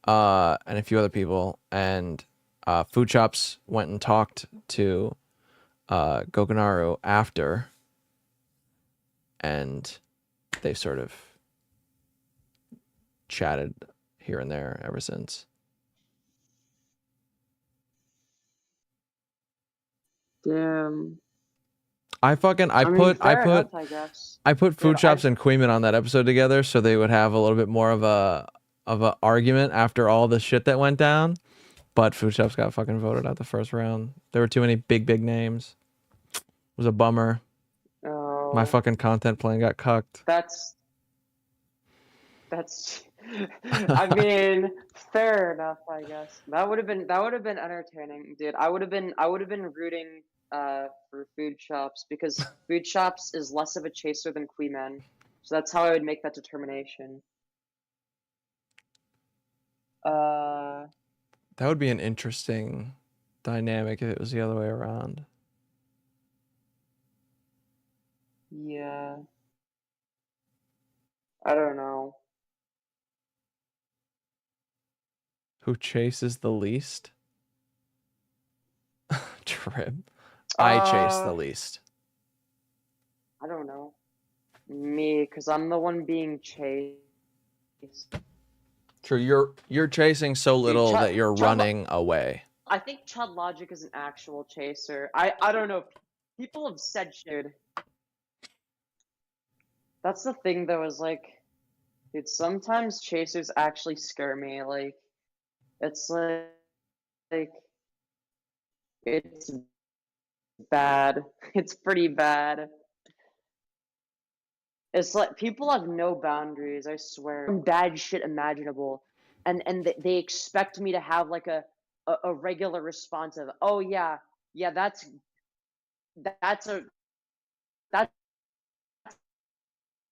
and a few other people. And Food Shops went and talked to Gokinaru after, and they sort of chatted here and there ever since. Damn. I put fair enough, I guess. Food Dude, shops and Queeman on that episode together so they would have a little bit more of a argument after all the shit that went down. But Food Shops got fucking voted out the first round. There were too many big names. It was a bummer. Oh, My fucking content plan got cucked. That's I mean, fair enough, I guess. That would have been entertaining, dude. I would have been rooting for Food Shops because Food Shops is less of a chaser than Queeman. So that's how I would make that determination. That would be an interesting dynamic if it was the other way around. Yeah. I don't know. Who chases the least? Trip. I chase the least. I don't know. Me, because I'm the one being chased. True, you're chasing so little that you're running away. I think Chud Logic is an actual chaser. I don't know. People have said shit. That's the thing though, is like, dude, sometimes chasers actually scare me. Like, it's like it's bad. It's pretty bad. It's like people have no boundaries, I swear. Bad shit imaginable. And they expect me to have like a regular response of, oh yeah, that's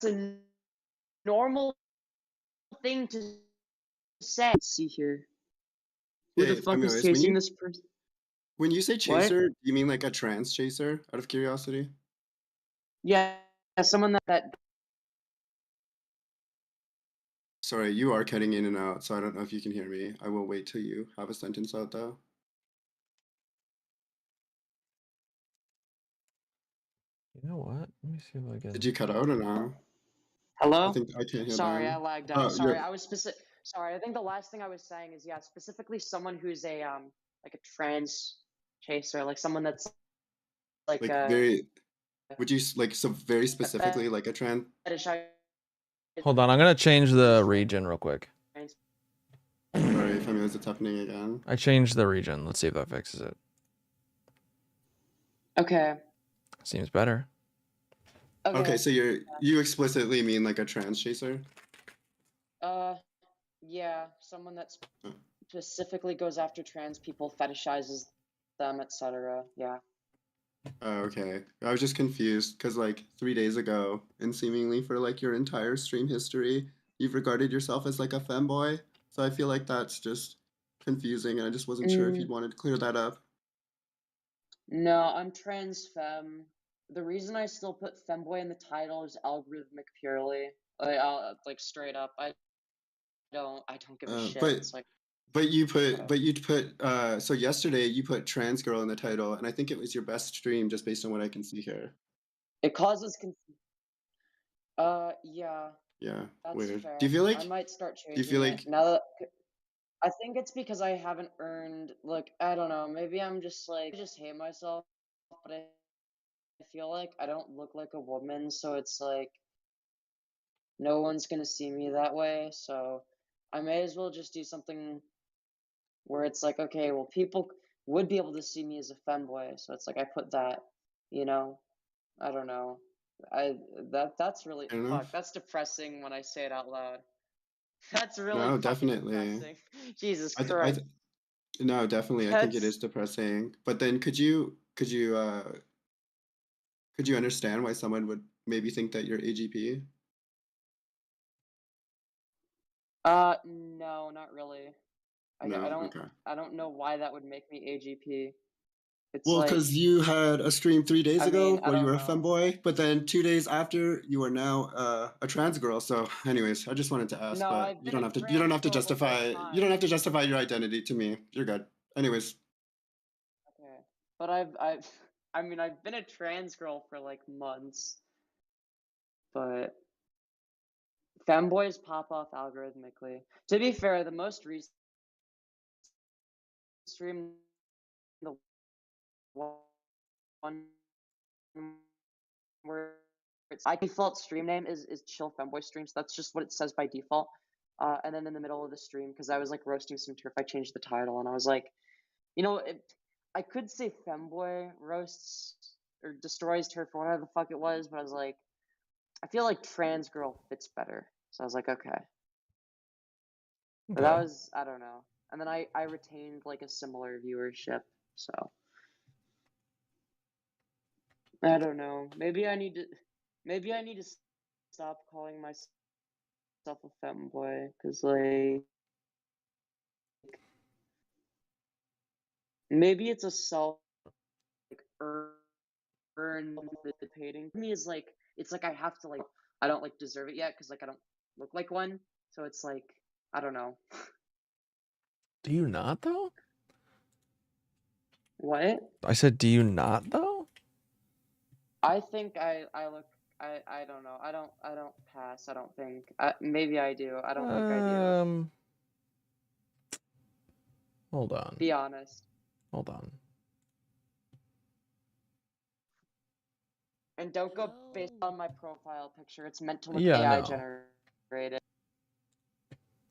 a normal thing to say. Let's see here. Who the fuck is chasing this person? When you say chaser, do you mean like a trans chaser, out of curiosity? Yeah, someone that Sorry, you are cutting in and out, so I don't know if you can hear me. I will wait till you have a sentence out, though. You know what? Let me see if I can. Did you cut out or no? Hello? I think I can't hear Sorry, them. I lagged out. Sorry, I was Sorry, I think the last thing I was saying is, yeah, specifically someone who's a like a trans chaser, like someone that's like very. Would you like so very specifically like a trans? Hold on, I'm gonna change the region real quick. Sorry if I mean it's happening again. I changed the region. Let's see if that fixes it. Okay. Seems better. Okay, so you explicitly mean like a trans chaser? Yeah, someone that specifically goes after trans people, fetishizes them, etc. Yeah. Oh, okay. I was just confused because like 3 days ago, and seemingly for like your entire stream history, you've regarded yourself as like a femboy. So I feel like that's just confusing, and I just wasn't sure if you'd wanted to clear that up. No, I'm trans femme. The reason I still put femboy in the title is algorithmic purely. Like straight up. I don't give a shit. It's like But you put so yesterday you put trans girl in the title, and I think it was your best stream just based on what I can see here. It causes yeah. Yeah, That's weird. fair. Do you feel like I might start changing do you feel like it now that I think it's because I haven't earned, like, I don't know, maybe I'm just like I just hate myself, but I feel like I don't look like a woman, so it's like no one's gonna see me that way, so I may as well just do something where it's like, okay, well, people would be able to see me as a femboy, so it's like I put that, you know? I don't know. That's really fuck. That's depressing when I say it out loud. That's really no, fucking definitely. depressing. Jesus I Christ. no, definitely. I think it is depressing. But then could you understand why someone would maybe think that you're AGP? No, not really. No, don't okay. I don't know why that would make me AGP. It's Well, like because you had a stream 3 days ago I where you don't were a know. femboy, but then 2 days after you are now a trans girl. So, anyways, I just wanted to ask, No, but I've been a trans girl the whole justify your identity to me. You're good. Anyways, Okay. But I mean I've been a trans girl for like months. But femboys pop off algorithmically. To be fair, the most recent stream, the one where it's my default stream name is chill femboy stream, so that's just what it says by default. And then in the middle of the stream, because I was like roasting some turf, I changed the title and I was like, you know, I could say femboy roasts or destroys turf or whatever the fuck it was, but I was like, I feel like trans girl fits better. So I was like, okay. But that was, I don't know. And then I retained like a similar viewership, so I don't know. Maybe I need to stop calling myself a femboy, cause like Maybe it's a self like earn participating. For me is like it's like I have to like I don't like deserve it yet because like I don't look like one. So it's like I don't know. Do you not though? What? I said, do you not though? I think I look I don't know. I don't pass. I don't think. Maybe I do. I don't think I do. Hold on. Be honest. Hold on. And don't go based on my profile picture. It's meant to look Yeah, AI no. generated.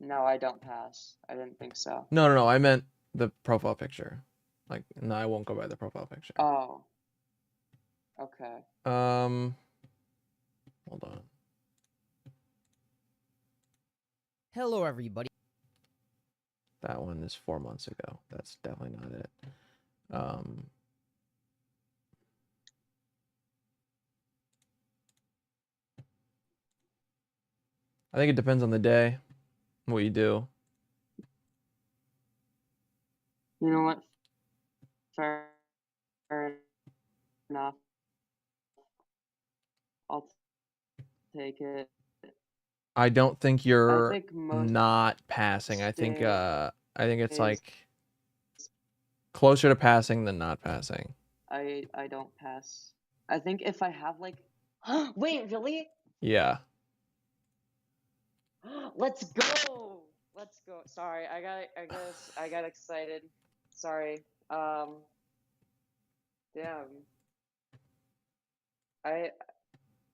No, I don't pass. I didn't think so. No. I meant the profile picture. Like, no, I won't go by the profile picture. Oh. Okay. Hold on. Hello, everybody. That one is 4 months ago. That's definitely not it. I think it depends on the day, what you do. You know what? Fair enough. I'll take it. I don't think you're think most not passing. I think it's days- like closer to passing than not passing. I don't pass. I think if I have like wait, really? Yeah. Let's go. Let's go. Sorry, I got excited. Sorry. Damn.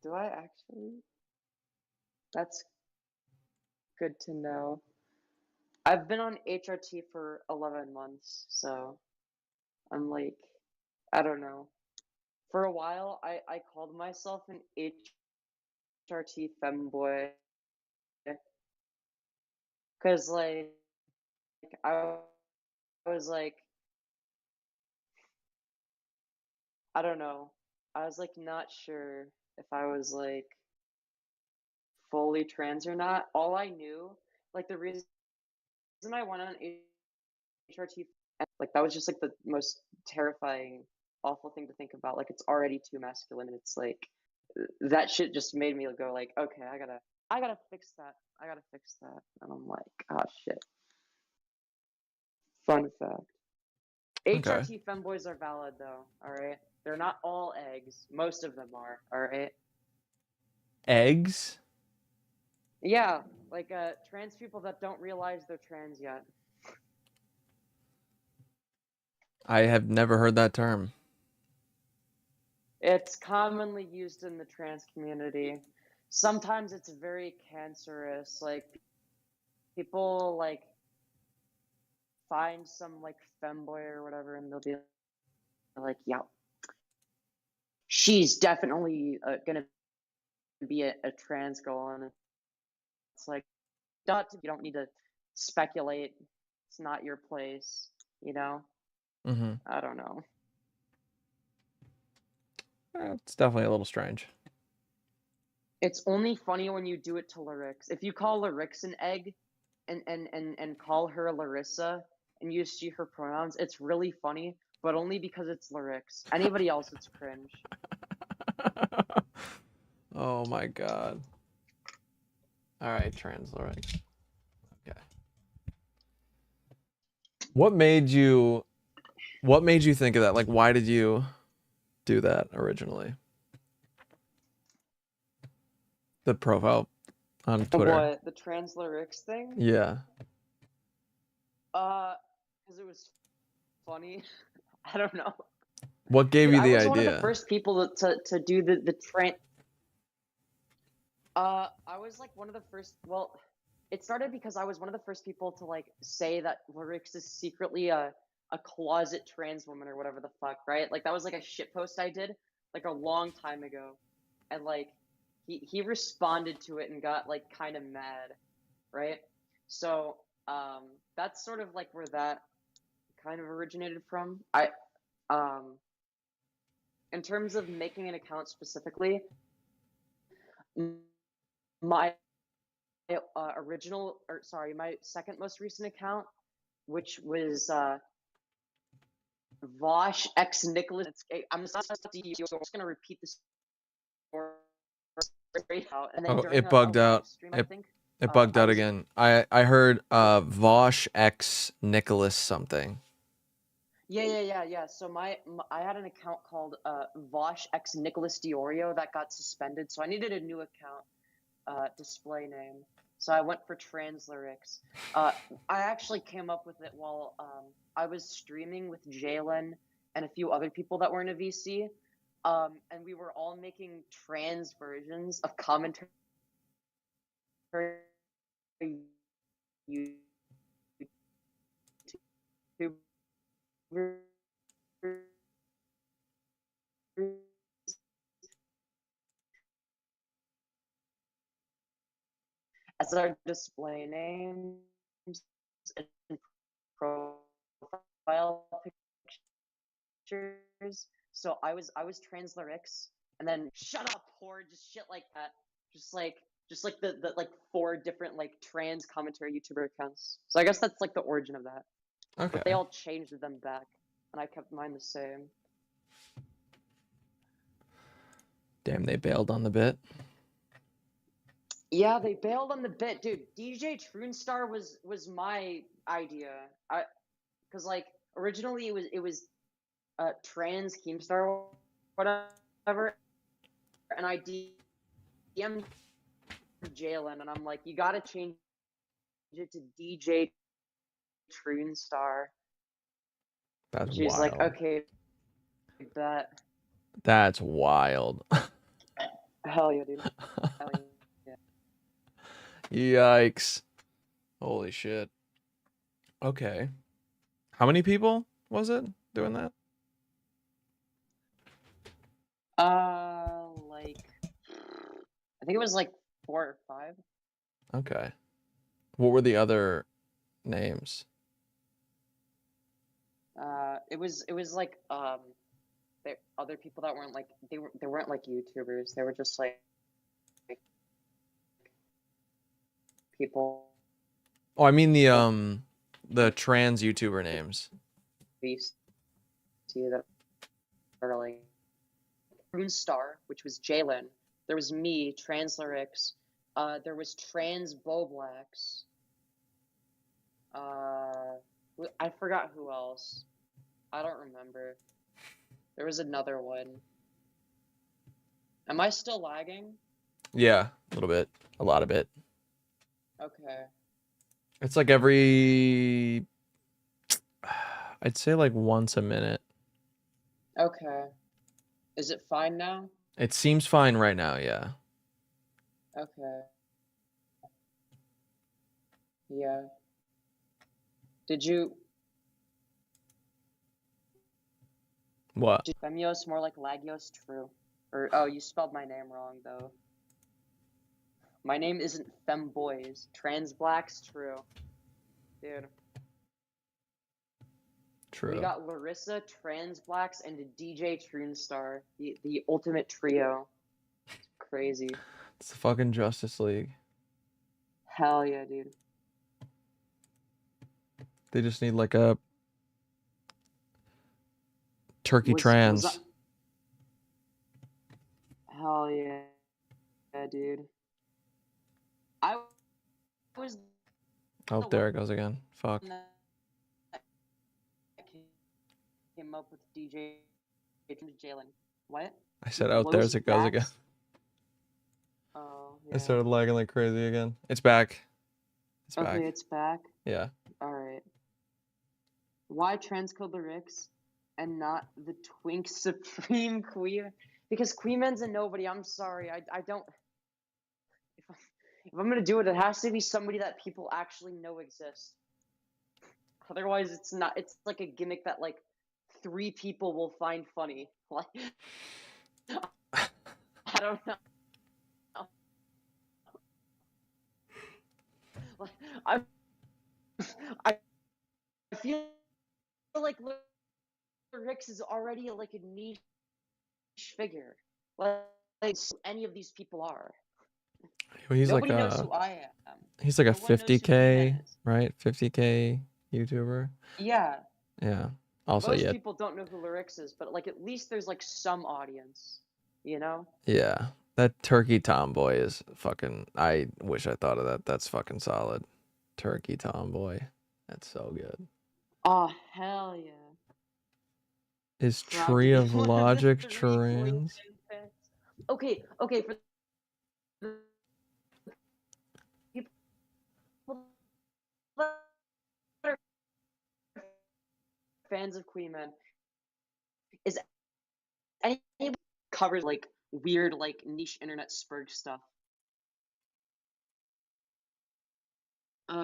Do I actually? That's good to know. I've been on HRT for 11 months, so I'm like, I don't know. For a while, I called myself an HRT femboy. Because, like, I was like, I don't know. I was like, not sure if I was like fully trans or not. All I knew, like, the reason I went on HRT, like, that was just like the most terrifying, awful thing to think about. Like, it's already too masculine. And it's like, that shit just made me go, like, okay, I gotta fix that. I gotta fix that. And I'm like, ah, shit. Fun fact. Okay. HRT femboys are valid though, alright? They're not all eggs. Most of them are, alright? Eggs? Yeah, like trans people that don't realize they're trans yet. I have never heard that term. It's commonly used in the trans community. Sometimes it's very cancerous. Like people like find some like femboy or whatever and they'll be like, yeah, she's definitely gonna be a trans girl, and it's like, you don't need to speculate. It's not your place, you know? Mm-hmm. I don't know. It's definitely a little strange. It's only funny when you do it to Larix. If you call Larix an egg and call her Larissa and use she, her pronouns, it's really funny, but only because it's Larix. Anybody else, it's cringe. Oh my god. Alright, trans Larix. Okay. What made you think of that? Like, why did you do that originally? The profile on Twitter. What? The trans Larix thing? Yeah. Because it was funny. I don't know. What gave you the I was idea? one of the first people to do the trans. I was like one of the first. Well, it started because I was one of the first people to like say that Larix is secretly a closet trans woman or whatever the fuck, right? Like that was like a shit post I did like a long time ago, and like he responded to it and got like kind of mad, right? So that's sort of like where that kind of originated from. In terms of making an account specifically, my my second most recent account, which was Vosh X Nicholas. I'm just gonna repeat this straight out, and then Oh, during it bugged a live out. stream, I think. It bugged I out was again. I heard Vosh X Nicholas something. Yeah. So I had an account called Vosh X Nicholas Diorio that got suspended, so I needed a new account display name. So I went for Trans Lyrics. I actually came up with it while I was streaming with Jalen and a few other people that were in a VC, and we were all making trans versions of commentary. As our display names and profile pictures. So I was Trans Lyrics, and then shut up, whore, just shit like that, just like the like 4 different like trans commentary YouTuber accounts. So I guess that's like the origin of that. Okay. But they all changed them back, and I kept mine the same. Damn, they bailed on the bit. Yeah, they bailed on the bit, dude. DJ Troonstar was my idea. Because like originally it was trans Keemstar, whatever, and I DM'd Jalen, and I'm like, you gotta change it to DJ Troonstar. That's She's wild. like, okay, bet. That's wild. Hell yeah, dude. Hell yeah. Yikes. Holy shit. Okay. How many people was it doing that? Like, I think it was like 4 or 5. Okay. What were the other names? It was like other people that weren't like they weren't like YouTubers. They were just like people. Oh, I mean the trans YouTuber names. See that are like Star, which was Jalen. There was me, Trans Lyrics. There was Trans Boblax. I forgot who else. I don't remember. There was another one. Am I still lagging? Yeah, a little bit. A lot of it. Okay. It's like every I'd say like once a minute. Okay. Is it fine now? It seems fine right now, yeah. Okay. Yeah. Did you... What? Femios more like Lagios? True. Or, oh, you spelled my name wrong, though. My name isn't Femboys. Trans Blacks? True. Dude. True. We got Larissa, Trans Blacks, and DJ Troonstar. The ultimate trio. It's crazy. It's the fucking Justice League. Hell yeah, dude. They just need like a turkey trans. Hell yeah. Yeah, dude. I was... Oh, there it goes again. Fuck. Came up with DJ Jalen. What? I said out there as it goes again. Oh, I yeah. started lagging like crazy again. It's back. It's back. Okay, it's back. Yeah. Alright. Why transcode lyrics and not the Twink Supreme Queen? Because Queenman's a nobody. I'm sorry. I don't... If I'm gonna do it, it has to be somebody that people actually know exists. Otherwise, it's not. It's like a gimmick that like 3 people will find funny. Like, I don't know. Like, I feel like Rix is already like a niche figure. Like any of these people are. Well, he's Nobody like knows who I am. He's like a No one knows who 50K, Queenman is. right? 50K YouTuber. Yeah. Yeah. Also, Most yeah, people don't know who Lyrix is, but like at least there's like some audience, you know? yeah. That Turkey Tomboy is fucking. I wish I thought of that. That's fucking solid. Turkey Tomboy. That's so good. Oh hell yeah! Is Proud to Tree be of one of the Logic 3 trans? fans. Okay, okay, for the people that are fans of Queen Man, is anybody covers like weird, like niche internet spurge stuff?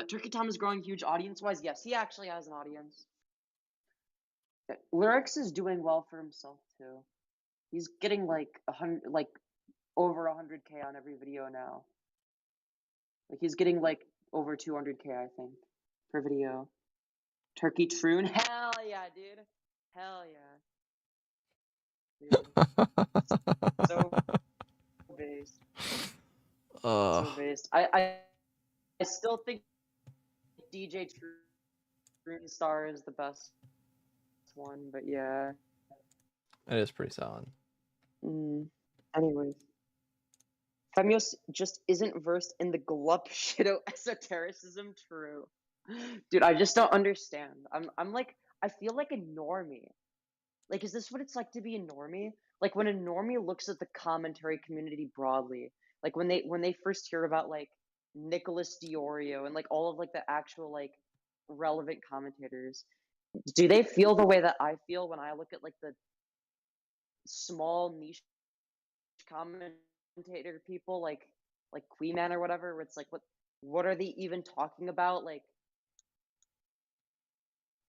Turkey Tom is growing huge audience-wise. Yes, he actually has an audience. Lyrix is doing well for himself too. He's getting like over 100K on every video now. Like he's getting like over 200K, I think, per video. Turkey Troon, hell yeah, dude, hell yeah. Dude. So based. So based. I still think DJ Troon Star is the best one, but yeah. It is pretty solid. Anyways. Femios just isn't versed in the glup shido esotericism. True. Dude, I just don't understand. I'm like, I feel like a normie. Like, is this what it's like to be a normie? Like when a normie looks at the commentary community broadly, like when they first hear about like Nicholas Diorio and like all of like the actual like relevant commentators, do they feel the way that I feel when I look at like the small niche commentator people like Queen Man or whatever, where it's like what are they even talking about? Like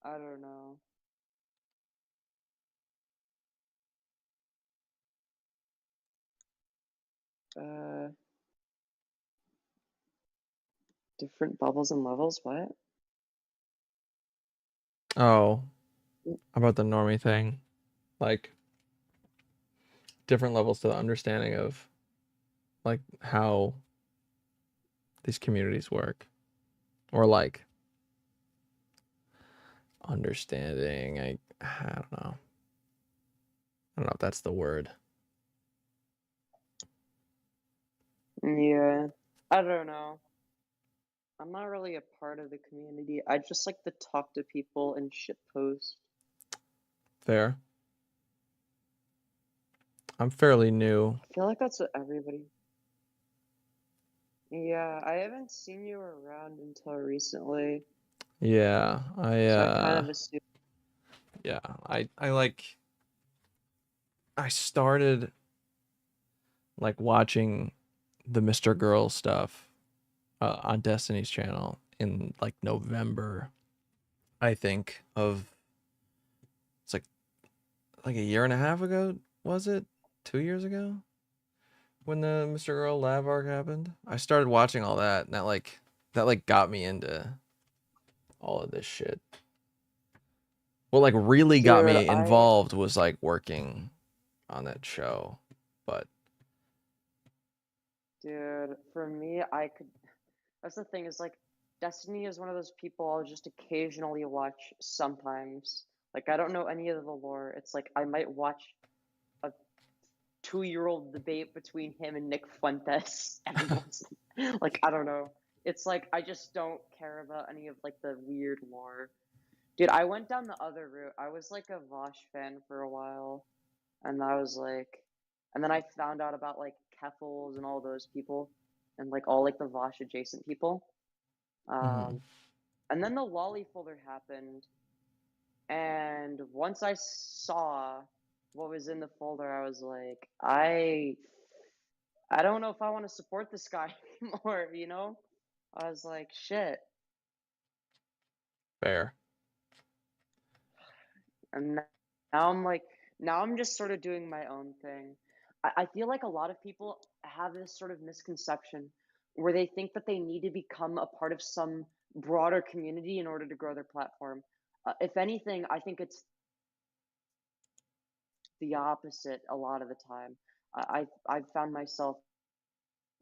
I don't know. Different bubbles and levels, what? Oh, about the normie thing, like different levels to the understanding of like how these communities work, or like understanding. I don't know. I don't know if that's the word. Yeah, I don't know. I'm not really a part of the community. I just like to talk to people and shitpost. Fair. I'm fairly new. I feel like that's what everybody. Yeah, I haven't seen you around until recently. Yeah, So I kind of assume. yeah, I like I started like watching the Mr. Girl stuff on Destiny's channel in like November, I think, of it's like a year and a half ago, was it? 2 years ago? When the Mr. Girl lab arc happened? I started watching all that, and that got me into all of this shit. What like really got me involved was like working on that show. But dude, for me, that's the thing, is like Destiny is one of those people I'll just occasionally watch sometimes. Like I don't know any of the lore. It's like I might watch a 2-year-old debate between him and Nick Fuentes every once. Like I don't know. It's like I just don't care about any of like the weird lore. Dude, I went down the other route. I was like a Vosh fan for a while, and I was like, and then I found out about like Keffels and all those people, and like all like the Vosh adjacent people. And then the Lolly folder happened, and once I saw what was in the folder, I was like, I don't know if I want to support this guy anymore, you know? I was like, shit. fair. And now I'm just sort of doing my own thing. I feel like a lot of people have this sort of misconception where they think that they need to become a part of some broader community in order to grow their platform. If anything, I think it's the opposite a lot of the time. I've found myself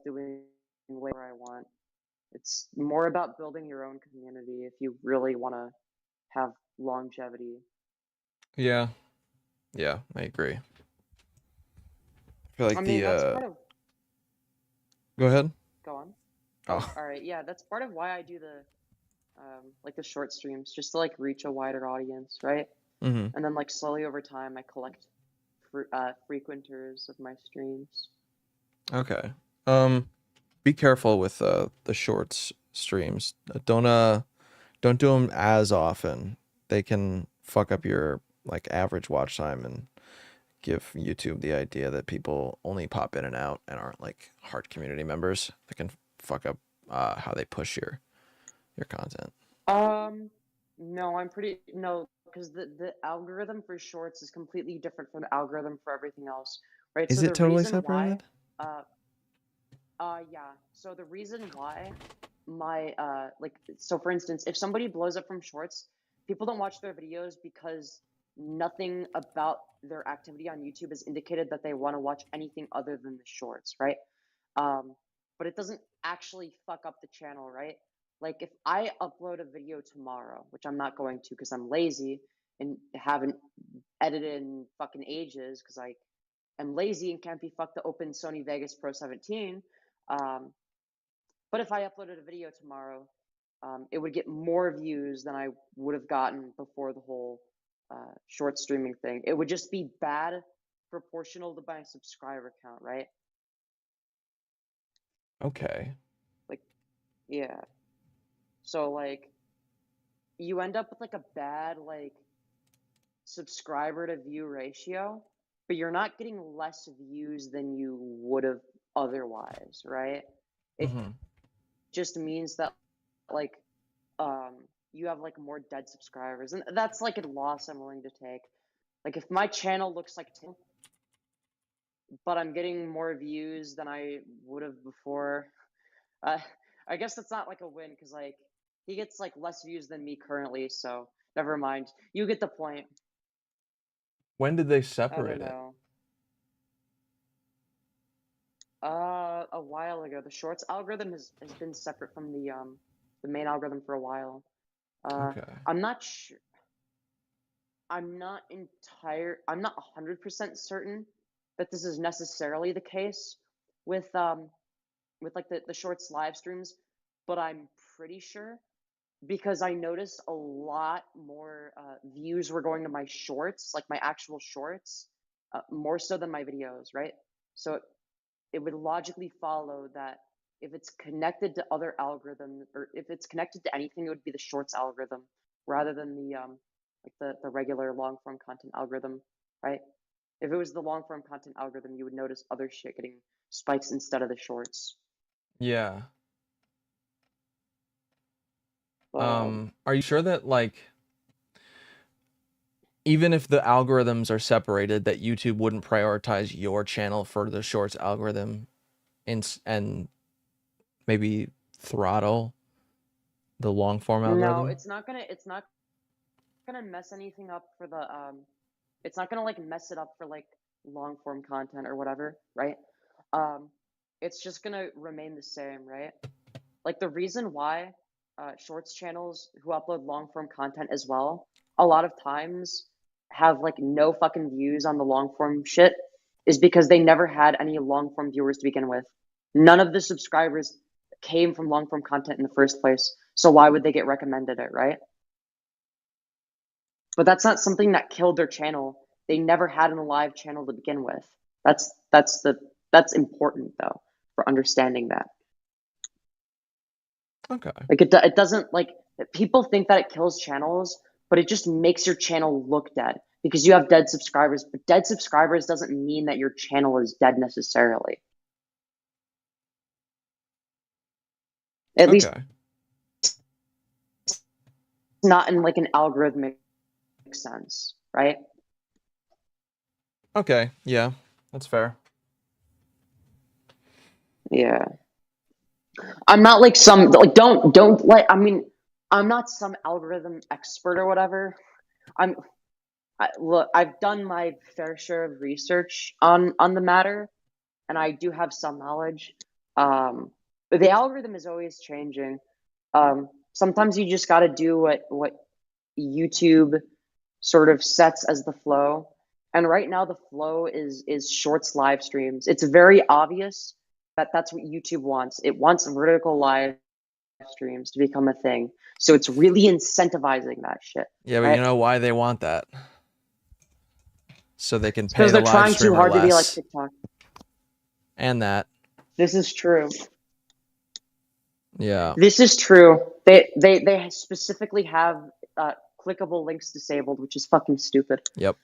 doing whatever I want. It's more about building your own community if you really want to have longevity. Yeah. Yeah, I agree. I feel like that's part of... Go ahead. Go on. Oh. All right. Yeah, that's part of why I do the like the short streams, just to like reach a wider audience, right? Mm-hmm. And then like slowly over time, I collect frequenters of my streams. Okay. Be careful with the shorts streams. Don't do them as often. They can fuck up your like average watch time and give YouTube the idea that people only pop in and out and aren't like hard community members. That can fuck up how they push your content. No, because the algorithm for shorts is completely different from the algorithm for everything else, right? Is So it totally reason separated? Yeah. So the reason why my so for instance, if somebody blows up from shorts, people don't watch their videos because nothing about their activity on YouTube has indicated that they want to watch anything other than the shorts, right? But it doesn't actually fuck up the channel, right? Like if I upload a video tomorrow, which I'm not going to because I'm lazy and haven't edited in fucking ages because I am lazy and can't be fucked to open Sony Vegas Pro 17. But if I uploaded a video tomorrow, it would get more views than I would have gotten before the whole short streaming thing. It would just be bad proportional to my subscriber count, right? Okay. Like, yeah. So like, you end up with like a bad like subscriber to view ratio, but you're not getting less views than you would have otherwise, right? It just means that like you have like more dead subscribers, and that's like a loss I'm willing to take. Like if my channel looks like Tim, but I'm getting more views than I would have before, I guess that's not like a win because like he gets like less views than me currently, so never mind. You get the point. When did they I separate don't it? know. A while ago. The shorts algorithm has been separate from the main algorithm for a while. Okay. I'm not sure. I'm not 100% certain that this is necessarily the case with like the shorts live streams, but I'm pretty sure because I noticed a lot more views were going to my shorts, like my actual shorts, more so than my videos, right? So it would logically follow that if it's connected to other algorithms, or if it's connected to anything, it would be the shorts algorithm rather than the like the regular long form content algorithm, right? If it was the long form content algorithm, you would notice other shit getting spikes instead of the shorts. Yeah. Are you sure that like even if the algorithms are separated, that YouTube wouldn't prioritize your channel for the shorts algorithm and maybe throttle the long form algorithm? No, it's not gonna mess anything up for the it's not gonna like mess it up for like long form content or whatever, right? It's just gonna remain the same, right? Like the reason why shorts channels who upload long form content as well, a lot of times have like no fucking views on the long form shit is because they never had any long form viewers to begin with. None of the subscribers came from long form content in the first place. So why would they get recommended it, right? But that's not something that killed their channel. They never had a live channel to begin with. That's important though for understanding that. Okay. Like it doesn't like people think that it kills channels, but it just makes your channel look dead because you have dead subscribers. But dead subscribers doesn't mean that your channel is dead necessarily. At least not in like an algorithmic sense, right? Okay, yeah, that's fair. Yeah. I'm not like some like don't like I mean I'm not some algorithm expert or whatever. Look, I've done my fair share of research on the matter, and I do have some knowledge. But the algorithm is always changing. Sometimes you just got to do what YouTube sort of sets as the flow. And right now the flow is shorts live streams. It's very obvious that that's what YouTube wants. It wants vertical live streams to become a thing. So it's really incentivizing that shit. Yeah, but right? you know why they want that? So they can pay Because the they're live trying too streamer hard to be like less. TikTok. And that. This is true. Yeah. This is true. They specifically have clickable links disabled, which is fucking stupid. Yep.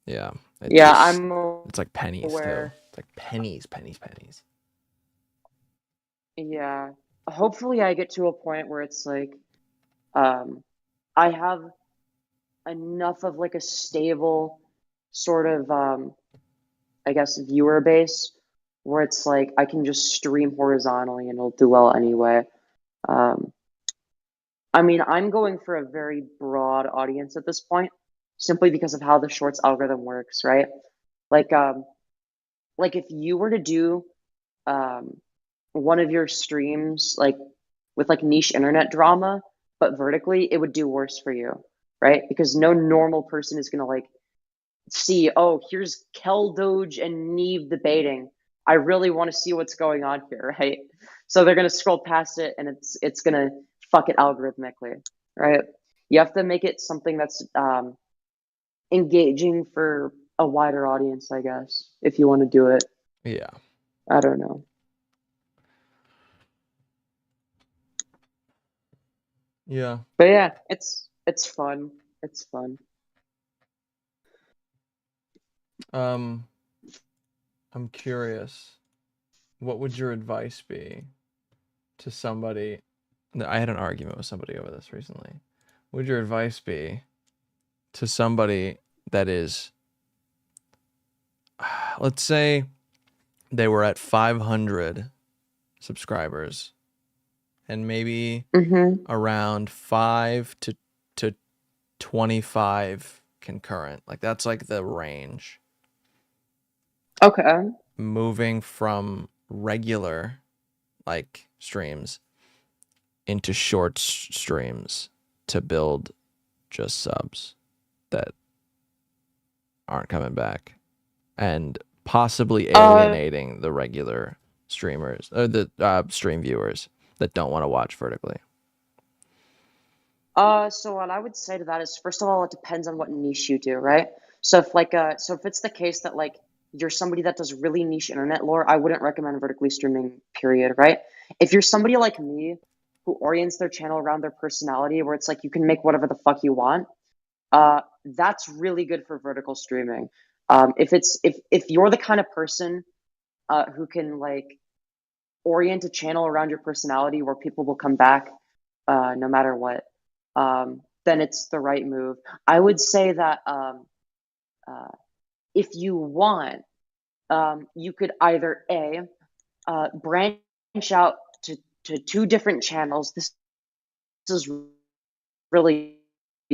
Yeah. Yeah, it's like pennies aware. too. It's like pennies. Yeah. Hopefully I get to a point where it's like I have enough of like a stable sort of I guess viewer base where it's like I can just stream horizontally and it'll do well anyway. I mean, I'm going for a very broad audience at this point, simply because of how the shorts algorithm works, right? Like if you were to do one of your streams like with like niche internet drama, but vertically, it would do worse for you, right? Because no normal person is gonna like see, oh, here's Kel Doge and Neve debating. I really want to see what's going on here, right? So they're gonna scroll past it and it's gonna fuck it algorithmically, right? You have to make it something that's engaging for a wider audience, I guess, if you want to do it. Yeah. I don't know. Yeah. But yeah, it's fun. It's fun. I'm curious. What would your advice be to somebody? I had an argument with somebody over this recently. What would your advice be to somebody that is, let's say they were at 500 subscribers and maybe around 5 to 25 concurrent. Like that's like the range. Okay. Moving from regular like streams into short streams to build just subs that aren't coming back and possibly alienating the regular streamers or the stream viewers that don't want to watch vertically. So what I would say to that is, first of all, it depends on what niche you do, right? So if like so if it's the case that like you're somebody that does really niche internet lore, I wouldn't recommend vertically streaming, period, right? If you're somebody like me who orients their channel around their personality, where it's like you can make whatever the fuck you want, that's really good for vertical streaming. If you're the kind of person who can like orient a channel around your personality where people will come back no matter what, then it's the right move. I would say that if you want, you could either branch out to two different channels. This is really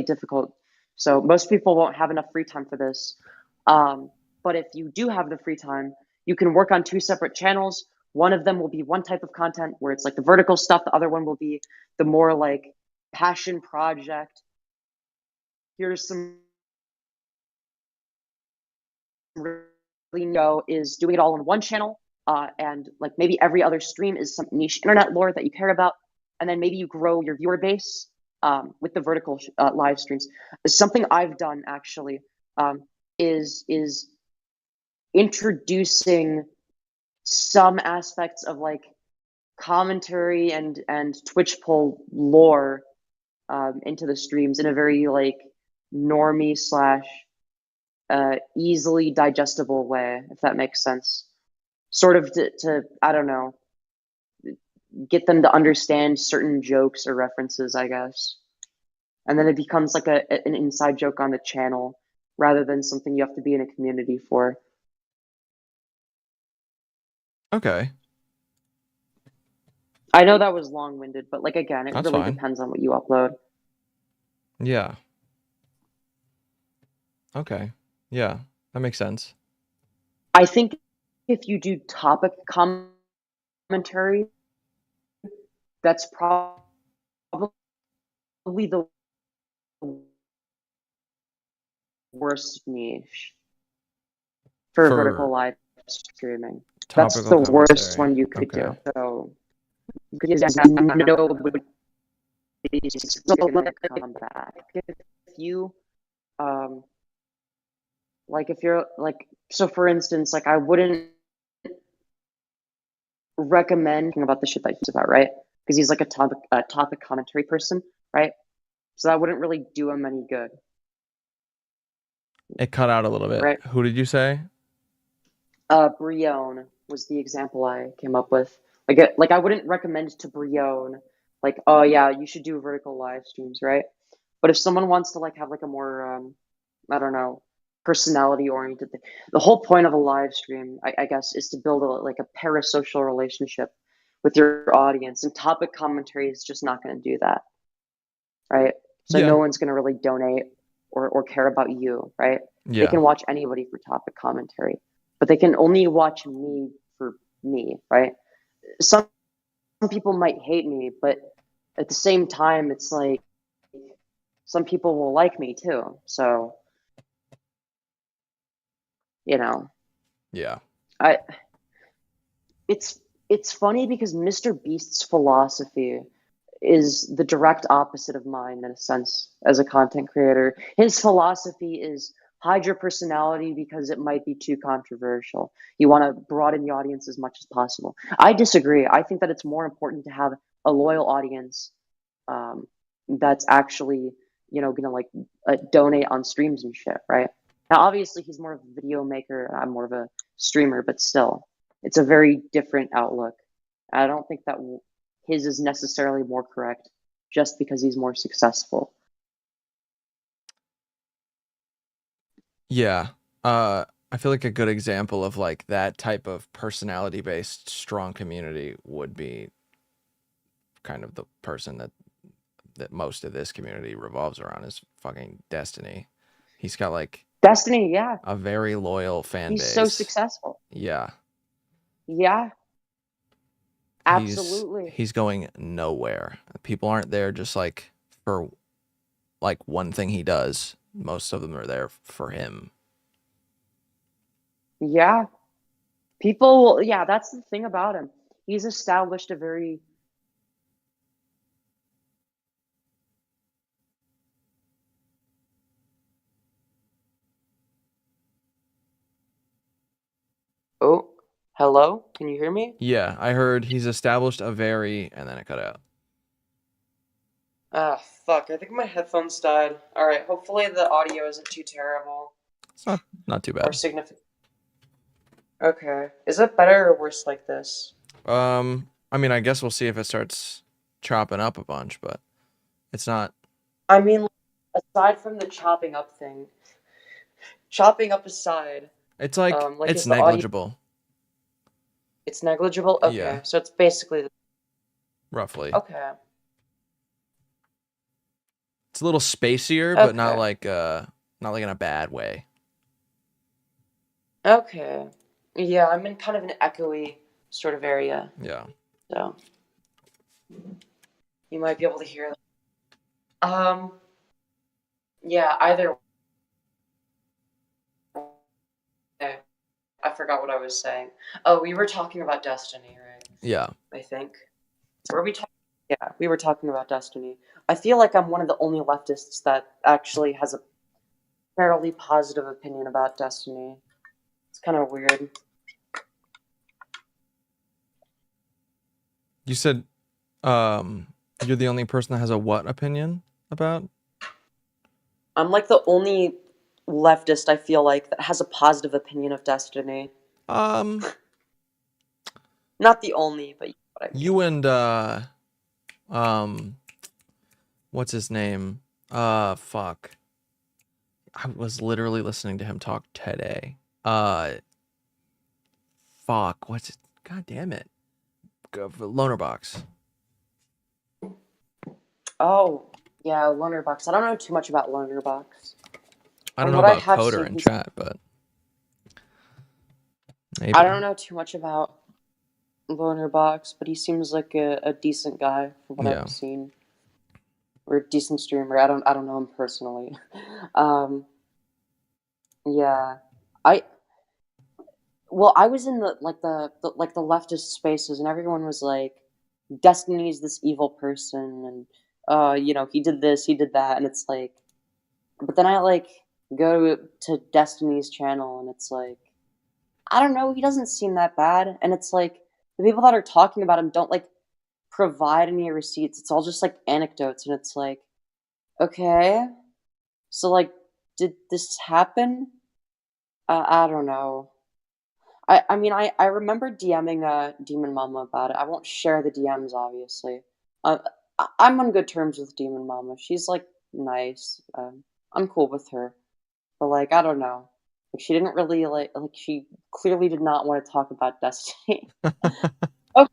difficult. So most people won't have enough free time for this. But if you do have the free time, you can work on two separate channels. One of them will be one type of content where it's like the vertical stuff. The other one will be the more like passion project. Here's some really is doing it all on one channel. And like maybe every other stream is some niche internet lore that you care about. And then maybe you grow your viewer base with the vertical live streams. Something I've done actually is introducing some aspects of like commentary and Twitch poll lore into the streams in a very like normie / easily digestible way, if that makes sense. Sort of to I don't know, get them to understand certain jokes or references, I guess. And then it becomes like an inside joke on the channel rather than something you have to be in a community for. Okay. I know that was long-winded, but like again, it That's really fine. depends on what you upload. Yeah. Okay. Yeah, that makes sense. I think if you do topic commentary, that's probably the worst niche for vertical live streaming. That's the topical worst commentary. one you could Okay. do. So because nobody still come back. If you like if you're like, so for instance, like I wouldn't recommend about the shit that he's about, right? Because he's like a topic commentary person, right? So that wouldn't really do him any good. It cut out a little bit. Right. Who did you say? Brione was the example I came up with. Like I wouldn't recommend to Brione, like, oh yeah, you should do vertical live streams, right? But if someone wants to like have like a more, I don't know, personality oriented thing, the whole point of a live stream, I guess, is to build like a parasocial relationship with your audience, and topic commentary is just not going to do that, right? So Yeah. no one's going to really donate or care about you, right? They Yeah. can watch anybody for topic commentary, but they can only watch me for me, right? Some people might hate me, but at the same time, it's like some people will like me too. So, you know, Yeah. it's funny because Mr. Beast's philosophy is the direct opposite of mine in a sense as a content creator. His philosophy is hide your personality because it might be too controversial. You want to broaden the audience as much as possible. I disagree. I think that it's more important to have a loyal audience that's actually, you know, gonna like donate on streams and shit, right? Now, obviously, he's more of a video maker, and I'm more of a streamer, but still, it's a very different outlook. I don't think that his is necessarily more correct just because he's more successful. Yeah. I feel like a good example of like that type of personality based strong community would be kind of the person that most of this community revolves around is fucking Destiny. He's got like Destiny, yeah. A very loyal fan base. He's so successful. Yeah. Yeah. Absolutely. He's going nowhere. People aren't there just like for like one thing he does. Most of them are there for him. Yeah. People, yeah, that's the thing about him. He's established a very Oh, hello? Can you hear me? Yeah, I heard he's established a very, and then it cut out. Ah, fuck. I think my headphones died. Alright, hopefully the audio isn't too terrible. It's not too bad. Or significant. Okay. Is it better or worse like this? I mean, I guess we'll see if it starts chopping up a bunch, but it's not. I mean, aside from the chopping up thing, chopping up aside, it's like it's is the negligible. It's negligible? Okay, Yeah. so it's basically Roughly. Okay. It's a little spacier, but not like in a bad way. Okay. Yeah, I'm in kind of an echoey sort of area. Yeah. So you might be able to hear that. Yeah, either way. I forgot what I was saying. Oh, we were talking about Destiny, right? Yeah. I think. Were we talking? Yeah, we were talking about Destiny. I feel like I'm one of the only leftists that actually has a fairly positive opinion about Destiny. It's kind of weird. You said you're the only person that has a what opinion about? I'm like the only leftist I feel like that has a positive opinion of Destiny. Not the only, but what I mean. You and what's his name? Fuck. I was literally listening to him talk today. Fuck. What's it? God damn it. Loner Box. Oh, yeah, Loner Box. I don't know too much about Loner Box. I don't know about Coder in chat, but maybe. I don't know too much about Loner Box, but he seems like a decent guy from what I've seen. or a decent streamer. I don't know him personally. Yeah, I I was in the like the leftist spaces, and everyone was like, Destiny's this evil person, and he did this, he did that, and it's like, but then I like go to Destiny's channel, and it's like, I don't know, he doesn't seem that bad, and it's like the people that are talking about him don't like provide any receipts. It's all just like anecdotes, and it's like, okay, so like, did this happen? I don't know. I mean, I remember DMing Demon Mama about it. I won't share the DMs, obviously. I'm on good terms with Demon Mama. She's like nice. I'm cool with her, but like I don't know. Like she didn't really like she clearly did not want to talk about Destiny. Oh, all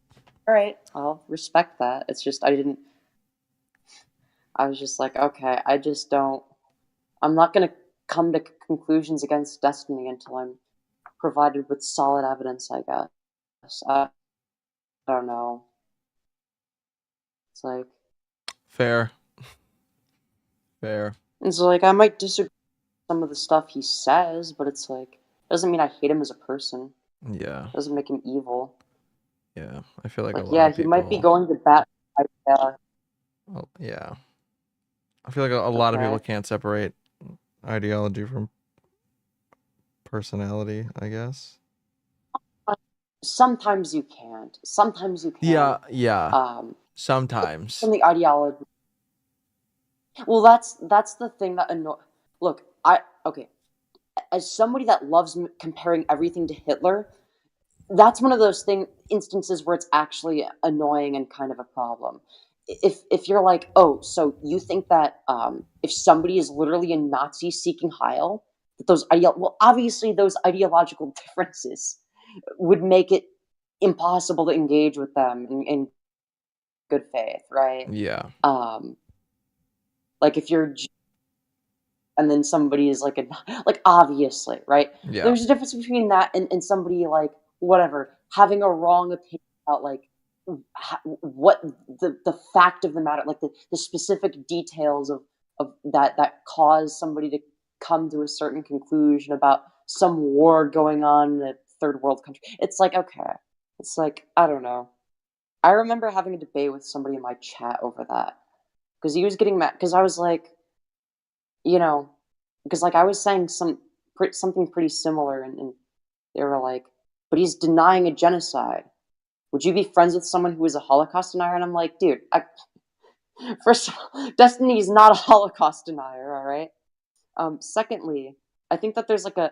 right, I'll respect that. It's just I didn't. I was just like, okay, I just don't. I'm not gonna come to conclusions against Destiny until I'm provided with solid evidence, I guess. I don't know. It's like Fair. Fair. it's like I might disagree with some of the stuff he says, but it's like doesn't mean I hate him as a person. Yeah. Doesn't make him evil. Yeah. I feel like a lot yeah, of he people. might be going to bat. Well, yeah. I feel like a lot of people Okay. can't separate ideology from personality, I guess. Sometimes you can't. Sometimes you can. Yeah, yeah. Sometimes. From the ideology. Well, that's the thing that Look, okay. As somebody that loves comparing everything to Hitler, that's one of those instances where it's actually annoying and kind of a problem. If you're like, oh, so you think that if somebody is literally a Nazi seeking Heil, that well, obviously those ideological differences would make it impossible to engage with them in good faith, right? Yeah. Like if you're and then somebody is like obviously, right? Yeah. There's a difference between that and somebody like whatever having a wrong opinion about like what the fact of the matter, like the specific details of that cause somebody to come to a certain conclusion about some war going on in a third world country. It's like, okay, it's like I don't know. I remember having a debate with somebody in my chat over that because he was getting mad because I was like, because like I was saying something pretty similar, and they were like, but he's denying a genocide. Would you be friends with someone who is a Holocaust denier? And I'm like, dude, first of all, Destiny is not a Holocaust denier, all right? Secondly, I think that there's like a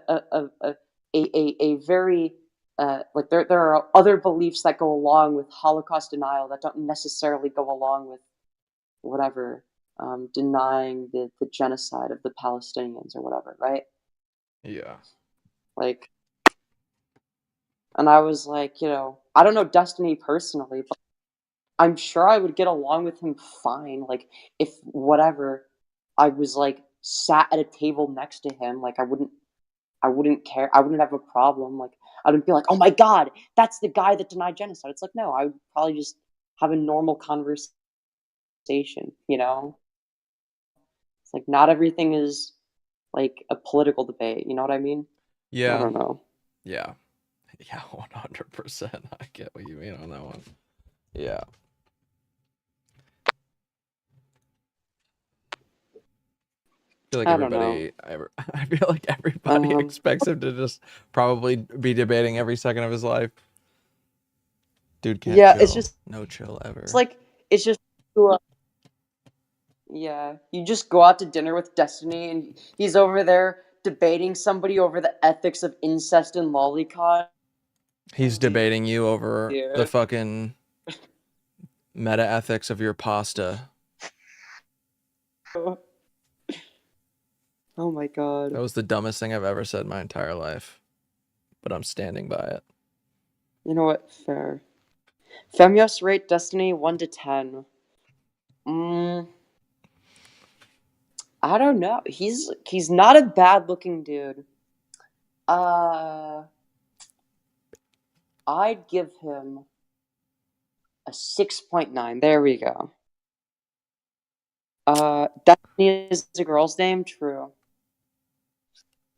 very like there are other beliefs that go along with Holocaust denial that don't necessarily go along with whatever denying the genocide of the Palestinians or whatever, right? Yeah. Like, and I was like, I don't know Destiny personally, but I'm sure I would get along with him fine. Like, if whatever, I was like sat at a table next to him, like I wouldn't care. I wouldn't have a problem. Like, I wouldn't be like, oh my god, that's the guy that denied genocide. It's like, no, I would probably just have a normal conversation, It's like not everything is like a political debate. You know what I mean? Yeah. I don't know. Yeah. Yeah, 100%. I get what you mean on that one. Yeah. I feel like everybody. I feel like everybody expects him to just probably be debating every second of his life. Dude can't chill. It's just no chill ever. It's just yeah, you just go out to dinner with Destiny, and he's over there debating somebody over the ethics of incest and lolicon. He's debating you over the fucking meta ethics of your pasta. Oh my god. That was the dumbest thing I've ever said in my entire life. But I'm standing by it. You know what? Fair. Femios rate Destiny 1 to 10. I don't know. He's not a bad looking dude. I'd give him a 6.9. There we go. Destiny is a girl's name? True.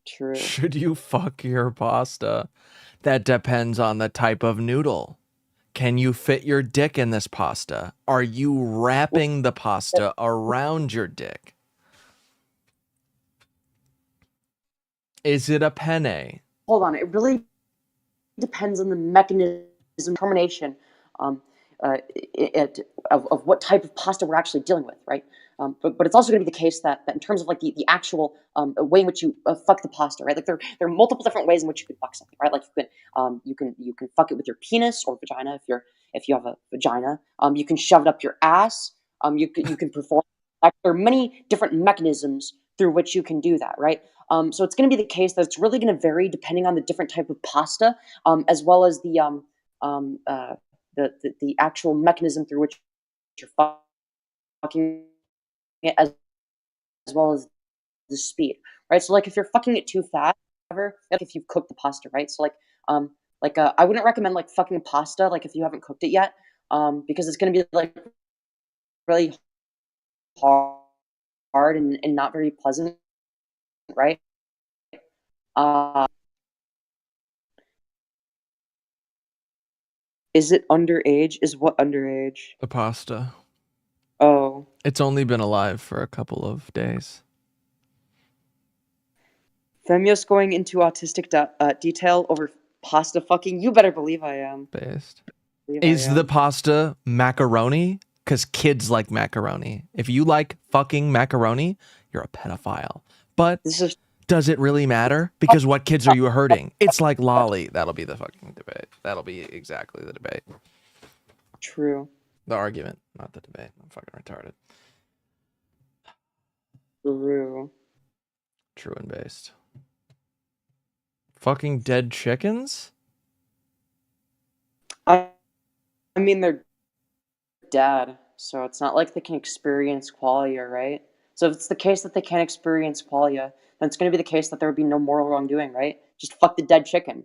True. Should you fuck your pasta? That depends on the type of noodle. Can you fit your dick in this pasta? Are you wrapping the pasta around your dick? Is it a penne? Hold on, it really depends on the mechanism determination of what type of pasta we're actually dealing with, right? But it's also going to be the case that in terms of like the actual way in which you fuck the pasta, right? Like there are multiple different ways in which you can fuck something, right? Like you can fuck it with your penis or vagina if you have a vagina. You can shove it up your ass. You can perform. Like, there are many different mechanisms through which you can do that, right? So it's going to be the case that it's really going to vary depending on the different type of pasta, as well as the actual mechanism through which you're fucking it, as well as the speed, right? So like if you're fucking it too fast, whatever, like if you've cooked the pasta, right? So I wouldn't recommend like fucking pasta like if you haven't cooked it yet, because it's going to be like really hard and not very pleasant, right? Is it underage? Is what underage? The pasta. Oh. It's only been alive for a couple of days. Femios going into autistic detail over pasta fucking? You better believe I am. Based. Is the pasta macaroni? Because kids like macaroni. If you like fucking macaroni, you're a pedophile. But does it really matter? Because what kids are you hurting? It's like lolly. That'll be the fucking debate. That'll be exactly the debate. True. The argument, not the debate. I'm fucking retarded. True. True and based. Fucking dead chickens? I mean, they're dead, so it's not like they can experience qualia, right? So if it's the case that they can't experience qualia, then it's going to be the case that there would be no moral wrongdoing, right? Just fuck the dead chicken.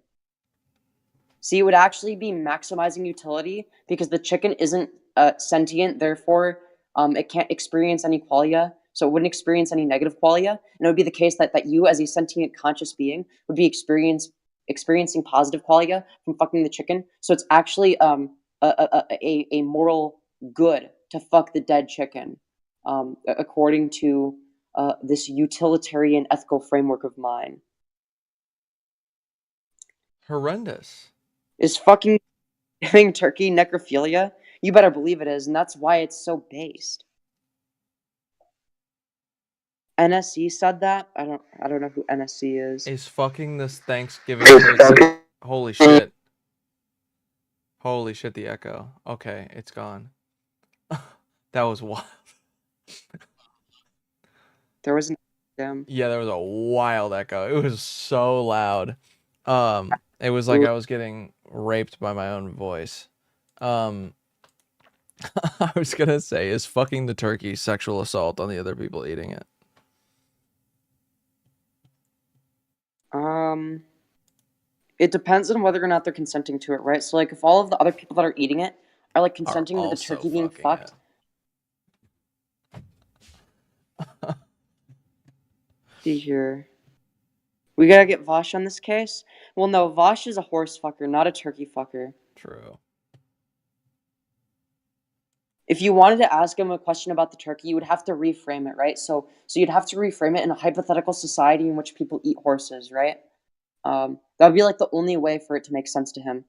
See, it would actually be maximizing utility because the chicken isn't sentient, therefore it can't experience any qualia, so it wouldn't experience any negative qualia, and it would be the case that you, as a sentient conscious being, would be experiencing positive qualia from fucking the chicken. So it's actually a moral good to fuck the dead chicken, according to this utilitarian ethical framework of mine. Horrendous. Is fucking giving turkey necrophilia? You better believe it is, and that's why it's so based. NSC said that? I don't know who NSC is. Is fucking this Thanksgiving turkey? Holy shit. Holy shit, the echo. Okay, it's gone. That was wild. There was an Yeah, there was a wild echo. It was so loud. It was like I was getting raped by my own voice. I was gonna say, is fucking the turkey sexual assault on the other people eating it? It depends on whether or not they're consenting to it, right? So like if all of the other people that are eating it are like consenting to the turkey being fucked. See here. We gotta get Vosh on this case? Well, no, Vosh is a horse fucker, not a turkey fucker. True. If you wanted to ask him a question about the turkey, you would have to reframe it, right? So you'd have to reframe it in a hypothetical society in which people eat horses, right? That would be like the only way for it to make sense to him.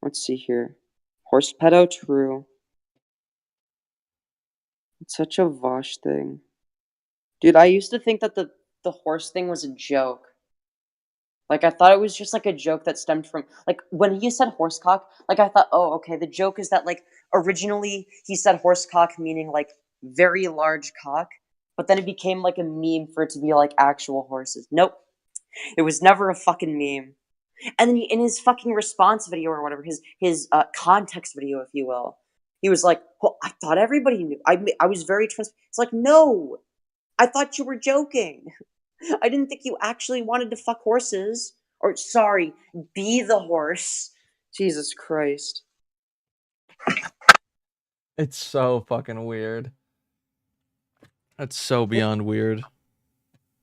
Let's see here. Horse pedo, true. It's such a Vosh thing. Dude, I used to think that the horse thing was a joke. Like, I thought it was just, like, a joke that stemmed from... Like, when he said horsecock, like, I thought, oh, okay, the joke is that, like, originally he said horsecock meaning, like, very large cock, but then it became, like, a meme for it to be, like, actual horses. Nope. It was never a fucking meme. And then in his fucking response video or whatever, his context video, if you will, he was like, well, I thought everybody knew. I was very transparent. It's like, no! I thought you were joking. I didn't think you actually wanted to fuck horses Or sorry, be the horse. Jesus Christ. It's so fucking weird. That's so beyond weird.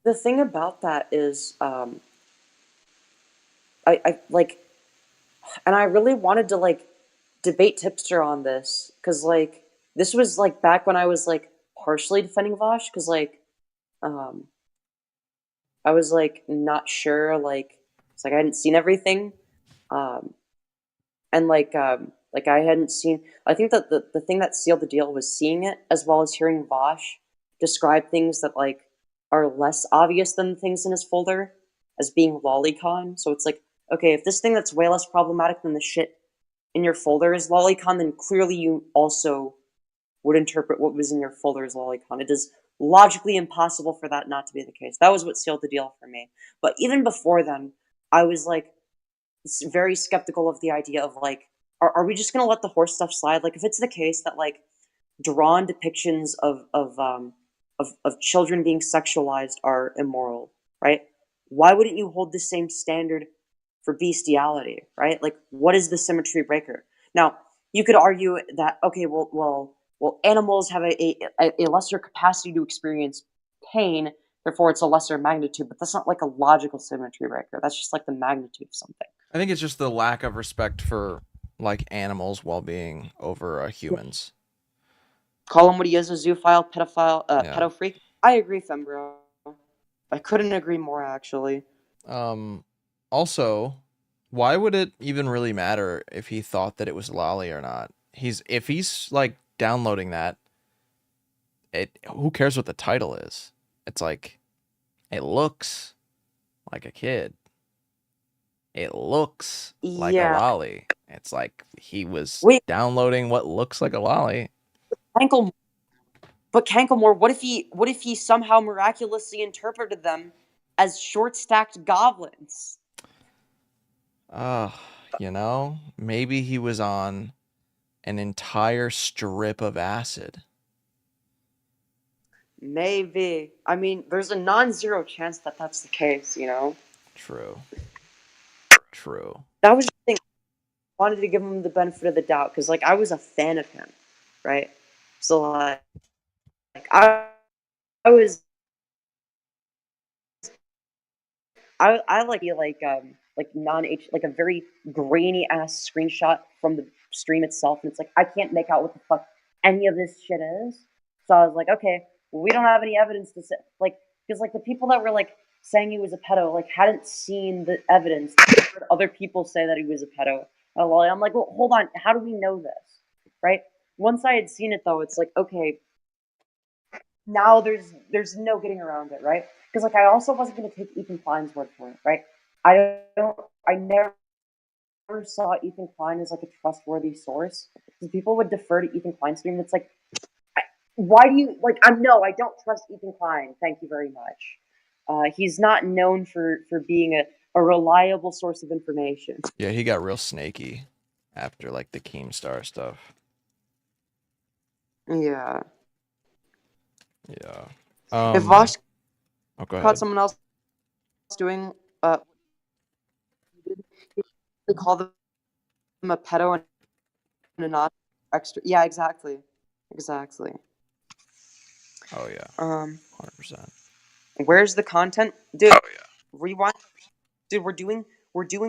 The thing about that is, I like, and I really wanted to like debate Tipster on this because like this was like back when I was like partially defending Vosh because like I was like not sure, like it's like I hadn't seen everything, and like I hadn't seen. I think that the thing that sealed the deal was seeing it as well as hearing Vosh describe things that like are less obvious than the things in his folder as being lolicon. So it's like, okay, if this thing that's way less problematic than the shit in your folder is lolicon, then clearly you also would interpret what was in your folder as lolicon. It is logically impossible for that not to be the case. That was what sealed the deal for me. But even before then, I was like very skeptical of the idea of like, are we just gonna let the horse stuff slide? Like, if it's the case that like drawn depictions of children being sexualized are immoral, right? Why wouldn't you hold the same standard for bestiality, right? Like, what is the symmetry breaker? Now, you could argue that okay, well, animals have a lesser capacity to experience pain, therefore it's a lesser magnitude, but that's not like a logical symmetry breaker. That's just like the magnitude of something. I think it's just the lack of respect for like animals' well-being over humans. Call him what he is, a zoophile, pedophile, pedo freak. I agree, Fembro. I couldn't agree more, actually. Also, why would it even really matter if he thought that it was lolly or not? If he's like downloading that, who cares what the title is? It's like, it looks like a kid. It looks like a lolly. It's like he was downloading what looks like a lolly. But Canklemore, what if he somehow miraculously interpreted them as short-stacked goblins? You know, maybe he was on an entire strip of acid. Maybe. I mean, there's a non-zero chance that that's the case, you know? True. That was the thing. I wanted to give him the benefit of the doubt, because, like, I was a fan of him, right? So, like I like non-H, like a very grainy ass screenshot from the stream itself, and it's like I can't make out what the fuck any of this shit is. So I was like, okay, well, we don't have any evidence to say, like, because like the people that were like saying he was a pedo like hadn't seen the evidence. They heard other people say that he was a pedo. I'm like, well, hold on, how do we know this, right? Once I had seen it though, it's like, okay, now there's no getting around it, right? Because like I also wasn't going to take Ethan Klein's word for it, right? I never saw Ethan Klein as like a trustworthy source. Because people would defer to Ethan Klein's stream. It's like, why do you like? I don't trust Ethan Klein. Thank you very much. He's not known for being a reliable source of information. Yeah, he got real snaky after like the Keemstar stuff. Yeah. Yeah. If Vosh caught someone else doing they call them a pedo and a not extra. Yeah, exactly. Oh yeah. 100%. Where's the content, dude? Oh yeah. Rewind, dude. We're doing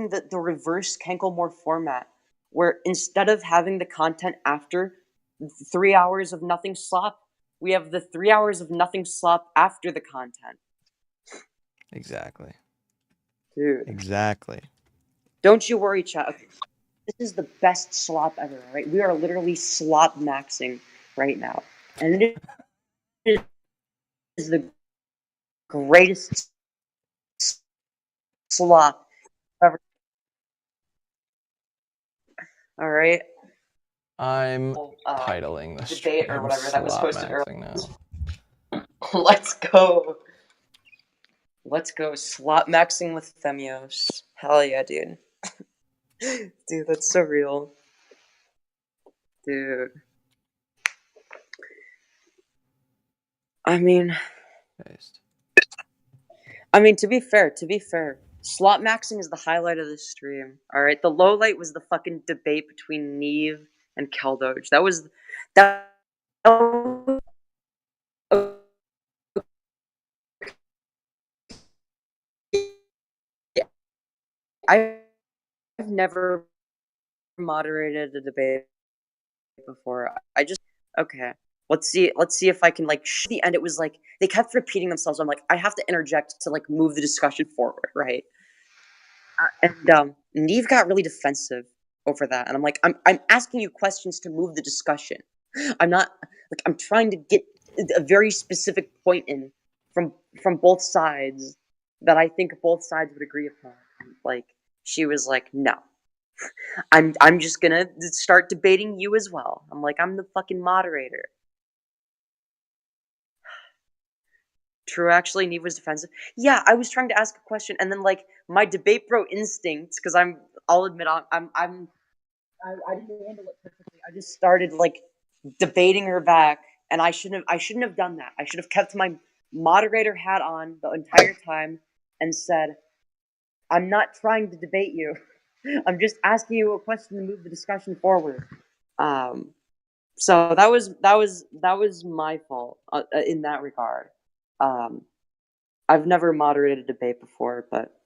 the reverse Canklemore format, where instead of having the content after 3 hours of nothing slop, we have the 3 hours of nothing slop after the content. Exactly. Dude. Exactly. Don't you worry, chat. Okay. This is the best slop ever, right? We are literally slop maxing right now. And it is the greatest slop ever. Alright? I'm titling the debate or whatever that was posted earlier. Now. Let's go. Let's go. Slop maxing with Themios. Hell yeah, dude. Dude, that's so real. Dude. I mean, to be fair, SLOPMAXXING is the highlight of the stream. All right, the low light was the fucking debate between Neve and Keldoge. That. I've never moderated a debate before. Okay. Let's see if I can like the end. It was like they kept repeating themselves. I'm like, I have to interject to like move the discussion forward, right? And Neve got really defensive over that, and I'm like, I'm asking you questions to move the discussion. I'm not like I'm trying to get a very specific point in from both sides that I think both sides would agree upon. Like she was like, no, I'm just gonna start debating you as well. I'm like, I'm the fucking moderator. True, actually, Neve was defensive. Yeah, I was trying to ask a question, and then like my debate bro instinct, because I'll admit I didn't handle it perfectly. I just started like debating her back, and I shouldn't have done that. I should have kept my moderator hat on the entire time and said, I'm not trying to debate you. I'm just asking you a question to move the discussion forward. So that was my fault in that regard. I've never moderated a debate before, but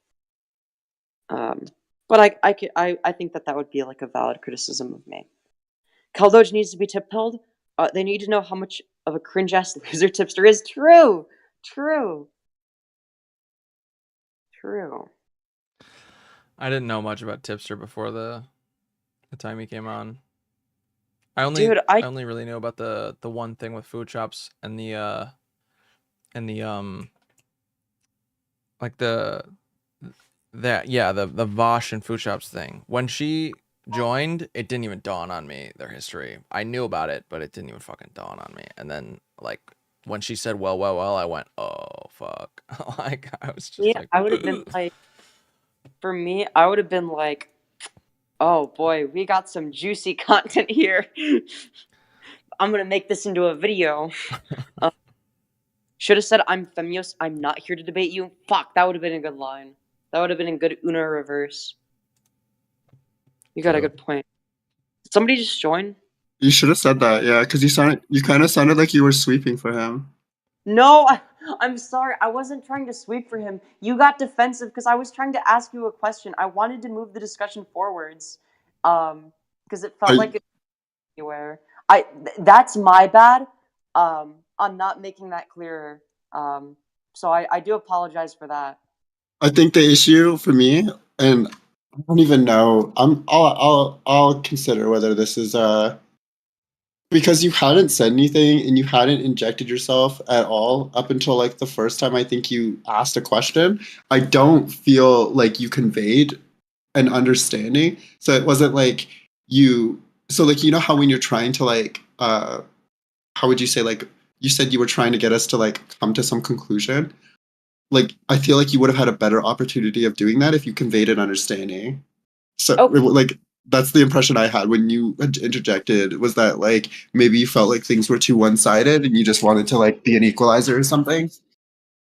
I think that would be like a valid criticism of me. Keldoge needs to be tip-pilled. They need to know how much of a cringe-ass loser Tipster is. True. I didn't know much about Tipster before the time he came on. I only really knew about the one thing with food shops and the like the Vosh and food shops thing. When she joined, it didn't even dawn on me their history. I knew about it, but it didn't even fucking dawn on me. And then like when she said well, I went, oh fuck. Like I was just like, I would have been like, for me, I would have been like, oh boy, we got some juicy content here. I'm gonna make this into a video. Should have said, I'm Femios, I'm not here to debate you. Fuck, that would have been a good line. That would have been a good Uno reverse. You got a good point. Did somebody just join? You should have said that, yeah, because you kind of sounded like you were sweeping for him. No, I'm sorry. I wasn't trying to sweep for him. You got defensive because I was trying to ask you a question. I wanted to move the discussion forwards, because it felt like it anywhere. That's my bad. On not making that clearer. So I do apologize for that. I think the issue for me, and I don't even know. I'll consider whether this is because you hadn't said anything and you hadn't injected yourself at all up until like the first time I think you asked a question. I don't feel like you conveyed an understanding. So it wasn't like you. So like you know how when you're trying to like how would you say, like you said you were trying to get us to like come to some conclusion. Like I feel like you would have had a better opportunity of doing that if you conveyed an understanding. So like that's the impression I had when you interjected, was that like maybe you felt like things were too one-sided and you just wanted to like be an equalizer or something.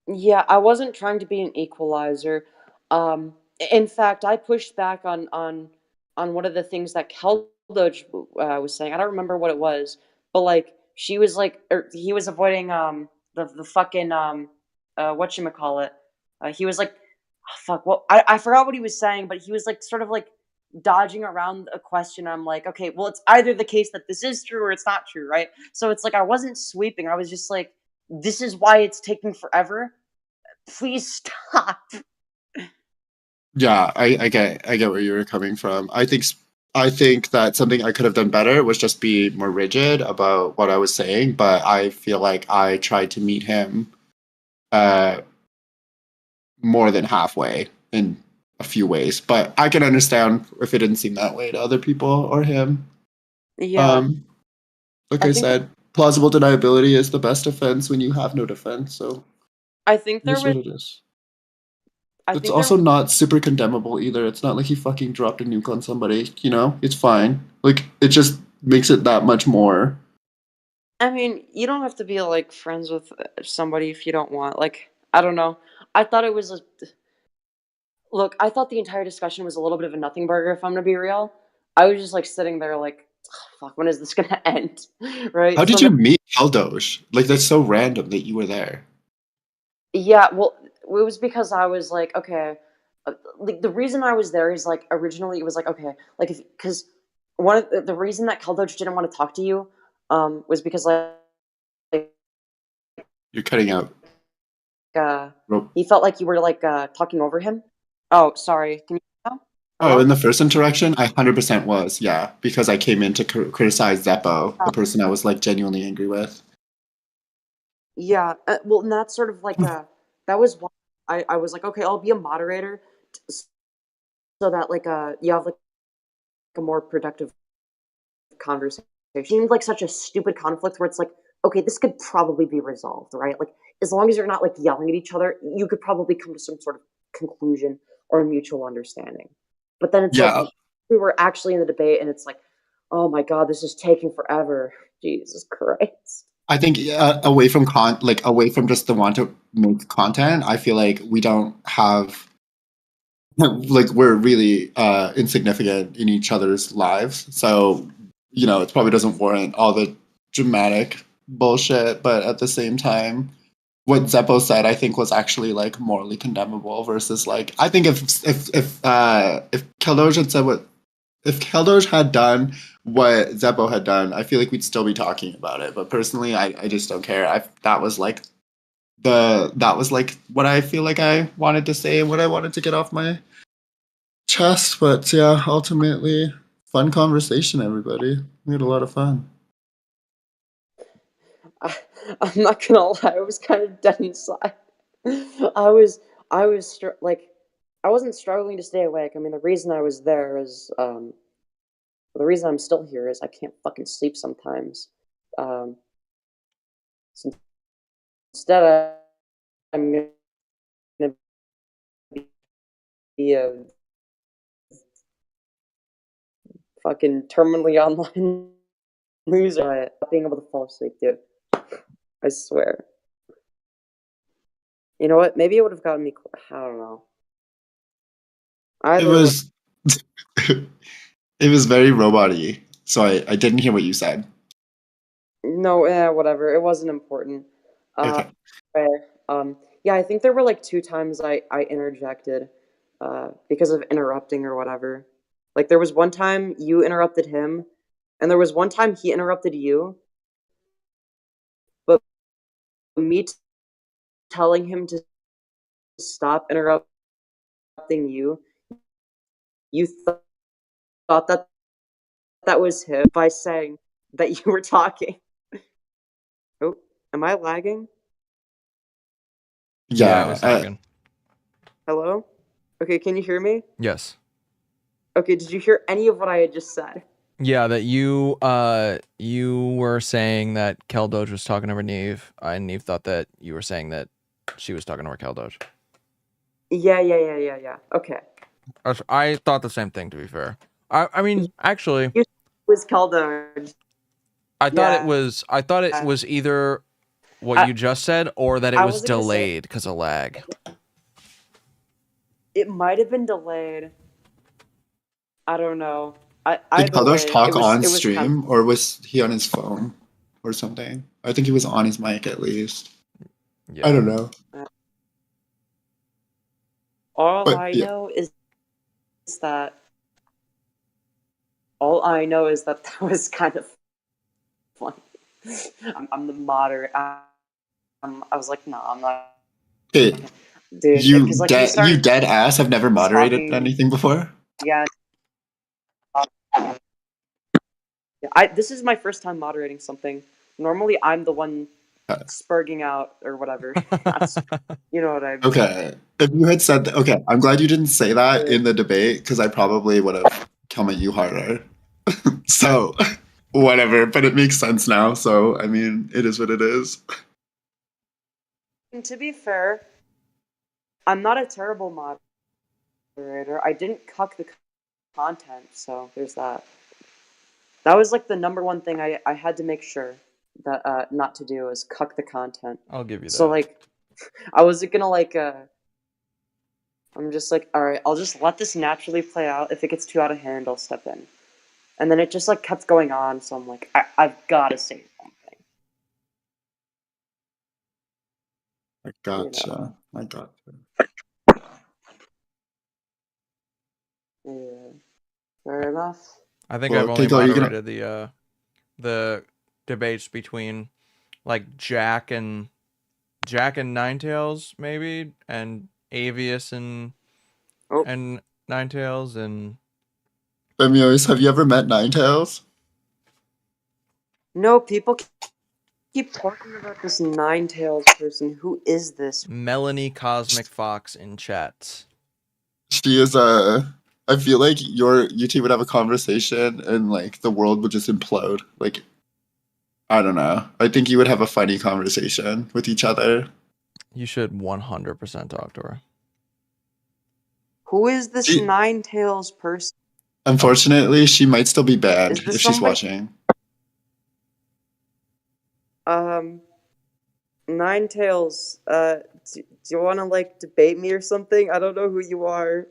Yeah, I wasn't trying to be an equalizer. In fact, I pushed back on one of the things that Keldoge was saying. I don't remember what it was, but like she was like, or he was avoiding the fucking whatchamacallit. He was like, oh, fuck, well, I forgot what he was saying, but he was like sort of like dodging around a question. I'm like, okay, well, it's either the case that this is true or it's not true, right? So it's like I wasn't sweeping. I was just like, this is why it's taking forever. Please stop. Yeah, I get where you were coming from. I think that something I could have done better was just be more rigid about what I was saying, but I feel like I tried to meet him more than halfway in a few ways. But I can understand if it didn't seem that way to other people or him. Yeah. Like I said, plausible deniability is the best defense when you have no defense, so I think there it is was what it is. It's also not super condemnable either. It's not like he fucking dropped a nuke on somebody, you know? It's fine. Like, it just makes it that much more. I mean, you don't have to be like friends with somebody if you don't want. Like, I don't know. I thought it was Look, I thought the entire discussion was a little bit of a nothing burger, if I'm gonna be real. I was just like sitting there like, oh, fuck, when is this gonna end? Right? How So did you meet Keldosh? Like, that's so random that you were there. yeah, well, it was because I was like, okay, like the reason I was there is like originally it was like, okay, like if because one of the reason that Keldosh didn't want to talk to you, was because like You're cutting out. Nope. he felt like you were like talking over him. Oh, sorry. Can you hear now? Oh, Hello? in the first interaction, I 100% was, yeah, because I came in to criticize Zeppo, the person I was like genuinely angry with. Yeah, well, and that's sort of like that was why I was like, okay, I'll be a moderator, so that like you have like a more productive conversation. It seemed like such a stupid conflict where it's like, okay, this could probably be resolved, right? Like as long as you're not like yelling at each other, you could probably come to some sort of conclusion or mutual understanding. But then it's Yeah. like we were actually in the debate, and it's like, oh my god, this is taking forever. Jesus Christ. I think away from away from just the want to make content, I feel like we don't have like we're really insignificant in each other's lives. So, you know, it probably doesn't warrant all the dramatic bullshit, but at the same time, what Zeppo said I think was actually like morally condemnable versus like I think if Keldosh had said what if Keldosh had done what Zeppo had done, I feel like we'd still be talking about it. But personally, I just don't care. That was like what I feel like I wanted to say and what I wanted to get off my chest. But yeah, ultimately, fun conversation, everybody. We had a lot of fun. I'm not gonna lie, I was kind of dead inside. I was like, I wasn't struggling to stay awake. I mean, the reason I was there is, the reason I'm still here is I can't fucking sleep sometimes. So instead, I'm gonna be a fucking terminally online loser. Not being able to fall asleep, dude. I swear. You know what? Maybe it would have gotten me. I don't know. It was it was very robot-y, so I didn't hear what you said. No, whatever. It wasn't important. Okay. Fair. Yeah, I think there were like 2 times I interjected, because of interrupting or whatever. Like there was one time you interrupted him, and there was one time he interrupted you. But me telling him to stop interrupting you, you thought that was him by saying that you were talking. Oh, am I lagging? Yeah, it was lagging. Hello? Okay, can you hear me? Yes. Okay, did you hear any of what I had just said? Yeah, that you were saying that Keldosh was talking over Neve, and Neve thought that you were saying that she was talking over Keldosh. Yeah. Okay. I thought the same thing, to be fair. I mean, actually, it was Keldosh. I thought it was either what you just said or that it I was wasn't gonna say- delayed because of lag. It might have been delayed. I don't know. Did Keldosh talk on it was stream, kind or was he on his phone or something? I think he was on his mic at least. Yeah. I don't know. All I know is that that was kind of funny. I'm the moderator. I was like, no, I'm not. Hey, Dude, you because like you dead ass have never moderated talking- anything before? Yeah. This is my first time moderating something. Normally, I'm the one spurging out or whatever. You know what I mean? Okay. If you had said okay, I'm glad you didn't say that in the debate because I probably would have come at you harder. So, whatever, but it makes sense now. So, I mean, it is what it is. And to be fair, I'm not a terrible moderator. I didn't cuck the content, so there's that. That was like the #1 thing I had to make sure that not to do is cuck the content. I'll give you that. So like, I wasn't gonna like I'm just like, all right, I'll just let this naturally play out. If it gets too out of hand, I'll step in. And then it just like kept going on, so I'm like, I've got to say something. I gotcha. I gotcha. Yeah, fair enough. I think Well, I've only Keiko, are you moderated the debates between like Jack and Ninetails maybe, and Avius and Ninetails and. Femios, have you ever met Ninetails? No, people keep talking about this Ninetails person. Who is this? Melanie Cosmic Fox in chats. She is I feel like you two would have a conversation and like the world would just implode. Like, I don't know. I think you would have a funny conversation with each other. You should 100% talk to her. Who is this Ninetails person? Unfortunately, she might still be banned Is this if she's somebody- watching. Ninetails, do you want to like debate me or something? I don't know who you are.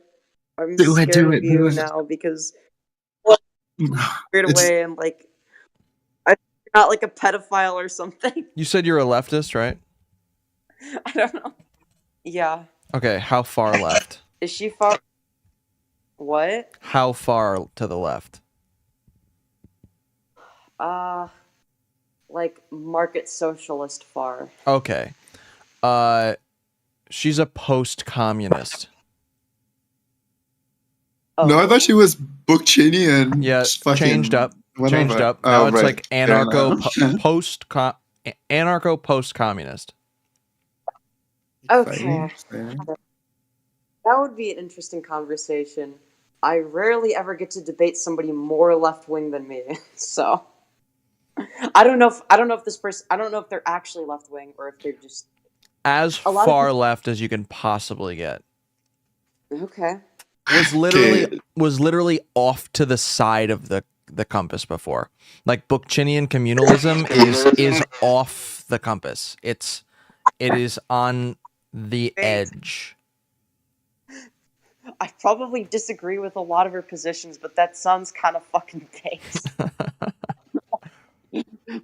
I'm Do it, scared do of it, you do it. now because straight It's- away and like I'm not like a pedophile or something. You said you're a leftist, right? I don't know. Yeah. Okay, how far left? Is she far? What? How far to the left? Like market socialist far. Okay. She's a post-communist. No, I thought she was Bookchinian. Yeah, fucking changed up. whatever. Changed up. Oh, Now it's right. like anarcho post-communist. Okay. That would be an interesting conversation. I rarely ever get to debate somebody more left-wing than me, so I don't know if this person, I don't know if they're actually left-wing or if they're just As A lot of far people- left as you can possibly get. Okay. Was literally off to the side of the compass before. Like Bookchinian communalism is off the compass. It is on the edge. I probably disagree with a lot of her positions, but that sounds kind of fucking base.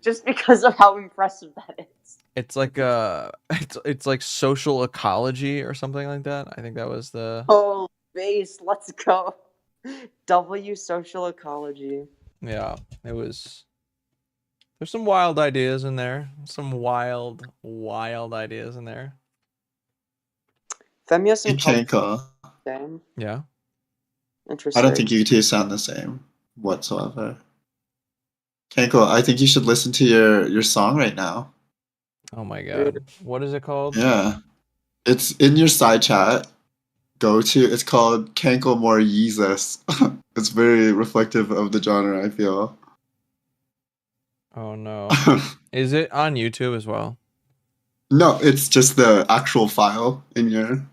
Just because of how impressive that is. It's like it's like social ecology or something like that. I think that was the Oh, base, let's go. W social ecology. yeah. It was. There's some wild ideas in there. Some wild ideas in there. Femius You and can't call. Same. Yeah. Interesting. I don't think you two sound the same whatsoever. Kanko, I think you should listen to your song right now. Oh my god. What is it called? Yeah. It's in your side chat. It's called Canklemore Yeezus. It's very reflective of the genre, I feel. Oh no. Is it on YouTube as well? No, it's just the actual file in your...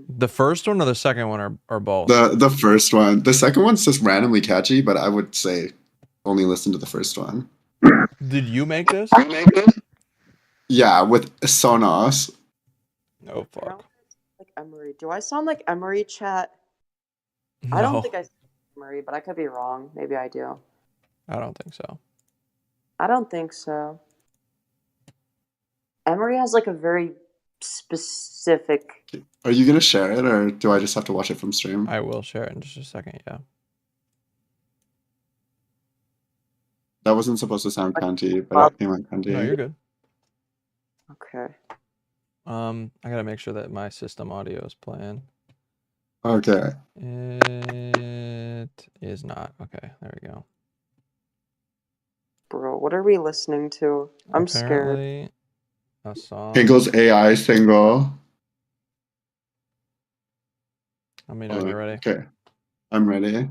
The first one or the second one or both? The first one. The second one's just randomly catchy, but I would say only listen to the first one. Did you make this? Yeah, with Sonos. Oh fuck. Like Emery. Do I sound like Emery, chat? No. I don't think I sound like Emery, but I could be wrong. Maybe I do. I don't think so. I don't think so. Emery has like a very specific. Are you gonna share it, or do I just have to watch it from stream? I will share it in just a second, yeah. That wasn't supposed to sound cunty, but it came out cunty. No, you're good. Okay. I gotta make sure that my system audio is playing. Okay. It is not. Okay, there we go. Bro, what are we listening to? I'm scared. Apparently, a song. Kanko's AI single. Let me know when you're ready. Okay. I'm ready.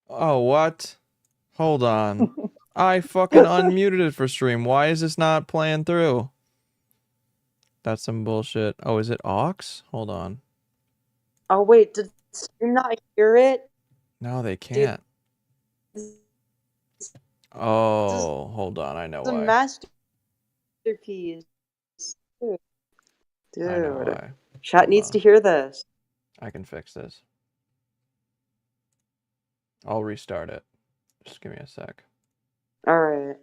Oh, what? Hold on. I fucking unmuted it for stream. Why is this not playing through? That's some bullshit. Oh, is it aux? Hold on. Oh wait, did stream not hear it? No, they can't. Oh, hold on. I know It's a why. masterpiece. Dude. I know why. Chat Hold needs on. to hear this. I can fix this. I'll restart it. Just give me a sec. Alright.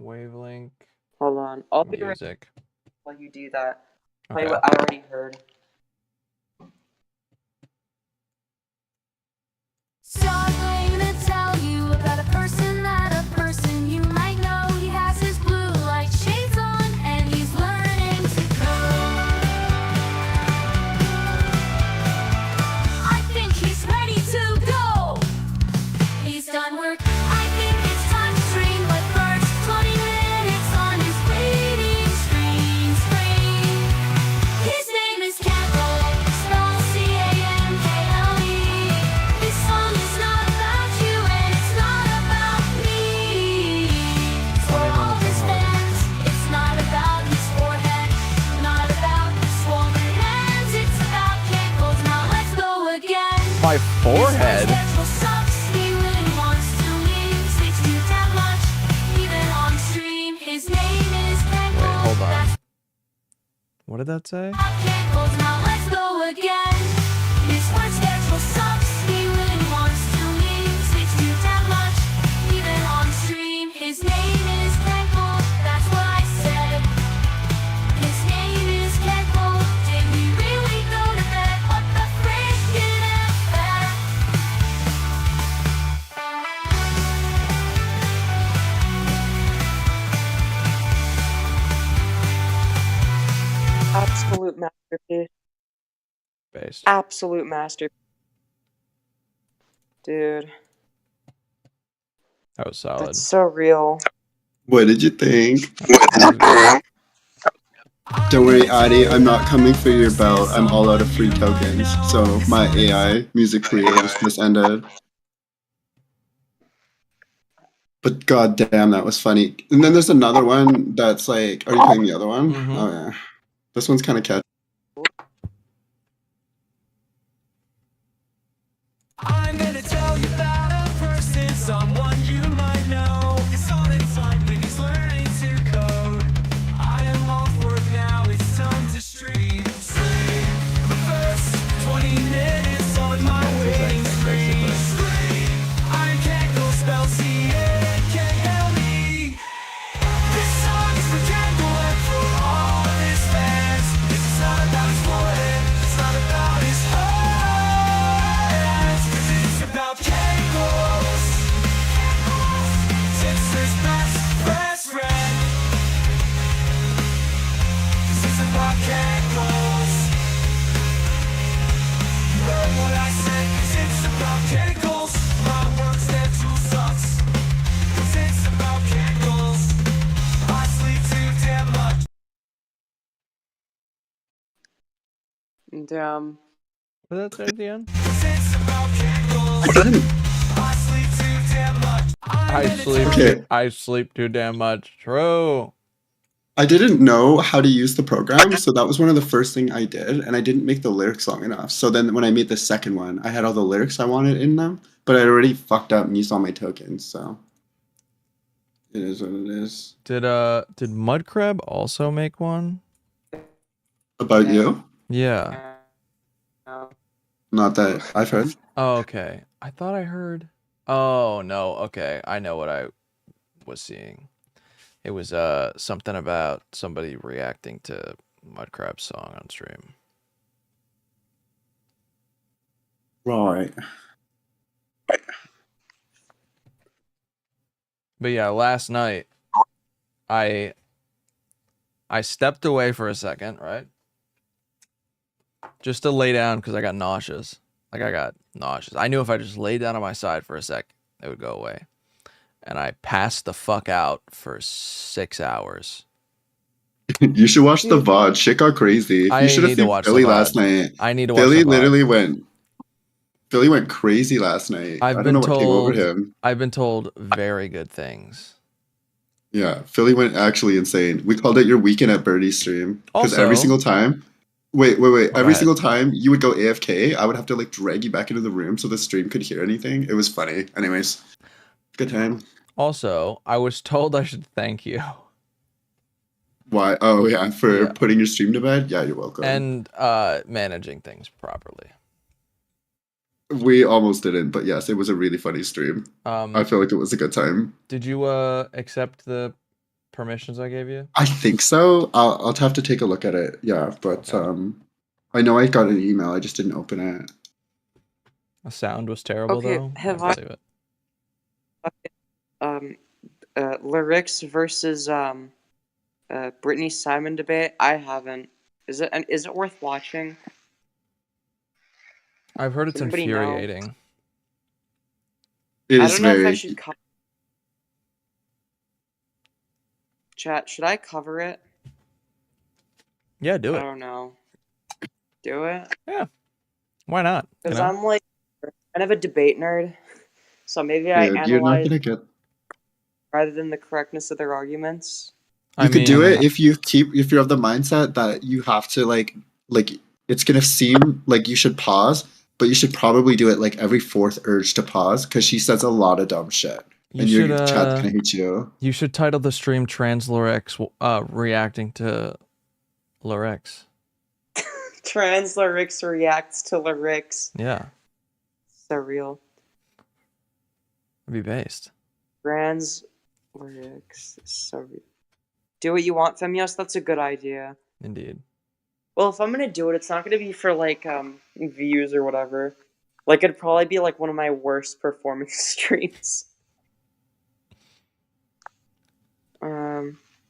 Wavelink. Hold on. I'll be right Music. while you do that. Tell you Okay. what I already heard. So I'm gonna tell you about a person you might know. He has his blue light shades on and he's learning to code. I think he's ready to go. He's done work. I think it's time to stream, but first 20 minutes on his waiting screen. His name is Canklemore, spelled C-A-N-K-L-E. This song is not about you and it's not about me. For all his fans, it's not about his forehead, not about his swollen hands. It's about Cankles. Now let's go again. My forehead? Schedule sucks. He really wants to leave. Speaks too damn much, even on stream. His name is Cankles. Wait, hold on. What did that say? Cankles. Now let's go again. His work schedule sucks. He really wants to leave. Speaks too damn much, even on stream. His name is Cankles. That's what I said. His name is Cankles. Did we really go to bed? What the freaking affair? Absolute masterpiece. Based. Absolute masterpiece. Dude. That was solid. That's so real. What did you think? Don't worry, Adi, I'm not coming for your belt. I'm all out of free tokens. So my AI music creators just ended. But goddamn, that was funny. And then there's another one that's like, are you playing the other one? Mhm. Oh yeah. This one's kind of catchy. I'm gonna tell you about a person, someone you might know. It's all inside when he's learning to code. I am off work now, it's time to stream. The first 20 minutes on my waiting screen. I can't go spell C-A-N-K-L-E. This song is for Cankle and for all his fans. It's not about his forehead, it's not about his hands. 'Cause it's about Cankles. It's his best friend. 'Cause it's about Cankles. You heard what I said, 'cause it's about Cankles. My work schedule sucks. 'Cause it's about Cankles. I sleep too damn much. Damn. What did that say at the end? 'Cause it's about Cankles. I sleep too damn much. Okay. I sleep too damn much. True. I didn't know how to use the program, so that was one of the first thing I did, and I didn't make the lyrics long enough. So then when I made the second one, I had all the lyrics I wanted in them, but I'd already fucked up and used all my tokens, so it is what it is. Did Mudcrab also make one? About you? Yeah. Not that I've heard. Oh, okay. I thought I heard. Oh no. Okay, I know what I was seeing. It was something about somebody reacting to Mudcrab's song on stream. Right. But yeah, last night I I stepped away for a second, right? Just to lay down because I got nauseous. Like I got nauseous. I knew if I just laid down on my side for a sec, it would go away. And I passed the fuck out for 6 hours. You should watch the VOD. Shit got crazy. You should have seen Philly last night. I need to watch the VOD. Philly went crazy last night. I don't know what came over him. I've been told very good things. Yeah, Philly went actually insane. We called it your weekend at Birdie stream. Because every single time... Wait. Every single time you would go AFK, I would have to like drag you back into the room so the stream could hear anything. It was funny. Anyways, good time. Also, I was told I should thank you. Why? Oh yeah, for putting your stream to bed? Yeah, you're welcome. And managing things properly. We almost didn't, but yes, it was a really funny stream. I feel like it was a good time. Did you accept the permissions I gave you? I think so. I'll have to take a look at it. Yeah, but I know I got an email. I just didn't open it. The sound was terrible though. Have I? Lyrics versus Brittany Simon debate. I haven't. Is it worth watching? I've heard it's infuriating. It I is don't know if I very. should Chat, should I cover it? Yeah, do I it. don't know. Do it? Yeah. Why not? Because I'm like kind of a debate nerd, so maybe I Dude, you're not analyze gonna get. rather than the correctness of their arguments. You could do it if you're of the mindset that you have to like it's gonna seem like you should pause, but you should probably do it like every fourth urge to pause because she says a lot of dumb shit. And your chat's gonna hate you. You should title the stream Trans Lorex reacting to Lorex. Trans lyrics reacts to lyrics. Yeah. So real. It'd be based. Trans lyrics. So real. Do what you want, Femios. That's a good idea. Indeed. Well, if I'm gonna do it, it's not gonna be for like views or whatever. Like it'd probably be like one of my worst performance streams.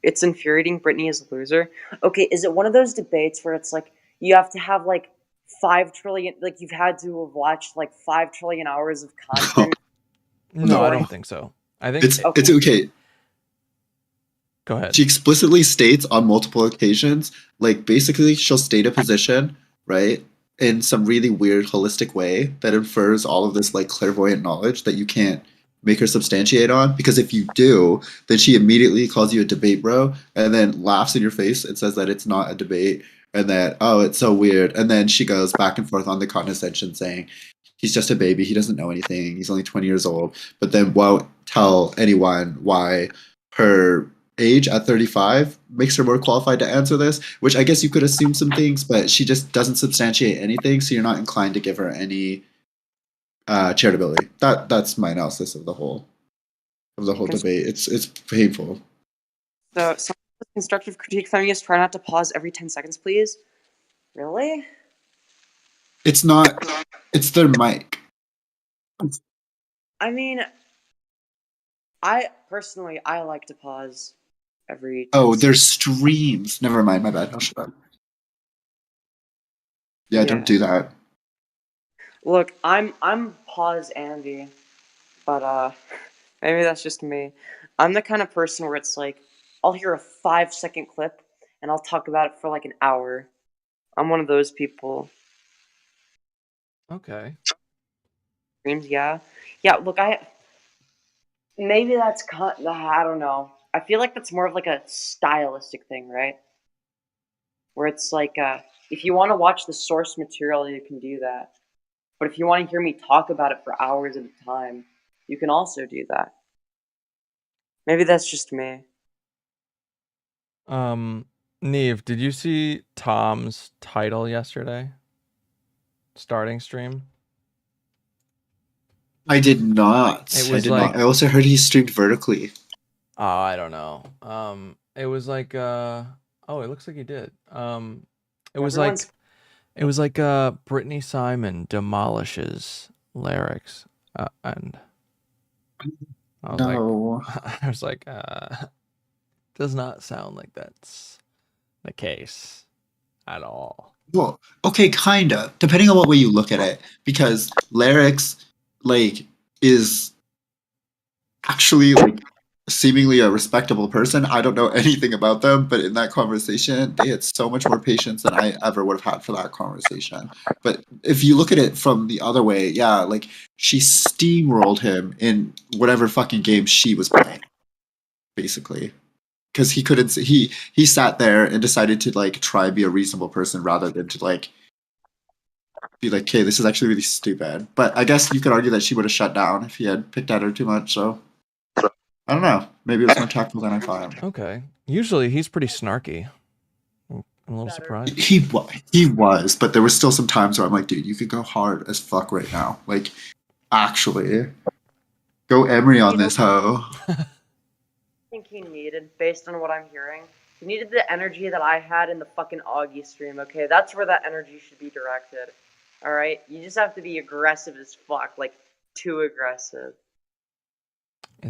It's infuriating. Brittany is a loser. Okay, is it one of those debates where it's like you have to have like 5 trillion, like you've had to have watched like 5 trillion hours of content? No, I don't think so. I think it's okay. Go ahead. She explicitly states on multiple occasions, like basically she'll state a position, right, in some really weird holistic way that infers all of this like clairvoyant knowledge that you can't make her substantiate on, because if you do, then she immediately calls you a debate bro and then laughs in your face and says that it's not a debate and that, oh, it's so weird. And then she goes back and forth on the condescension saying he's just a baby, he doesn't know anything, he's only 20 years old, but then won't tell anyone why her age at 35 makes her more qualified to answer this, which I guess you could assume some things, but she just doesn't substantiate anything, so you're not inclined to give her any charitability. That's my analysis of the whole debate. It's painful. So, some constructive critique, feminists, try not to pause every 10 seconds, please. Really? It's not. It's their mic. I mean, I personally like to pause every. Oh, there's streams. Never mind. My bad. I'll shut up. Yeah, don't do that. Look, I'm pause Andy, but maybe that's just me. I'm the kind of person where it's like I'll hear a 5-second clip and I'll talk about it for like an hour. I'm one of those people. Okay. Streams, yeah. Look, maybe that's I don't know. I feel like that's more of like a stylistic thing, right? Where it's like if you want to watch the source material, you can do that. But if you want to hear me talk about it for hours at a time, you can also do that. Maybe that's just me. Neve, did you see Tom's title yesterday? Starting stream? I did not. It was like, I also heard he streamed vertically. Oh, I don't know. It was like oh, it looks like he did. It was like Brittany Simon demolishes lyrics, and I was like, does not sound like that's the case at all. Well, okay, kinda, depending on what way you look at it, because Larix, like, is actually like seemingly a respectable person. I don't know anything about them, but in that conversation, they had so much more patience than I ever would have had for that conversation. But if you look at it from the other way, yeah, like she steamrolled him in whatever fucking game she was playing, basically. Because he couldn't, he sat there and decided to like try and be a reasonable person rather than to like be like, okay, this is actually really stupid. But I guess you could argue that she would have shut down if he had picked at her too much. So I don't know. Maybe it was more tactful than I thought. Okay. Usually he's pretty snarky. I'm a little surprised. He was, but there was still some times where I'm like, dude, you could go hard as fuck right now. Like, actually, go Emery on this hoe. I think he needed, based on what I'm hearing, he needed the energy that I had in the fucking Augie stream. Okay, that's where that energy should be directed. All right, you just have to be aggressive as fuck, like too aggressive.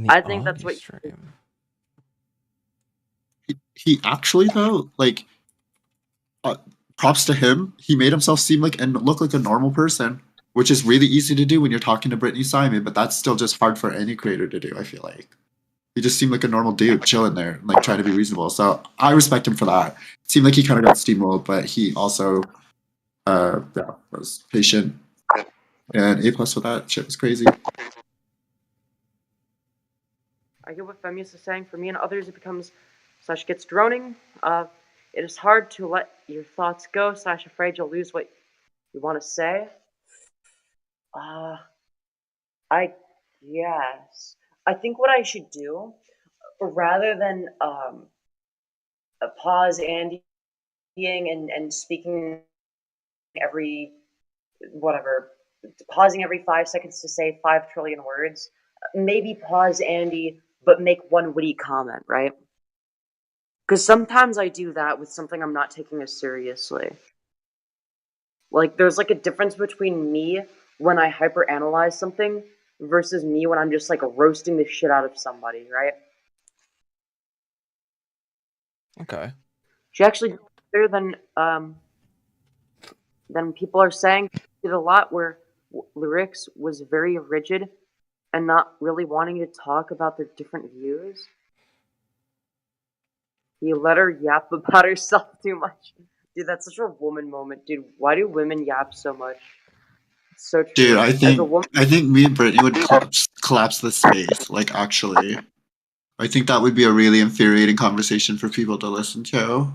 I think that's what. He actually though, like, props to him. He made himself seem like and look like a normal person, which is really easy to do when you're talking to Brittany Simon. But that's still just hard for any creator to do. I feel like he just seemed like a normal dude, chilling there, like trying to be reasonable. So I respect him for that. It seemed like he kind of got steamrolled, but he also, was patient and A+ for that. Shit was crazy. I get what Femius is saying. For me and others, it becomes / gets droning. It is hard to let your thoughts go / afraid you'll lose what you want to say. I guess. I think what I should do, rather than pause Andying and speaking every pausing every 5 seconds to say 5 trillion words, maybe pause Andy but make one witty comment, right? Because sometimes I do that with something I'm not taking as seriously. Like, there's like a difference between me when I hyperanalyze something versus me when I'm just like roasting the shit out of somebody, right? Okay. She actually did better than people are saying. She did a lot where Lyrics was very rigid and not really wanting to talk about their different views. He let her yap about herself too much. Dude, that's such a woman moment, dude. Why do women yap so much? It's so true. Dude, I think me and Brittany would collapse the space. Like, actually, I think that would be a really infuriating conversation for people to listen to.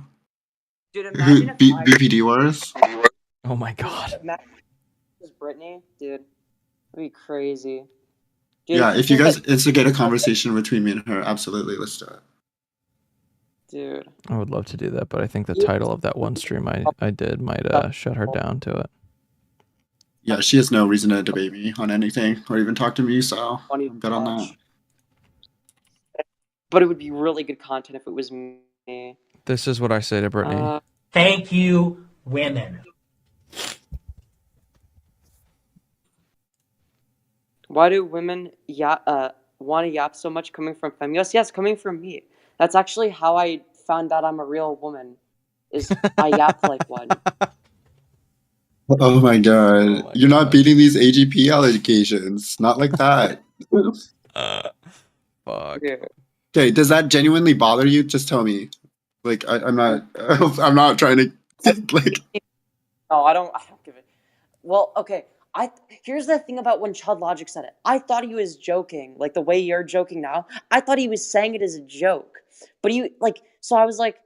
Dude, imagine if BPD wars. Oh my god. Imagine if it was Brittany, dude. That'd be crazy. Dude, Yeah, if you guys instigate a conversation between me and her, absolutely, let's do it. Dude. I would love to do that, but I think the title of that one stream I did might shut her down to it. Yeah, she has no reason to debate me on anything or even talk to me, so I'm good on that. But it would be really good content if it was me. This is what I say to Brittany. Thank you, women. Why do women want to yap so much coming from Femios? Yes, coming from me. That's actually how I found out I'm a real woman. Is I yap like one. Oh my god. You're not beating these AGP allegations. Not like that. Fuck. Okay, does that genuinely bother you? Just tell me. Like, I'm not trying to like. No, I don't give it. Well, okay. Here's the thing about when Chud Logic said it. I thought he was joking, like the way you're joking now. I thought he was saying it as a joke, but so I was like,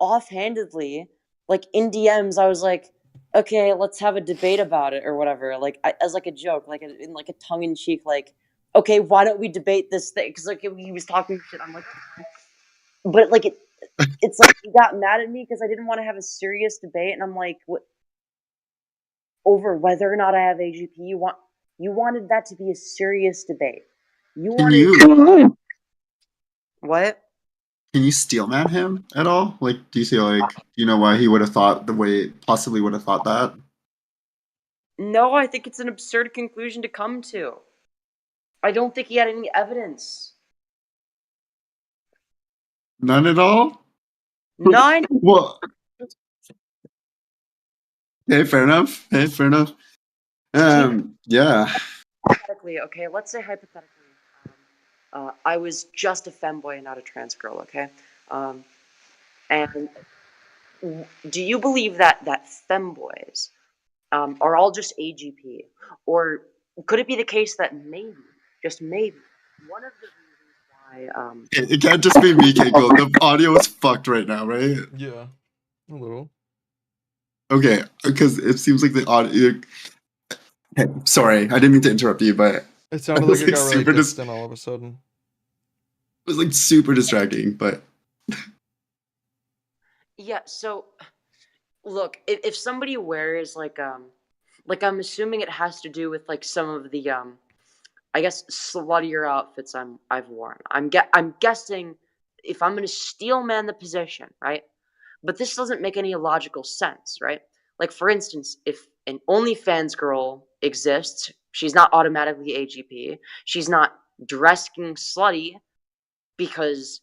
offhandedly, like in DMs, I was like, okay, let's have a debate about it or whatever, like as like a joke, like in like a tongue in cheek, like, okay, why don't we debate this thing? Because like he was talking shit. I'm like, but like it's like he got mad at me because I didn't want to have a serious debate, and I'm like, what? Over whether or not I have AGP, you wanted that to be a serious debate. What? Can you steelman him at all? Like, do you feel like you know why he would have thought the way possibly would have thought that? No, I think it's an absurd conclusion to come to. I don't think he had any evidence. None at all? 9. Well, hey, fair enough. Hey, fair enough. Yeah. Hypothetically, okay, let's say hypothetically, I was just a femboy and not a trans girl, okay? And do you believe that femboys are all just AGP, or could it be the case that maybe, just maybe, one of the reasons why It can't just be me, Kangle. The audio is fucked right now, right? Yeah, a little. Okay, because it seems like the audio. Hey, sorry, I didn't mean to interrupt you, but It sounded like it got really distant all of a sudden. It was like super distracting, but yeah, so look, if somebody wears like I'm assuming it has to do with like some of the I guess sluttier outfits I've worn. I'm guessing if I'm gonna steel man the position, right? But this doesn't make any logical sense, right? Like for instance, if an OnlyFans girl exists, she's not automatically AGP. She's not dressing slutty because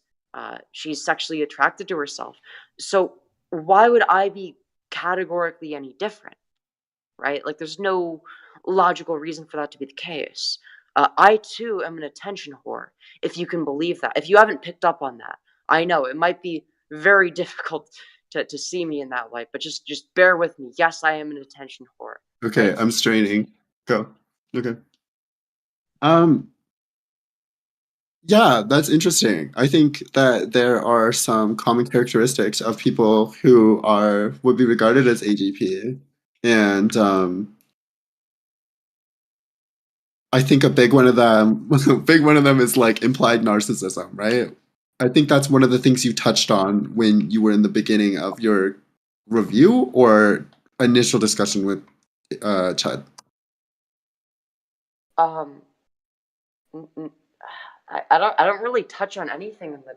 she's sexually attracted to herself. So why would I be categorically any different, right? Like there's no logical reason for that to be the case. I too am an attention whore, if you can believe that. If you haven't picked up on that, I know it might be very difficult to see me in that light, but just bear with me. Yes, I am an attention whore. okay, I'm straining. Go. Okay. Yeah, that's interesting. I think that there are some common characteristics of people who would be regarded as AGP, and I think a big one of them is like implied narcissism, right? I think that's one of the things you touched on when you were in the beginning of your review or initial discussion with Chad. I don't really touch on anything in the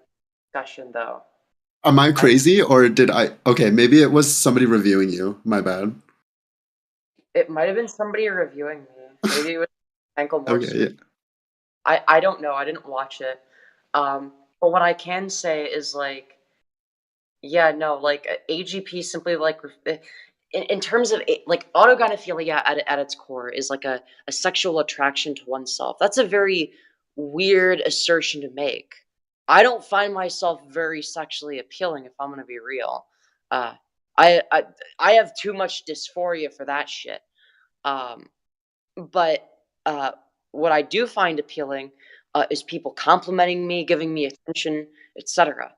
discussion though. Am I crazy or did I? Okay, maybe it was somebody reviewing you. My bad. It might have been somebody reviewing me. Maybe it was Canklemore. Okay, yeah. I don't know. I didn't watch it. But what I can say is like, yeah, no, like AGP simply like in terms of like autogynephilia at its core is like a sexual attraction to oneself. That's a very weird assertion to make. I don't find myself very sexually appealing if I'm gonna be real. Uh, I have too much dysphoria for that shit. But what I do find appealing is people complimenting me, giving me attention, etc.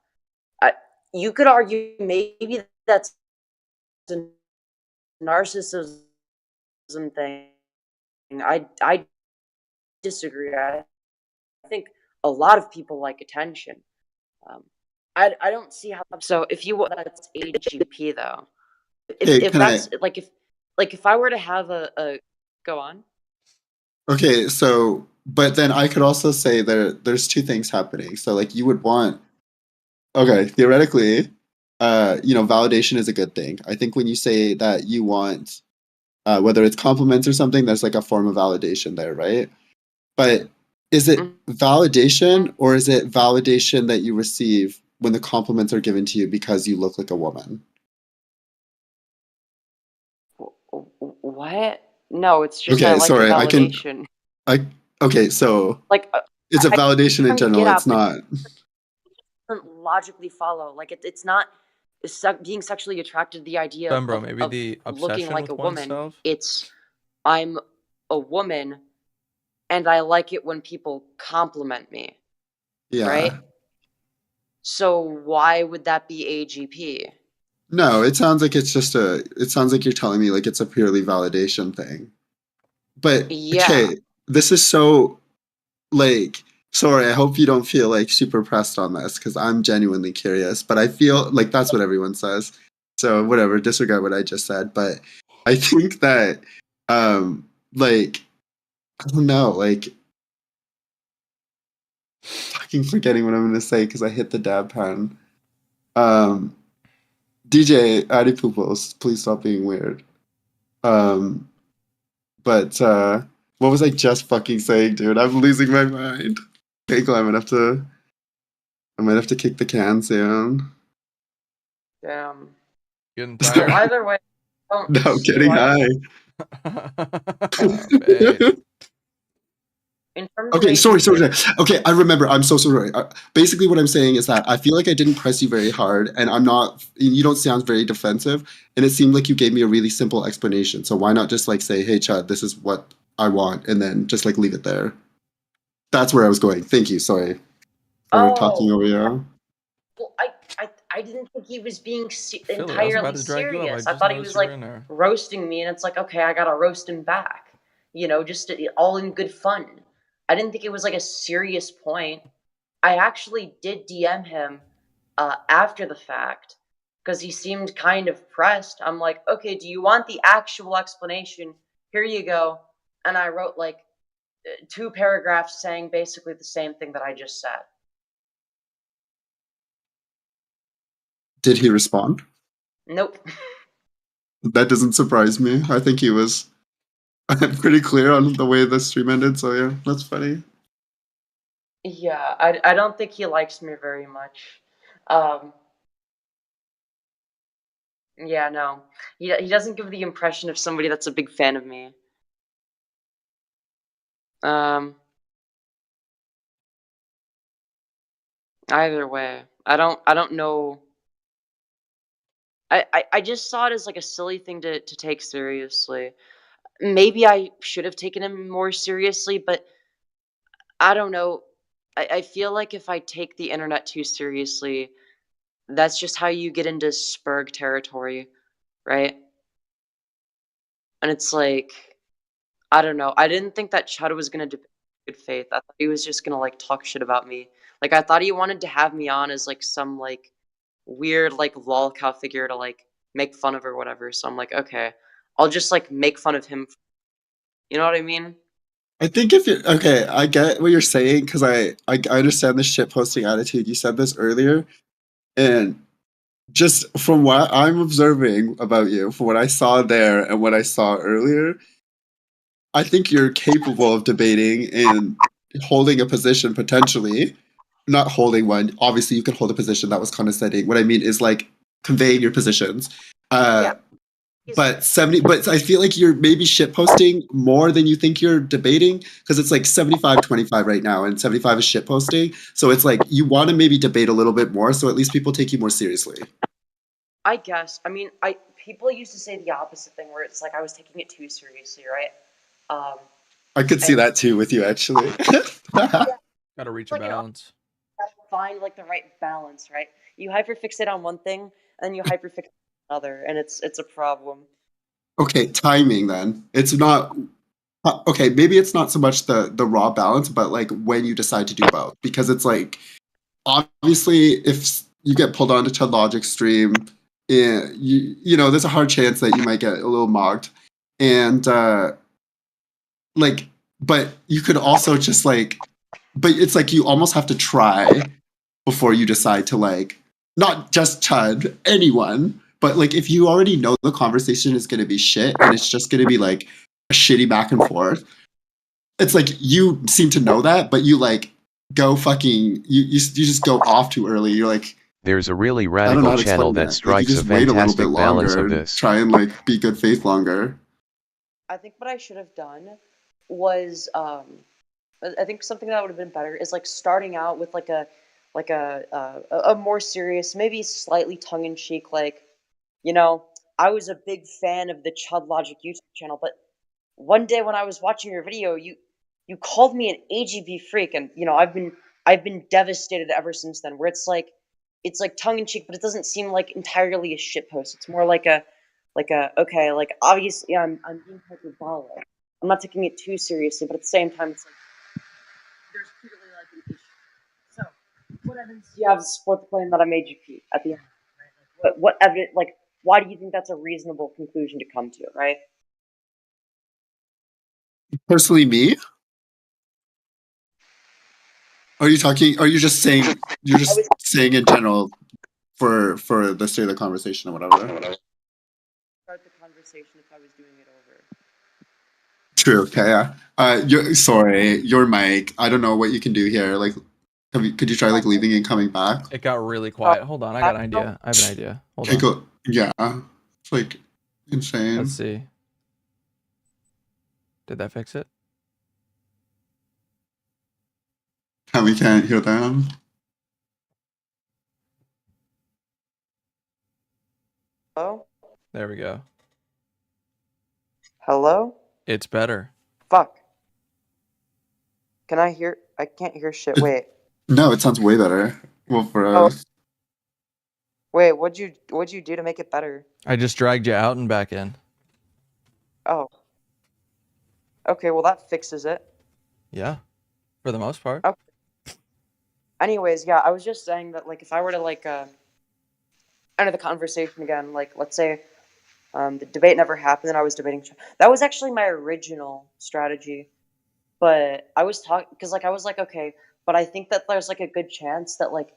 You could argue maybe that's a narcissism thing. I disagree. I think a lot of people like attention. I don't see how. So if you that's AGP though. If that's like if I were to have a go on. Okay, so but then I could also say there's two things happening. So like you would want okay, theoretically, validation is a good thing. I think when you say that you want whether it's compliments or something, there's like a form of validation there, right? But is it validation or is it validation that you receive when the compliments are given to you because you look like a woman? What? No, it's just okay, I like sorry, validation. Okay, so like it's a validation in general. It's not. It doesn't logically follow. Like it's not being sexually attracted to the idea Bro, maybe the of looking obsession like with a woman. oneself? It's I'm a woman, and I like it when people compliment me. Yeah. Right. So why would that be AGP? No, it sounds like it's just it sounds like you're telling me like it's a purely validation thing. But yeah. Okay, this is so like sorry, I hope you don't feel like super pressed on this because I'm genuinely curious, but I feel like that's what everyone says. So whatever, disregard what I just said. But I think that like I don't know, like fucking forgetting what I'm gonna say because I hit the dab pen. DJ Addy Pooples, please stop being weird. But what was I just fucking saying, dude? I'm losing my mind. Okay, I might have to kick the can soon. Damn. Getting Well, tired? either way, I don't No, see getting why. high. In terms of Okay, sorry. AGP, Okay, I remember. I'm so sorry. Basically, what I'm saying is that I feel like I didn't press you very hard, and I'm not. You don't sound very defensive, and it seemed like you gave me a really simple explanation. So why not just like say, "Hey, Chad, this is what I want," and then just like leave it there. That's where I was going. Thank you. Sorry for talking oh, over you. well, I didn't think he was being Philly, I was about entirely to drag you up. I serious. I just thought he noticed was you were like in there. roasting me, and it's like, okay, I gotta roast him back. You know, just all in good fun. I didn't think it was like a serious point. I actually did DM him after the fact because he seemed kind of pressed. I'm like, okay, do you want the actual explanation? Here you go. And I wrote like 2 paragraphs saying basically the same thing that I just said. Did he respond? Nope. That doesn't surprise me. I think he was pretty clear on the way the stream ended. So yeah, that's funny. Yeah, I don't think he likes me very much. Yeah, no. He doesn't give the impression of somebody that's a big fan of me. Either way, I don't know. I just saw it as like a silly thing to take seriously. Maybe I should have taken him more seriously, but I don't know. I feel like if I take the internet too seriously, that's just how you get into Spurg territory, right? And it's like, I don't know. I didn't think that Chud was gonna debate good faith. I thought he was just gonna like talk shit about me. Like I thought he wanted to have me on as like some like weird like lol cow figure to like make fun of or whatever. So I'm like, okay, I'll just like make fun of him. You know what I mean? I think if you're okay, I get what you're saying because I understand the shit posting attitude. You said this earlier, and just from what I'm observing about you, from what I saw there and what I saw earlier, I think you're capable of debating and holding a position potentially. Not holding one. Obviously, you can hold a position that was condescending. What I mean is like conveying your positions. Yeah. But I feel like you're maybe shit posting more than you think you're debating because it's like 75-25 right now, and 75 is shit posting. So it's like you want to maybe debate a little bit more, so at least people take you more seriously. I guess. I mean, people used to say the opposite thing where it's like I was taking it too seriously, right? I could see that too with you actually. Gotta reach a balance. Find like the right balance, right? You hyperfixate on one thing, and then you hyperfixate on another, and it's a problem. Okay, timing then. It's not okay, maybe it's not so much the raw balance, but like when you decide to do both. Because it's like obviously if you get pulled onto Chud Logic stream, you know, there's a hard chance that you might get a little mocked. And like but you could also just like but it's like you almost have to try before you decide to like not just Chud, anyone. But like if you already know the conversation is gonna be shit and it's just gonna be like a shitty back and forth, it's like you seem to know that, but you like go fucking you just go off too early. You're like there's a really I don't know radical how to channel explain that that. Like you strikes a just wait a little bit fantastic balance longer of and this. try and like be good faith longer. I think what I should have done was I think something that would have been better is like starting out with like a more serious, maybe slightly tongue in cheek, like, you know, I was a big fan of the Chud Logic YouTube channel, but one day when I was watching your video, you called me an AGB freak, and you know I've been devastated ever since then. Where it's like tongue in cheek, but it doesn't seem like entirely a shit post. It's more like a okay, like obviously I'm being hyperbolic. I'm not taking it too seriously, but at the same time, it's like there's clearly like an issue. So, what evidence do you have to support the claim that I'm AGP at the end? Right? What evidence? Like, why do you think that's a reasonable conclusion to come to? Right? Personally me? Are you talking are you just saying you're just saying in general for the state of the conversation or whatever? Start the conversation if I was doing it over. True, okay, yeah. You're sorry, your mic. I don't know what you can do here. Like Could you try like leaving and coming back? It got really quiet. Hold on, I got an idea. I have an idea. Hold on. Go. Yeah, it's like insane. Let's see. Did that fix it? We can't hear them. Hello? There we go. Hello? It's better. Fuck. Can I hear? I can't hear shit. Wait. No, it sounds way better. Well, for Oh. us. Wait, what'd you do to make it better? I just dragged you out and back in. Oh. Okay, well that fixes it. Yeah, for the most part. Okay. Anyways, yeah, I was just saying that, like, if I were to, like, enter the conversation again, like, let's say, the debate never happened and I was debating. That was actually my original strategy. But I was talking, because, like, I was like, okay, but I think that there's, like, a good chance that, like,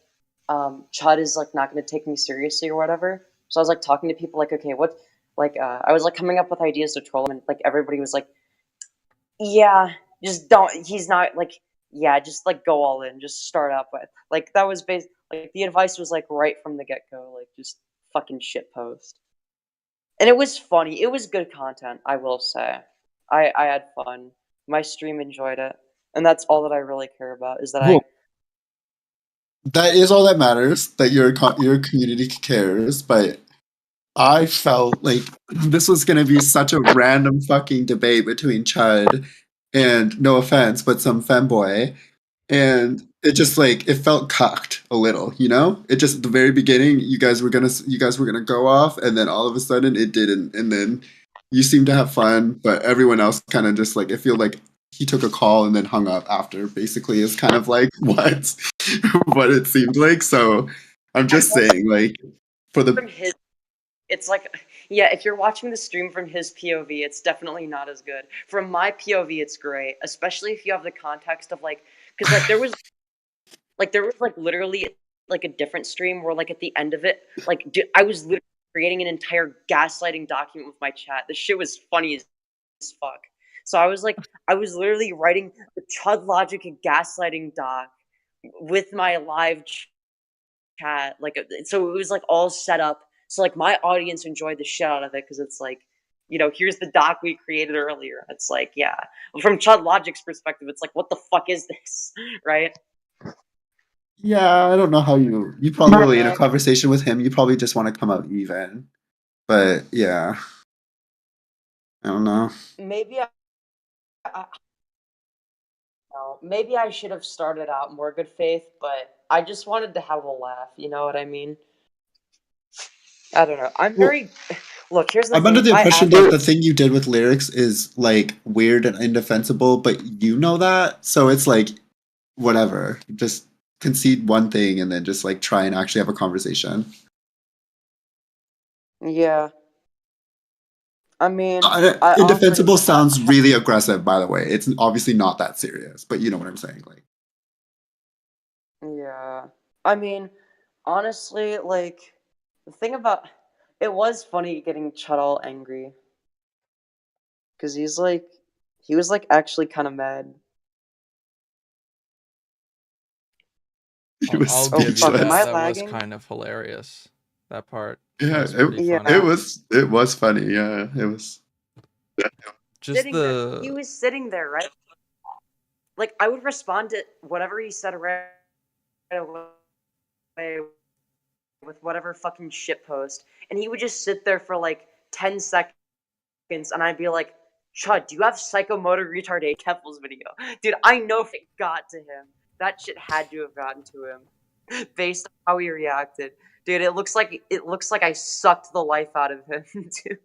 Chud is, like, not going to take me seriously or whatever. So I was, like, talking to people, like, okay, what, like, I was, like, coming up with ideas to troll him, and, like, everybody was like, yeah, just don't, he's not, like, yeah, just, like, go all in, just start up with. Like, that was like, the advice was, like, right from the get-go, like, just fucking shitpost. And it was funny. It was good content, I will say. I had fun. My stream enjoyed it. And that's all that I really care about, is that That is all that matters, that your community cares, but I felt like this was going to be such a random fucking debate between Chud and, no offense, but some femboy. And it just like, it felt cocked a little, you know? It just, at the very beginning, you guys were gonna go off, and then all of a sudden it didn't. And then you seemed to have fun, but everyone else kind of just like, I feel like he took a call and then hung up after, basically, is kind of like what it seemed like. So I'm just saying, like, for the from his, it's like, yeah, if you're watching the stream from his POV, it's definitely not as good. From my POV, it's great, especially if you have the context of, like, because, like, there was literally, like, a different stream where, like, at the end of it, like, I was literally creating an entire gaslighting document with my chat. This shit was funny as fuck. So I was literally writing the Chud Logic and gaslighting doc with my live chat. Like, so it was, like, all set up. So, like, my audience enjoyed the shit out of it, because it's like, you know, here's the doc we created earlier. It's like, yeah. From Chud Logic's perspective, it's like, what the fuck is this? Right? Yeah, I don't know how you probably, in a conversation with him, you probably just want to come out even. But yeah, I don't know. Maybe maybe I should have started out more good faith, but I just wanted to have a laugh. You know what I mean? I don't know. I'm very look. Here's the I'm thing. under the impression that the thing you did with lyrics is like weird and indefensible, but you know that, so it's like whatever. Just concede one thing and then just like try and actually have a conversation. Yeah. I mean, indefensible sounds really aggressive, by the way. It's obviously not that serious, but you know what I'm saying, like. Yeah. I mean, honestly, like, the thing about it was funny getting Chud all angry, because he was like actually kind of mad. I'll give you that. That was kind of hilarious. That part. Yeah, was pretty funny. it was funny. Yeah, it was. Just he was sitting there, right? Like, I would respond to whatever he said right away with whatever fucking shitpost, and he would just sit there for like 10 seconds, and I'd be like, Chud, do you have psychomotor retardation? Keffel's video. Dude, I know if it got to him. That shit had to have gotten to him based on how he reacted. Dude, it looks like I sucked the life out of him, dude.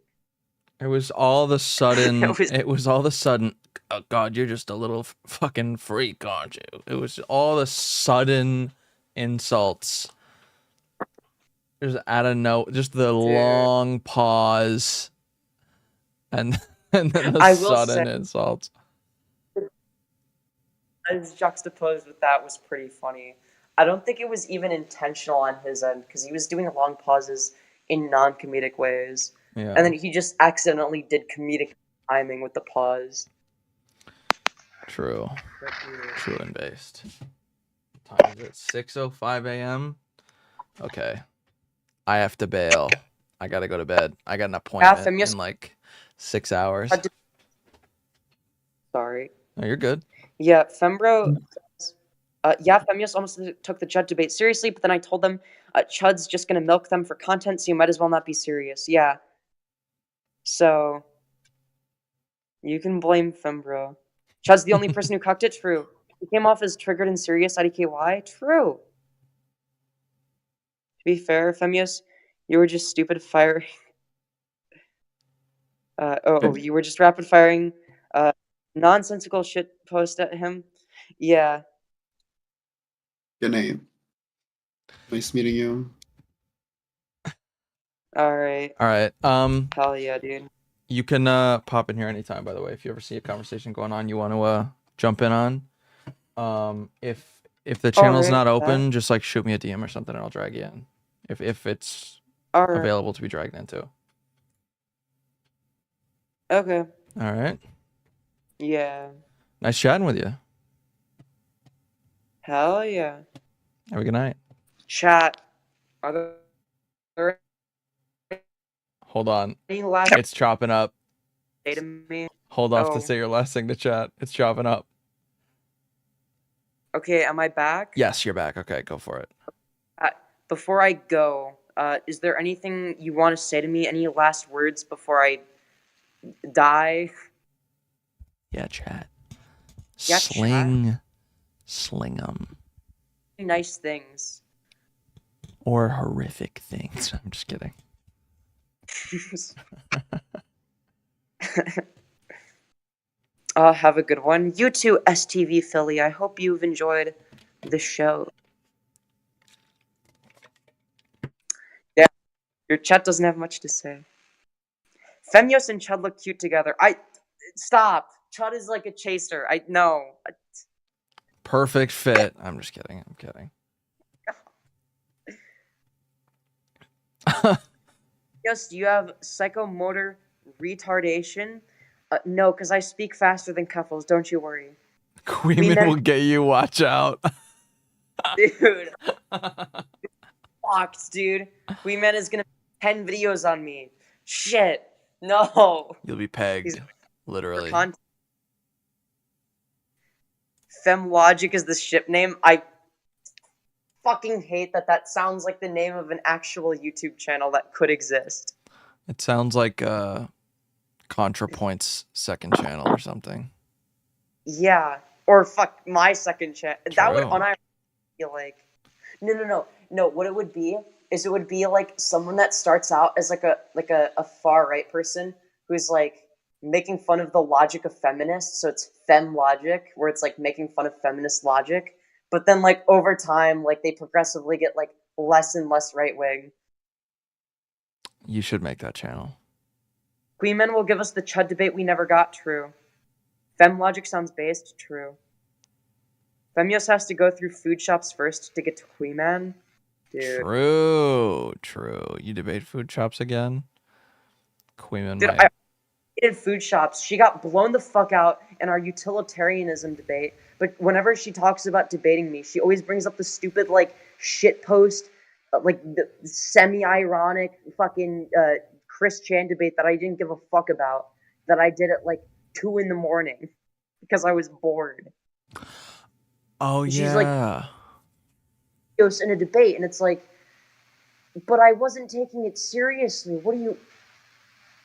It was all of a sudden. It was all of a sudden. Oh God, you're just a little fucking freak, aren't you? It was all the sudden insults. Just out of just the long pause, and then the sudden insults. As juxtaposed with that was pretty funny. I don't think it was even intentional on his end, because he was doing long pauses in non-comedic ways. Yeah. And then he just accidentally did comedic timing with the pause. True. True and based. time is it? 6:05 a.m. Okay. I have to bail. I gotta go to bed. I got an appointment in like 6 hours. Sorry. No, you're good. Yeah, Fembro. Yeah, Femius almost took the Chud debate seriously, but then I told them Chud's just gonna milk them for content, so you might as well not be serious. Yeah. So you can blame Fembro. Chud's the only person who cucked it. True. He came off as triggered and serious. IDKY. True. To be fair, Femius, you were just stupid firing. You were just rapid firing nonsensical shit post at him. Yeah. Good name. Nice meeting you. All right. Hell yeah, dude. You can pop in here anytime, by the way, if you ever see a conversation going on you want to jump in on. If the channel's not open, just like shoot me a DM or something and I'll drag you in. If it's available to be dragged into. Okay. All right. Yeah. Nice chatting with you. Hell yeah. Have a good night. Chat. Are there Hold on. any last It's chopping up. say to me? Hold off to say your last thing to chat. It's chopping up. Okay, am I back? Yes, you're back. Okay, go for it. Before I go, is there anything you want to say to me? Any last words before I die? Yeah, chat. Yeah, Sling them. Nice things. Or horrific things. I'm just kidding. Have a good one. You too, STV Philly. I hope you've enjoyed the show. Yeah, your chat doesn't have much to say. Femios and Chud look cute together. Stop. Chud is like a chaser. I know. Perfect fit. I'm just kidding. I'm kidding. Yes, do you have psychomotor retardation? No, because I speak faster than Cuffles. Don't you worry. Queeman will get you. Watch out. Dude. Fucked, dude. Queeman is gonna make 10 videos on me. Shit. No. You'll be pegged. Literally. FemLogic is the ship name. I fucking hate that sounds like the name of an actual YouTube channel that could exist. It sounds like ContraPoint's second channel or something. Yeah. Or fuck my second channel. That would feel like. No. What it would be is it would be like someone that starts out as like a far right person who's like making fun of the logic of feminists. So it's FemLogic, where it's like making fun of feminist logic. But then like over time, like they progressively get like less and less right wing. You should make that channel. Queeman will give us the Chud debate we never got. True. FemLogic sounds based. True. Femios has to go through food shops first to get to Queeman. Dude. True. You debate food shops again? Queeman Dude, might. I hated food shops. She got blown the fuck out in our utilitarianism debate. But whenever she talks about debating me, she always brings up the stupid, like, shit post, like, the semi-ironic fucking Chris Chan debate that I didn't give a fuck about, that I did at, like, 2 in the morning because I was bored. Oh, yeah. She's like, in a debate, and it's like, but I wasn't taking it seriously. What do you...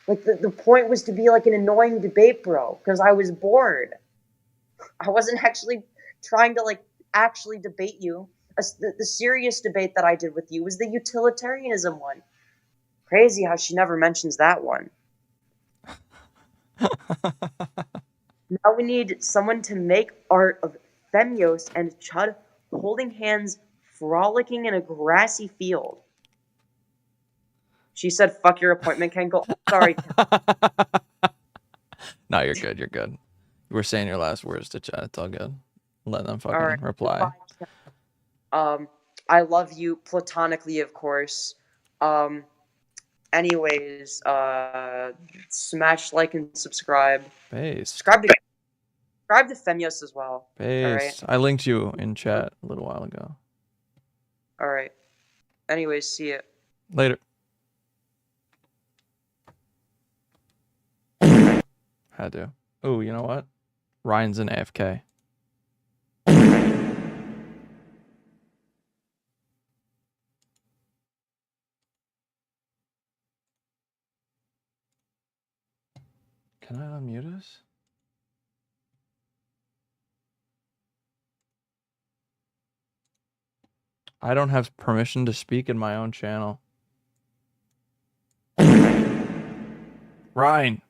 Like, the point was to be, like, an annoying debate, bro, because I was bored. I wasn't actually trying to, like, actually debate you. The serious debate that I did with you was the utilitarianism one. Crazy how she never mentions that one. Now we need someone to make art of Femios and Chud holding hands, frolicking in a grassy field. She said, fuck your appointment, Cankle. Sorry. No, you're good. You're good. You were saying your last words to chat. It's all good. Let them fucking reply. I love you platonically, of course. Anyways, smash like and subscribe. Base. Subscribe to Subscribe to Femios as well. Peace. Alright? I linked you in chat a little while ago. Alright. Anyways, see ya. Later. Had to. Oh, you know what? Ryan's an AFK. Can I unmute us? I don't have permission to speak in my own channel. Ryan.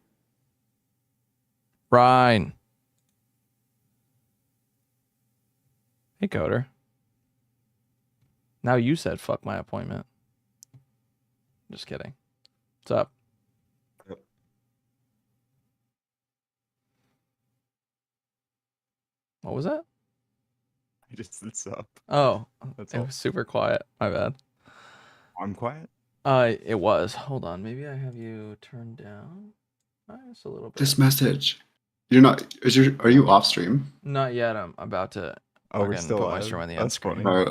Ryan. Hey, Coder. Now you said fuck my appointment. Just kidding. What's up? What was that? I just said sup. Oh, That's it all. was super quiet. My bad. I'm quiet? It was. Hold on. Maybe I have you turned down just a little bit. This message. You're not. Are you off stream? Not yet. I'm about to. Oh, we're still put my live? stream on the end That's screen. funny.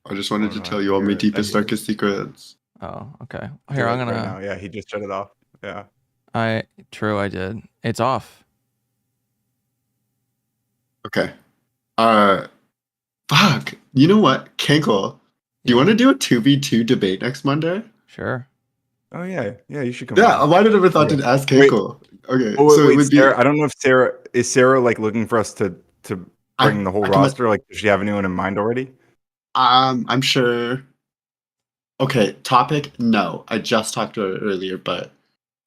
I just wanted to no, tell I you all hear my it. deepest, I hear it. darkest secrets. Oh, okay. Do Here, it I'm gonna. right now. Yeah, he just shut it off. Yeah. True, I did. It's off. Okay. Fuck. You know what, Cankle? Do you want to do a 2v2 debate next Monday? Sure. Oh yeah, yeah. You should come. Yeah. on. Why did I ever thought Yeah. to ask Wait. Cankle? Okay. Oh, so wait, it would Sarah, be. I don't know if Sarah like looking for us to bring the whole I can- roster. Like, does she have anyone in mind already? I'm sure. Okay. Topic? No. I just talked to her earlier, but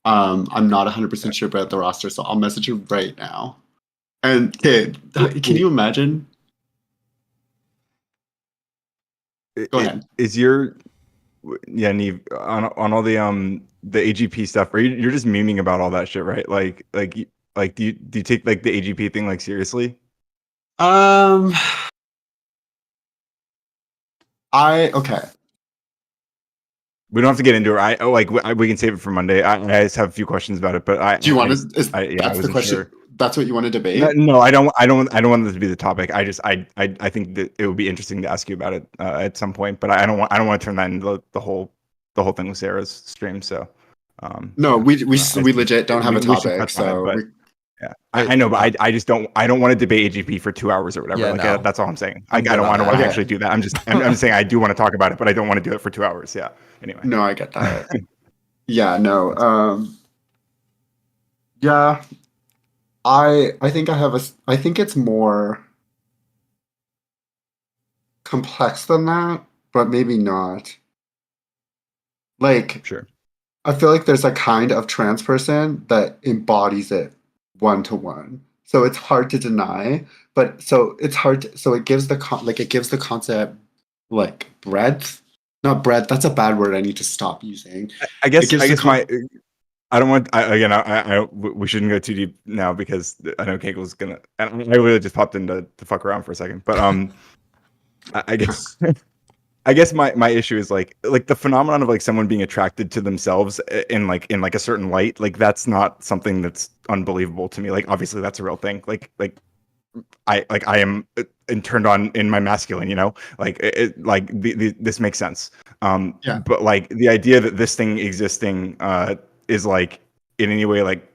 I'm not 100% sure about the roster, so I'll message her right now. And kid, can you imagine? Go ahead. Is your Neve on all the AGP stuff? Or you're just memeing about all that shit, right? Like do you take like the AGP thing like seriously? Okay. We don't have to get into it. We can save it for Monday. I just have a few questions about it, but Do you want to? to? I That's the wasn't question. sure. That's what you want to debate? No, I don't want this to be the topic. I think that it would be interesting to ask you about it at some point, but I don't want to turn that into the whole thing with Sarah's stream. So, No, we legit don't have a we should topic, touch on it, so but yeah, I know, but I just don't want to debate AGP for 2 hours or whatever. Yeah, like no. that's all I'm saying. I'm I good don't on want to that. actually do that. I'm just saying I do want to talk about it, but I don't want to do it for 2 hours. Yeah. Anyway. No, I get that. Yeah, no. Yeah. I think I think it's more complex than that, but maybe not. Like, sure. I feel like there's a kind of trans person that embodies it one to one. So it's hard to deny, but so it's hard to, so it gives the concept like breadth. Not breadth, that's a bad word I need to stop using. I guess It gives the I don't want. We shouldn't go too deep now because I know Kankle's gonna. And I really just popped in to fuck around for a second, but I guess I guess my issue is like the phenomenon of like someone being attracted to themselves in a certain light. Like that's not something that's unbelievable to me. Like obviously that's a real thing. Like I am turned on in my masculine. You know, like this makes sense. Yeah. But like the idea that this thing existing is like in any way like,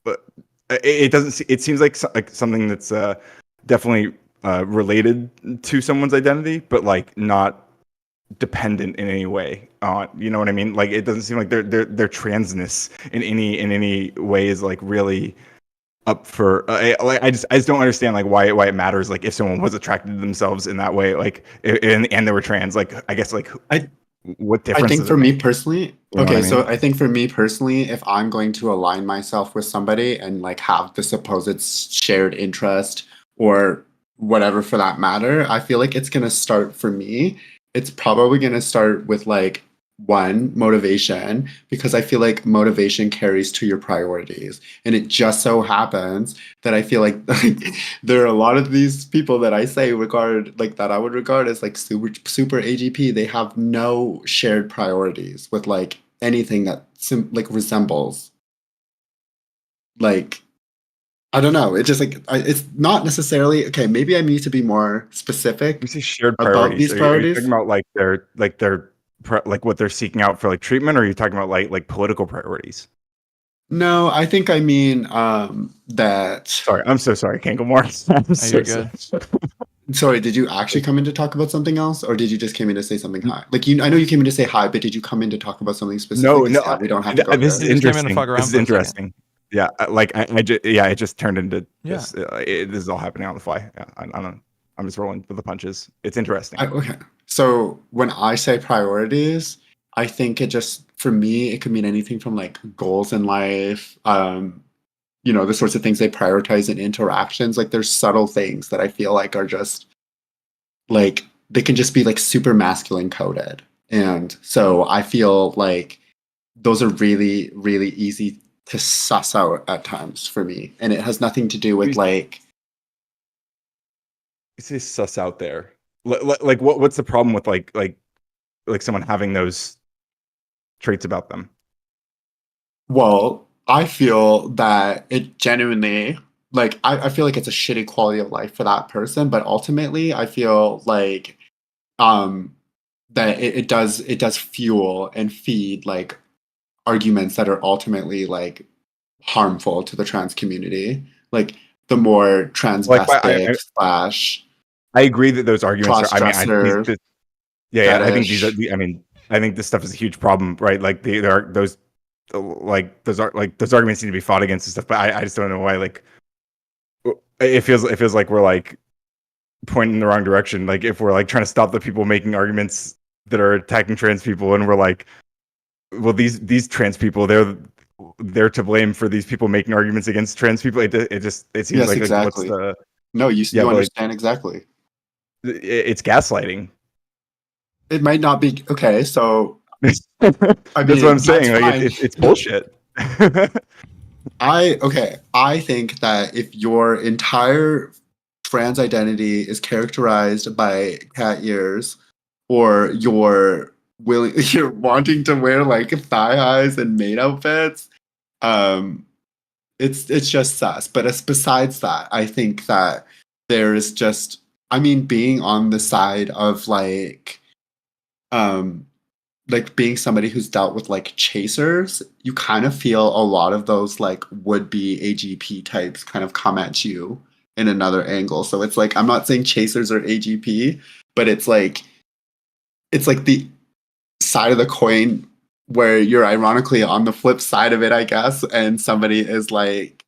but it doesn't. It seems like something that's definitely related to someone's identity, but like not dependent in any way on. You know what I mean? Like it doesn't seem like their transness in any way is like really up for I just don't understand like why it matters like if someone was attracted to themselves in that way like and they were trans like I guess like what difference I think does for it me make? personally, You know what okay, I so mean? I think for me personally, if I'm going to align myself with somebody and like have the supposed shared interest or whatever for that matter, I feel like it's going to start for me. It's probably going to start with like one, motivation, because I feel like motivation carries to your priorities. And it just so happens that I feel like there are a lot of these people that I say regard like that I would regard as like super AGP. They have no shared priorities with like anything that like resembles like I don't know. It just like it's not necessarily okay. Maybe I need to be more specific. You say shared about priorities. these Are you priorities. talking about like what they're seeking out for like treatment, or are you talking about like political priorities? No, I think I mean that. Sorry, I'm so sorry, Canklemore. I'm so you're good. sorry. Sorry, did you actually come in to talk about something else, or did you just came in to say something hi? Like I know you came in to say hi, but did you come in to talk about something specific? No, we don't have to go this there. is interesting. This is interesting. Yeah, it just turned into this. This is all happening on the fly. Yeah, I'm just rolling with the punches. It's interesting. Okay, so when I say priorities, I think it just for me it could mean anything from like goals in life, the sorts of things they prioritize in interactions. Like there's subtle things that I feel like are just like they can just be like super masculine coded, and so I feel like those are really really easy to suss out at times for me, and it has nothing to do with like. You say suss out there. Like what's the problem with like someone having those traits about them? Well, I feel that it genuinely like I feel like it's a shitty quality of life for that person, but ultimately I feel like that it does fuel and feed like arguments that are ultimately like harmful to the trans community. Like the more transvestic slash I agree that those arguments are. I cross-dresser, think I think these are. fetish. I think this stuff is a huge problem, right? Like there are those, those arguments need to be fought against and stuff. But I just don't know why. Like it feels like we're like pointing in the wrong direction. Like if we're like trying to stop the people making arguments that are attacking trans people, and we're like, well, these trans people, they're to blame for these people making arguments against trans people. It seems Yes, like exactly. what's the No, you understand exactly. It's gaslighting. It might not be okay. So that's what I'm saying. Like it's bullshit. I think that if your entire trans identity is characterized by cat ears, or you're wanting to wear like thigh highs and maid outfits, it's just sus. But besides that, I think that there is just, I mean, being on the side of like being somebody who's dealt with like chasers, you kind of feel a lot of those like would-be AGP types kind of come at you in another angle. So it's like, I'm not saying chasers are AGP, but it's like the side of the coin where you're ironically on the flip side of it, I guess, and somebody is like,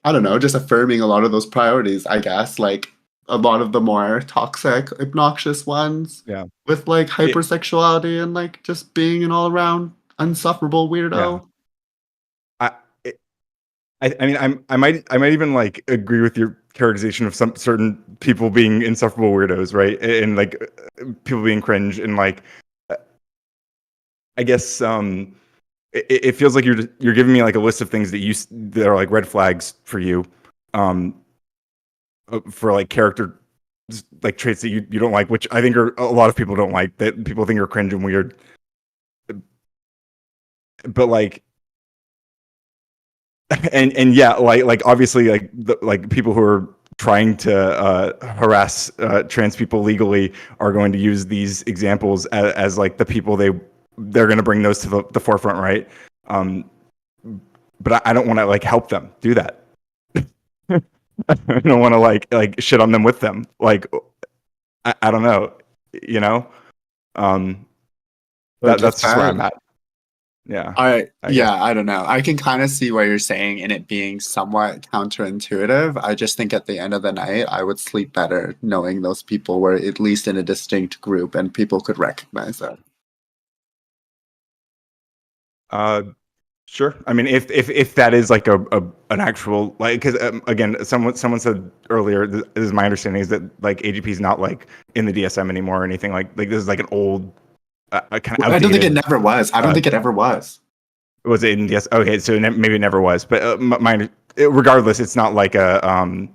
I don't know, just affirming a lot of those priorities, I guess, like a lot of the more toxic, obnoxious ones. Yeah. With like hypersexuality and like just being an all around insufferable weirdo. Yeah. I mean, I might even like agree with your characterization of some certain people being insufferable weirdos, right? And like people being cringe, and like I guess it feels like you're giving me like a list of things that are like red flags for you, for like character, like traits that you don't like, which I think are a lot of people don't like, that people think are cringe and weird. But like, and yeah, like obviously like people who are trying to harass trans people legally are going to use these examples as like the people they're going to bring those to the forefront, right? But I don't want to like help them do that. I don't want to like shit on them with them. Like I don't know, you know. That's just where I'm at. Yeah. I don't know. I can kind of see what you're saying in it being somewhat counterintuitive. I just think at the end of the night, I would sleep better knowing those people were at least in a distinct group and people could recognize it. Sure. I mean, if that is like an actual, like, because again, someone said earlier, this is my understanding, is that like AGP is not like in the DSM anymore or anything. Like this is like an old kind of outdated. I don't think it never was. I don't think it ever was. Was it in DS? Okay, so maybe it never was. But regardless, it's not like a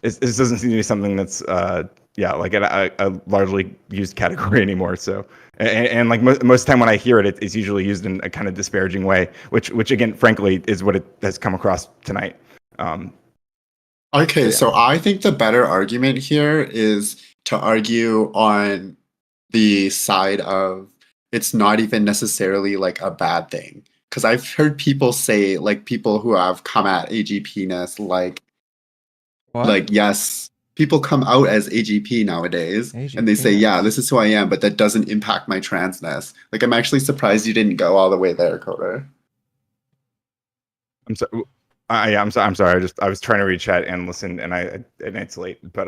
it doesn't seem to be something that's like a largely used category anymore. So and like most of the time when I hear it, it's usually used in a kind of disparaging way, which again, frankly, is what it has come across tonight. Okay, so I think the better argument here is to argue on the side of it's not even necessarily like a bad thing. Because I've heard people say, like people who have come at AGP-ness, like yes, people come out as AGP nowadays, and they say, yeah, this is who I am, but that doesn't impact my transness. Like I'm actually surprised you didn't go all the way there, Coder. I'm sorry. I'm sorry. I was trying to read chat and listen, and it's late. But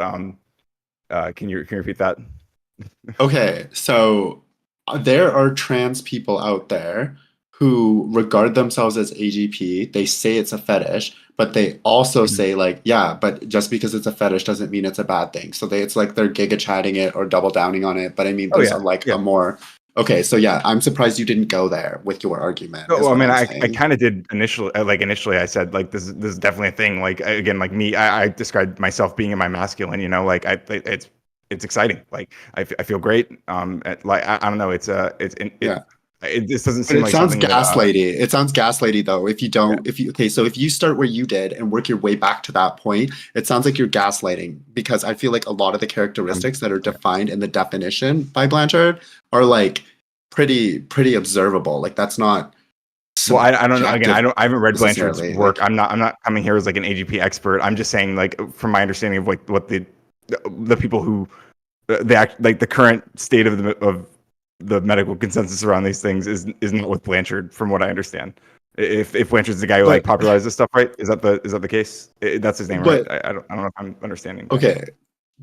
can you repeat that? Okay, so there are trans people out there who regard themselves as AGP. They say it's a fetish, but they also say like, yeah, but just because it's a fetish doesn't mean it's a bad thing. So it's like they're giga chatting it or double downing on it. But I mean, there's a more. Okay, so yeah, I'm surprised you didn't go there with your argument. Well, I mean, I kind of did initially. Initially, I said like this is definitely a thing. Like again, like me, I described myself being in my masculine. You know, like it's exciting. Like I feel great. Like I don't know. This doesn't seem like sounds something gaslighty. It sounds gaslighty though. If you don't, so if you start where you did and work your way back to that point, it sounds like you're gaslighting because I feel like a lot of the characteristics that are defined in the definition by Blanchard are like pretty observable. Like that's not. Well, I don't know. Again, I haven't read Blanchard's work. Like, I'm not coming here as like an AGP expert. I'm just saying like from my understanding of like what the people who the current state of the medical consensus around these things is not with Blanchard, from what I understand. If Blanchard's the guy who like popularized this stuff, right? Is that the case? That's his name, right? I don't know if I'm understanding. Okay,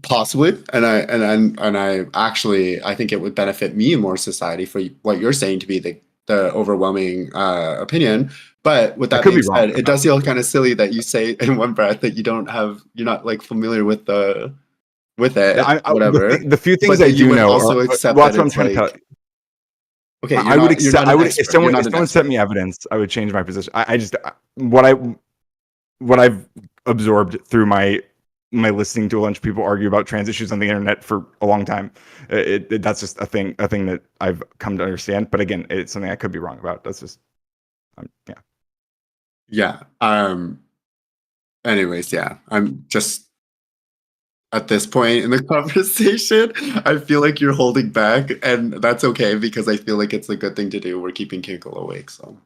possibly, and I actually I think it would benefit me in more society for what you're saying to be the overwhelming opinion. But with that being said, it does feel kind of silly that you say in one breath that you're not like familiar with it. Whatever. The few things I do know also accept that it's like. Okay, I would accept. If someone sent me evidence, I would change my position. I just what I've absorbed through my listening to a bunch of people argue about trans issues on the internet for a long time. That's just a thing that I've come to understand. But again, it's something I could be wrong about. That's just yeah. Anyways, yeah. I'm just. At this point in the conversation, I feel like you're holding back, and that's okay because I feel like it's a good thing to do. We're keeping Kinkle awake, so.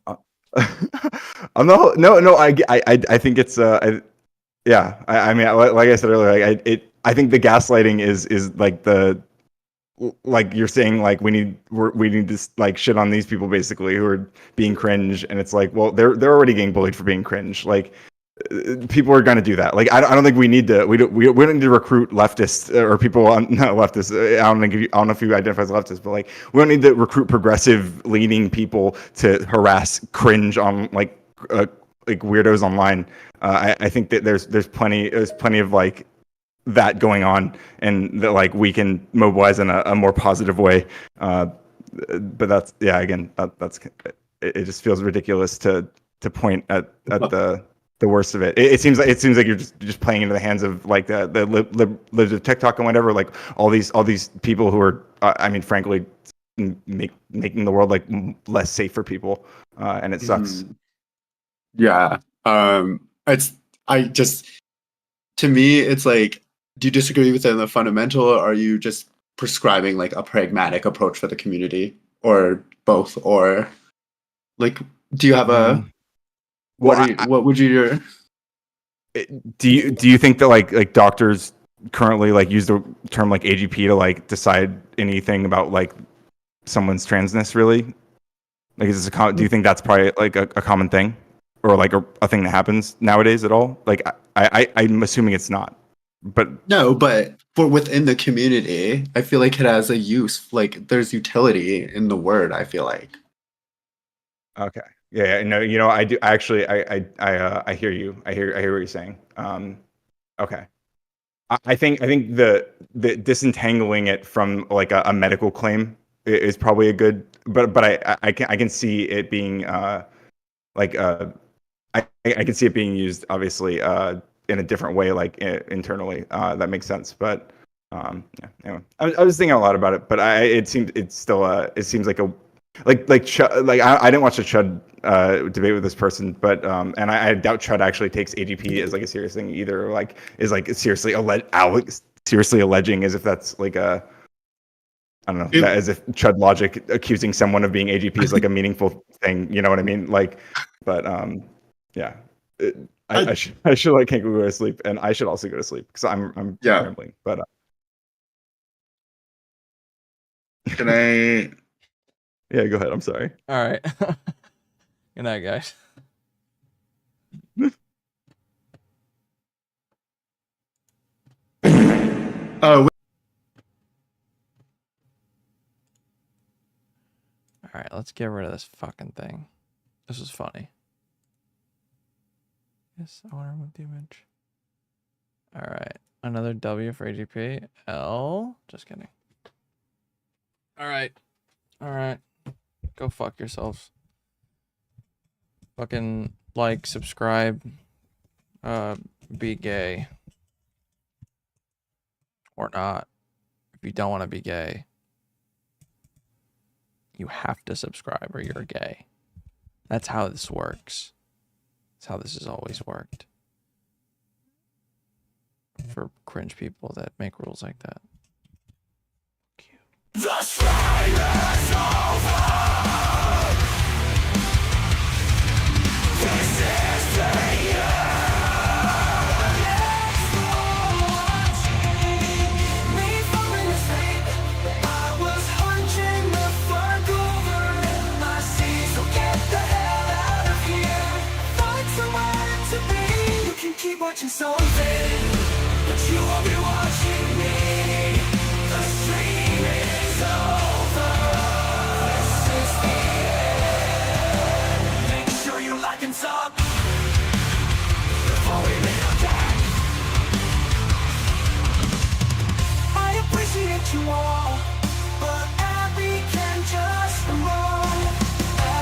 No. I think it's yeah. I mean, like I said earlier, I think the gaslighting is like you're saying like we need to like shit on these people basically who are being cringe, and it's like, well, they're already getting bullied for being cringe, like. People are going to do that. Like, I don't think we need to. We don't need to recruit leftists or people not leftists. I don't know if you identify as leftists, but like, we don't need to recruit progressive leaning people to harass cringe on like weirdos online. I think that there's plenty of like that going on, and that like we can mobilize in a more positive way. But that's again, that's it. Just feels ridiculous to point at the worst of it. It seems like you're just playing into the hands of like the libs of TikTok and whatever. Like all these people who are, I mean, frankly, making the world like less safe for people, and it sucks. Yeah. To me, it's like, do you disagree with it in the fundamental, or are you just prescribing like a pragmatic approach for the community, or both, or like, do you have a what would you do you think that like doctors currently like use the term like AGP to like decide anything about like someone's transness, really? Like, is this do you think that's probably like a common thing, or like a thing that happens nowadays at all? Like I'm assuming it's not, but no, but for within the community, I feel like it has a use. Like there's utility in the word, I feel like. Okay. Yeah, no, you know, I do actually. I hear you. I hear what you're saying. Okay. I think the disentangling it from like a medical claim is probably a good. But I can see it being I can see it being used obviously in a different way, like internally. That makes sense. But yeah. Anyway, I was thinking a lot about it, but it seems like I didn't watch the Chud debate with this person, but and I doubt Chud actually takes AGP as like a serious thing either. Or, like is like seriously alleging as if that's like a I don't know, as if Chud logic accusing someone of being AGP is like a meaningful thing. You know what I mean? Like, but yeah. I should like can't go to sleep, and I should also go to sleep because I'm rambling. But can I? Yeah, go ahead. I'm sorry. All right. Good night, guys. Oh. All right, let's get rid of this fucking thing. This is funny. Yes, I want to remove the image. All right, another W for AGP. L. Just kidding. All right. Go fuck yourselves. Fucking like, subscribe, be gay. Or not. If you don't want to be gay, you have to subscribe or you're gay. That's how this works. That's how this has always worked. For cringe people that make rules like that. The strain is over. This is the end. Me falling asleep. I was hunching the fuck over in my seat. So get the hell out of here. Find somewhere to be. You can keep watching something, but you won't be watching me. The stream is over. This is the end. Make sure you like and sub before we meet again. I appreciate you all, but Abby can just roll.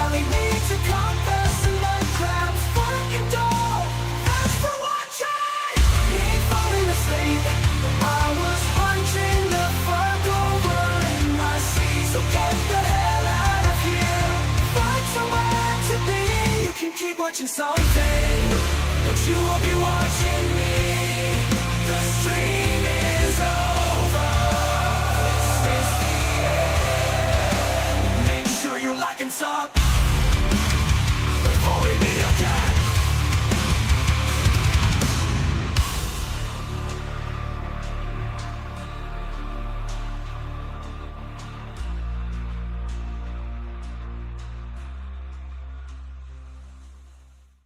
Ellie needs a compass and my crab's fucking doll. Thanks for watching. Me falling asleep. I was hunching the fuck over in my seat. So get the hell out of here. Find somewhere to be. You can keep watching something, but you won't be watching me.